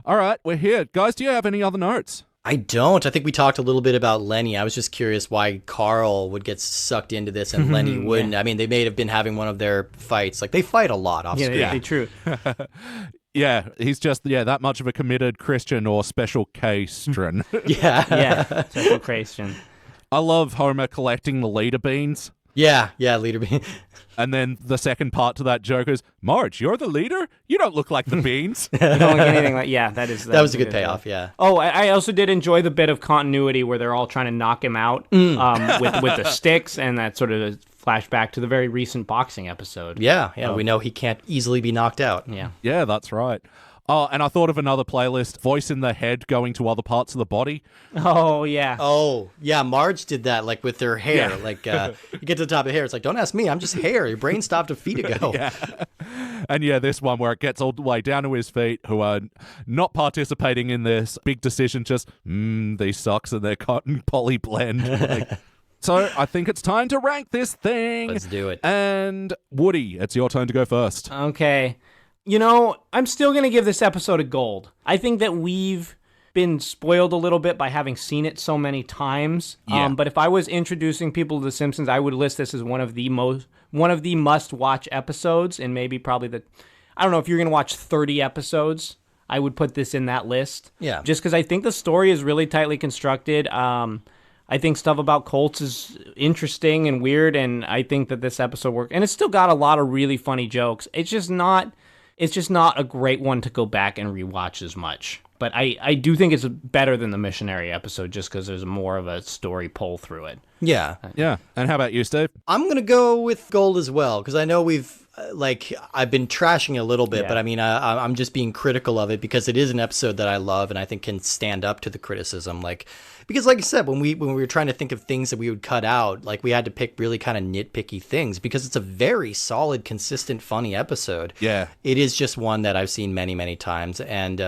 All right, we're here. Guys, do you have any other notes? I don't. I think we talked a little bit about Lenny. I was just curious why Carl would get sucked into this and Lenny wouldn't. I mean, they may have been having one of their fights. Like, they fight a lot off screen. Yeah, true. Yeah, he's just, that much of a committed Christian or special K-stron. Yeah, special Christian. I love Homer collecting the leader beans. Yeah, leader bean. And then the second part to that joke is, Marge, you're the leader? You don't look like the beans. You don't look anything like, that was a good payoff, yeah. Oh, I also did enjoy the bit of continuity where they're all trying to knock him out with the sticks, and that sort of flashback to the very recent boxing episode. Yeah, we know he can't easily be knocked out. Yeah, that's right. Oh, and I thought of another playlist, voice in the head going to other parts of the body. Oh, yeah. Oh, yeah, Marge did that, like, with her hair. Yeah. Like, you get to the top of the hair, it's like, don't ask me, I'm just hair. Your brain stopped a feet ago. Yeah. And this one where it gets all the way down to his feet, who are not participating in this big decision, just, these socks and their cotton poly blend. So I think it's time to rank this thing. Let's do it. And Woody, it's your turn to go first. Okay. You know, I'm still going to give this episode a gold. I think that we've been spoiled a little bit by having seen it so many times. Yeah. But if I was introducing people to The Simpsons, I would list this as one of the must-watch episodes, and probably I don't know, if you're going to watch 30 episodes, I would put this in that list. Yeah. Just because I think the story is really tightly constructed. I think stuff about Colts is interesting and weird, and I think that this episode worked. And it's still got a lot of really funny jokes. It's just not a great one to go back and rewatch as much. But I do think it's better than the Missionary episode just because there's more of a story pull through it. Yeah. Yeah. And how about you, Steve? I'm going to go with gold as well because I know I've been trashing it a little bit, but I mean, I'm just being critical of it because it is an episode that I love and I think can stand up to the criticism. Because like I said, when we were trying to think of things that we would cut out, we had to pick really kind of nitpicky things because it's a very solid, consistent, funny episode. Yeah. It is just one that I've seen many, many times. And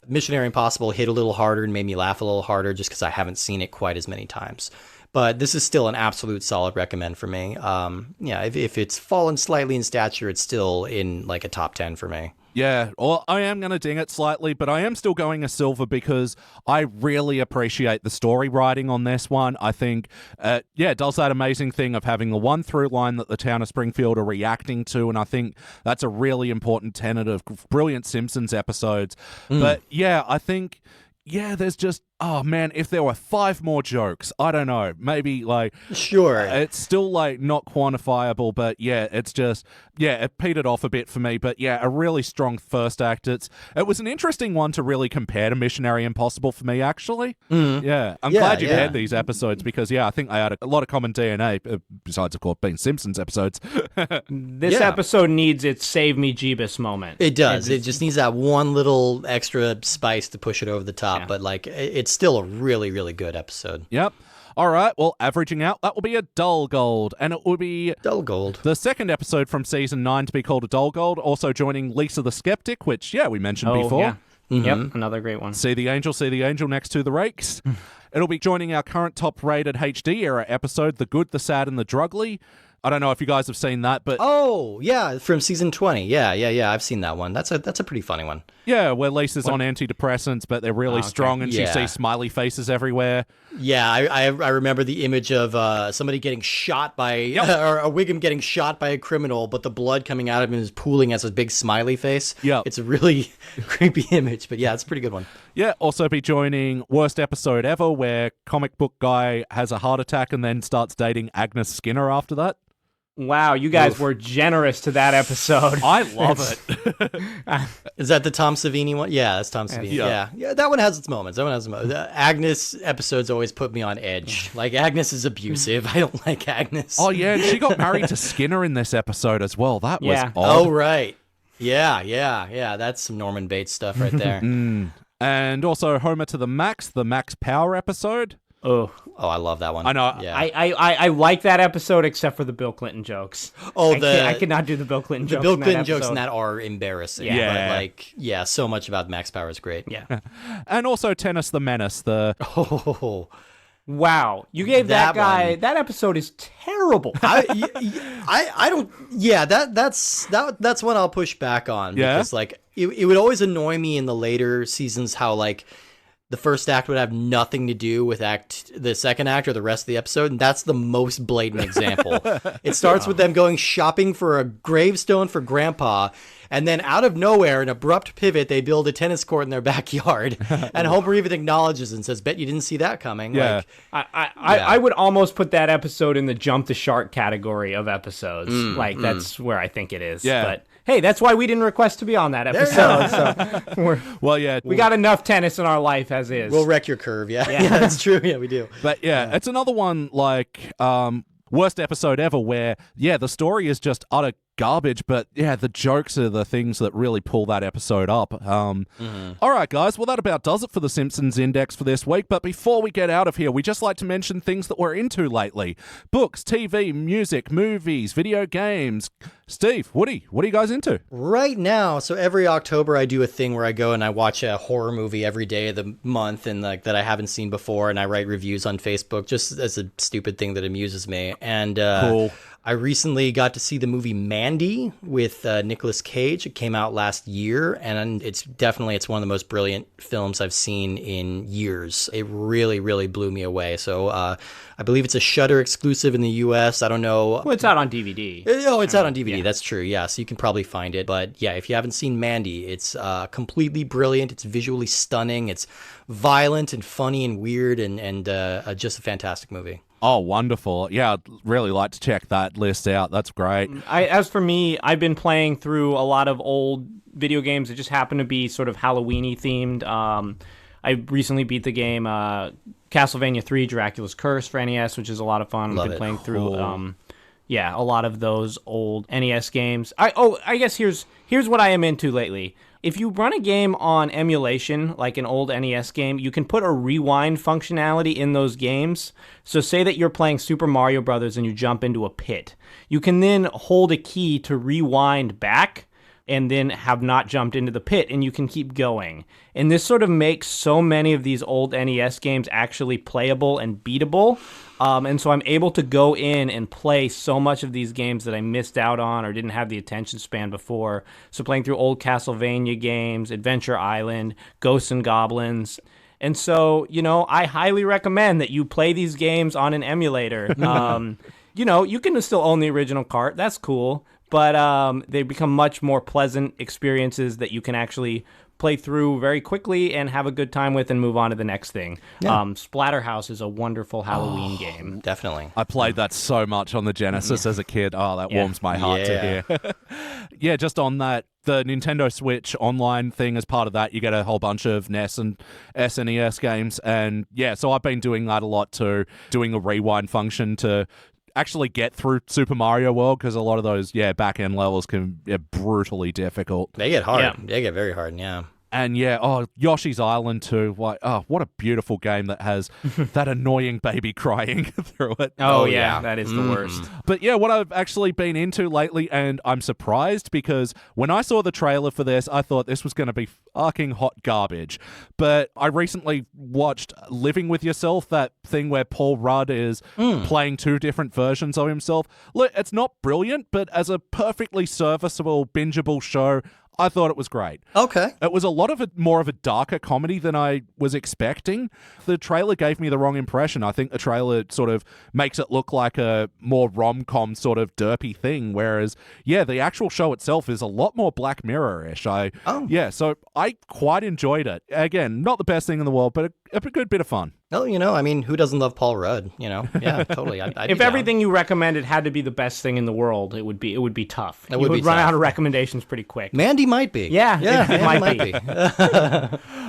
Missionary Impossible hit a little harder and made me laugh a little harder just because I haven't seen it quite as many times. But this is still an absolute solid recommend for me. If it's fallen slightly in stature, it's still in a top 10 for me. Yeah, well, I am going to ding it slightly, but I am still going a silver because I really appreciate the story writing on this one. I think, it does that amazing thing of having the one through line that the town of Springfield are reacting to, and I think that's a really important tenet of brilliant Simpsons episodes. But I think... there's just, oh man, if there were 5 more jokes, I don't know, maybe Sure. It's still not quantifiable, but it's just, it petered off a bit for me, but a really strong first act. It was an interesting one to really compare to Missionary Impossible for me, actually. Yeah, I'm glad you had these episodes because, I think they had a lot of common DNA, besides, of course, being Simpsons episodes. This episode needs its Save Me Jeebus moment. It does. It just needs that one little extra spice to push it over the top. Yeah. But it's still a really, really good episode. Yep. All right. Well, averaging out, that will be a dull gold. And it will be dull gold. The second episode from season 9 to be called a dull gold. Also joining Lisa the Skeptic, which, we mentioned before. Yeah. Mm-hmm. Yep. Another great one. See the Angel next to the Rakes. It'll be joining our current top-rated HD era episode, The Good, the Sad, and the Drugly. I don't know if you guys have seen that, but... Oh, yeah, from season 20. Yeah, I've seen that one. That's a pretty funny one. Yeah, where Lisa's on antidepressants, but they're really strong, and she sees smiley faces everywhere. Yeah, I remember the image of somebody getting shot by... or a Wiggum getting shot by a criminal, but the blood coming out of him is pooling as a big smiley face. Yeah. It's a really creepy image, but it's a pretty good one. Yeah, also be joining Worst Episode Ever, where comic book guy has a heart attack and then starts dating Agnes Skinner after that. Wow, you guys were generous to that episode. I love it. Is that the Tom Savini one? Yeah, that's Tom Savini. Yeah, that one has its moments. Agnes episodes always put me on edge. Agnes is abusive. I don't like Agnes. Oh, yeah, and she got married to Skinner in this episode as well. That was odd. Oh, right. Yeah. That's some Norman Bates stuff right there. And also Homer to the Max Power episode. Oh, I love that one. I know. Yeah. I like that episode except for the Bill Clinton jokes. I cannot do the Bill Clinton jokes. The Bill Clinton in that jokes in episode. that are embarrassing. Yeah. But so much about Max Power is great. Yeah. And also Tennis the Menace. Oh, Wow, you gave that guy one. that episode is terrible. I don't. Yeah, that's one I'll push back on. Yeah? Because it would always annoy me in the later seasons how the first act would have nothing to do with the second act or the rest of the episode, and that's the most blatant example. It starts with them going shopping for a gravestone for Grandpa, and then out of nowhere, an abrupt pivot, they build a tennis court in their backyard, and Homer even acknowledges and says, "Bet you didn't see that coming." Yeah. I would almost put that episode in the jump the shark category of episodes. That's where I think it is. Yeah. But hey, that's why we didn't request to be on that episode. So We got enough tennis in our life as is. We'll wreck your curve. Yeah, that's true. Yeah, we do. But it's another one worst episode ever where, the story is just utter garbage, but the jokes are the things that really pull that episode up. All right, guys, well, that about does it for the Simpsons Index for this week. But before we get out of here, we just like to mention things that we're into lately: books, TV, music, movies, video games. Steve, Woody, what are you guys into? Right now, so every October I do a thing where I go and I watch a horror movie every day of the month and that I haven't seen before, and I write reviews on Facebook just as a stupid thing that amuses me. And Cool. I recently got to see the movie Mandy with Nicolas Cage. It came out last year, and it's one of the most brilliant films I've seen in years. It really, really blew me away. So I believe it's a Shudder exclusive in the U.S. I don't know. Well, it's out on DVD. Oh, it's out on DVD. Yeah. That's true. Yeah, so you can probably find it. But yeah, if you haven't seen Mandy, it's completely brilliant. It's visually stunning. It's violent and funny and weird and just a fantastic movie. Oh, wonderful. Yeah, I'd really like to check that list out. That's great. As for me, I've been playing through a lot of old video games that just happen to be sort of Halloween-y themed. I recently beat the game Castlevania 3 Dracula's Curse for NES, which is a lot of fun. Love I've been it. playing through Cool. a lot of those old NES games. I guess here's what I am into lately. If you run a game on emulation, like an old NES game, you can put a rewind functionality in those games. So say that you're playing Super Mario Brothers and you jump into a pit. You can then hold a key to rewind back and then have not jumped into the pit, and you can keep going. And this sort of makes so many of these old NES games actually playable and beatable. And so I'm able to go in and play so much of these games that I missed out on or didn't have the attention span before. So playing through old Castlevania games, Adventure Island, Ghosts and Goblins. And so, I highly recommend that you play these games on an emulator. You can still own the original cart. That's cool. But they become much more pleasant experiences that you can actually play through very quickly and have a good time with and move on to the next thing. Yeah. Splatterhouse is a wonderful Halloween game. Definitely. I played that so much on the Genesis as a kid. Oh, that warms my heart to hear. Yeah, just on that, the Nintendo Switch online thing, as part of that, you get a whole bunch of NES and SNES games. And so I've been doing that a lot too, doing a rewind function to actually get through Super Mario World, because a lot of those back-end levels can be brutally difficult. They get hard. Yeah. They get very hard, yeah. And Yoshi's Island too. What a beautiful game that has that annoying baby crying through it. Oh yeah, that is the worst. But what I've actually been into lately, and I'm surprised because when I saw the trailer for this, I thought this was going to be fucking hot garbage. But I recently watched Living With Yourself, that thing where Paul Rudd is playing two different versions of himself. Look, it's not brilliant, but as a perfectly serviceable, bingeable show, I thought it was great. Okay. It was a lot of more of a darker comedy than I was expecting. The trailer gave me the wrong impression. I think the trailer sort of makes it look like a more rom-com sort of derpy thing, whereas, the actual show itself is a lot more Black Mirror-ish. So I quite enjoyed it. Again, not the best thing in the world, but a good bit of fun. Well, who doesn't love Paul Rudd? Yeah, totally. If everything you recommended had to be the best thing in the world, it would be tough. You would run out of recommendations pretty quick. Mandy might be. Yeah, it might be.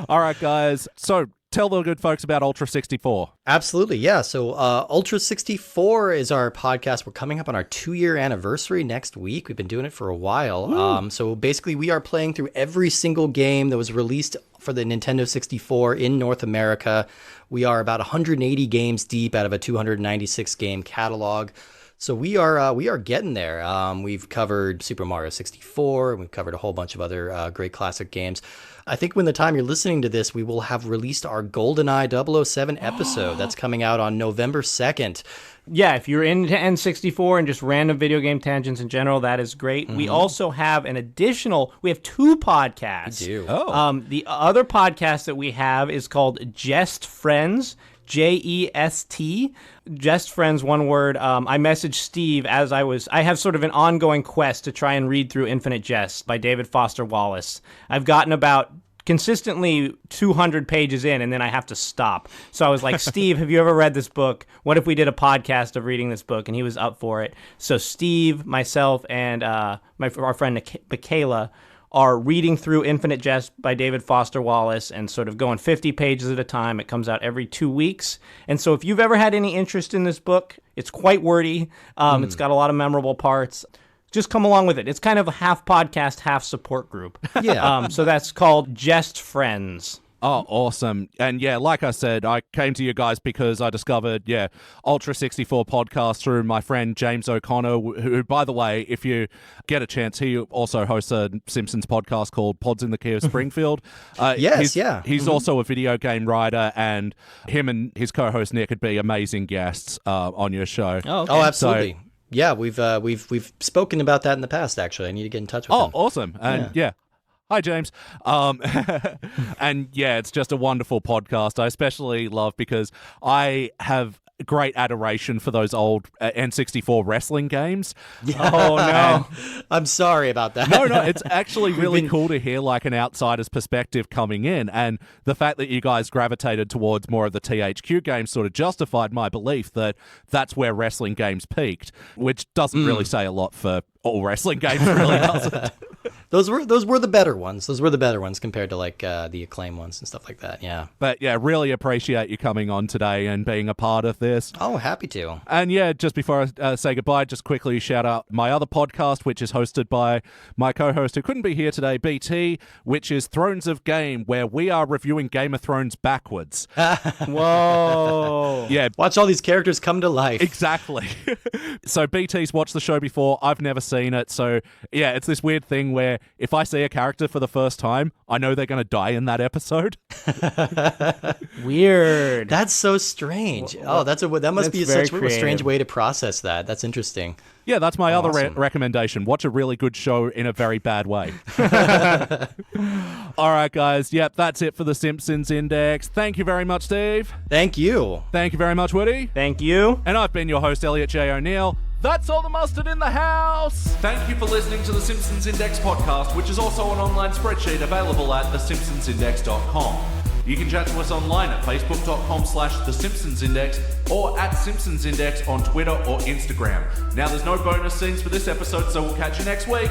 All right, guys. So tell the good folks about Ultra 64. Absolutely, yeah. So Ultra 64 is our podcast. We're coming up on our 2-year anniversary next week. We've been doing it for a while. So basically, we are playing through every single game that was released for the Nintendo 64 in North America. We are about 180 games deep out of a 296 game catalog. So we are getting there. We've covered Super Mario 64, and we've covered a whole bunch of other great classic games. I think when the time you're listening to this, we will have released our GoldenEye 007 episode. That's coming out on November 2nd. Yeah, if you're into N64 and just random video game tangents in general, that is great. We also have we have 2 podcasts. We do. The other podcast that we have is called Jest Friends, Jest. Jest Friends, one word. I messaged Steve as I have sort of an ongoing quest to try and read through Infinite Jest by David Foster Wallace. I've gotten about consistently 200 pages in, and then I have to stop. So I was like, Steve, have you ever read this book? What if we did a podcast of reading this book? And he was up for it. So Steve, myself, and our friend Michaela are reading through Infinite Jest by David Foster Wallace and sort of going 50 pages at a time. It comes out every 2 weeks. And so if you've ever had any interest in this book, it's quite wordy. It's got a lot of memorable parts. Just come along with it. It's kind of a half podcast, half support group. Yeah. So that's called Jest Friends. Oh, awesome. And yeah, like I said, I came to you guys because I discovered, Ultra 64 podcast through my friend James O'Connor, who, by the way, if you get a chance, he also hosts a Simpsons podcast called Pods in the Key of Springfield. He's also a video game writer, and him and his co-host Nick would be amazing guests on your show. Oh, okay. Oh, absolutely. Yeah, we've spoken about that in the past, actually. I need to get in touch with him. Oh, awesome. And hi, James. And yeah, it's just a wonderful podcast. I especially love because I have great adoration for those old N64 wrestling games. Yeah. Oh, no. I'm sorry about that. No, it's actually really cool to hear like an outsider's perspective coming in. And the fact that you guys gravitated towards more of the THQ games sort of justified my belief that that's where wrestling games peaked, which doesn't really say a lot for all wrestling games, really, does it? Those were the better ones. Those were the better ones compared to like the Acclaim ones and stuff like that. Yeah. But yeah, really appreciate you coming on today and being a part of this. Oh, happy to. And yeah, just before I say goodbye, just quickly shout out my other podcast, which is hosted by my co-host who couldn't be here today, BT, which is Thrones of Game, where we are reviewing Game of Thrones backwards. Whoa. Yeah. Watch all these characters come to life. Exactly. So BT's watched the show before. I've never seen it. So yeah, it's this weird thing where if I see a character for the first time, I know they're going to die in that episode. Weird. That's so strange. That must be such a strange way to process that. That's interesting. Yeah, that's my other recommendation. Watch a really good show in a very bad way. All right, guys. Yep, that's it for the Simpsons Index. Thank you very much, Steve. Thank you. Thank you very much, Woody. Thank you. And I've been your host, Elliot Jay O'Neill. That's all the mustard in the house. Thank you for listening to the Simpsons Index podcast, which is also an online spreadsheet available at thesimpsonsindex.com. You can chat to us online at facebook.com/thesimpsonsindex or at Simpsons Index on Twitter or Instagram. Now, there's no bonus scenes for this episode, so we'll catch you next week.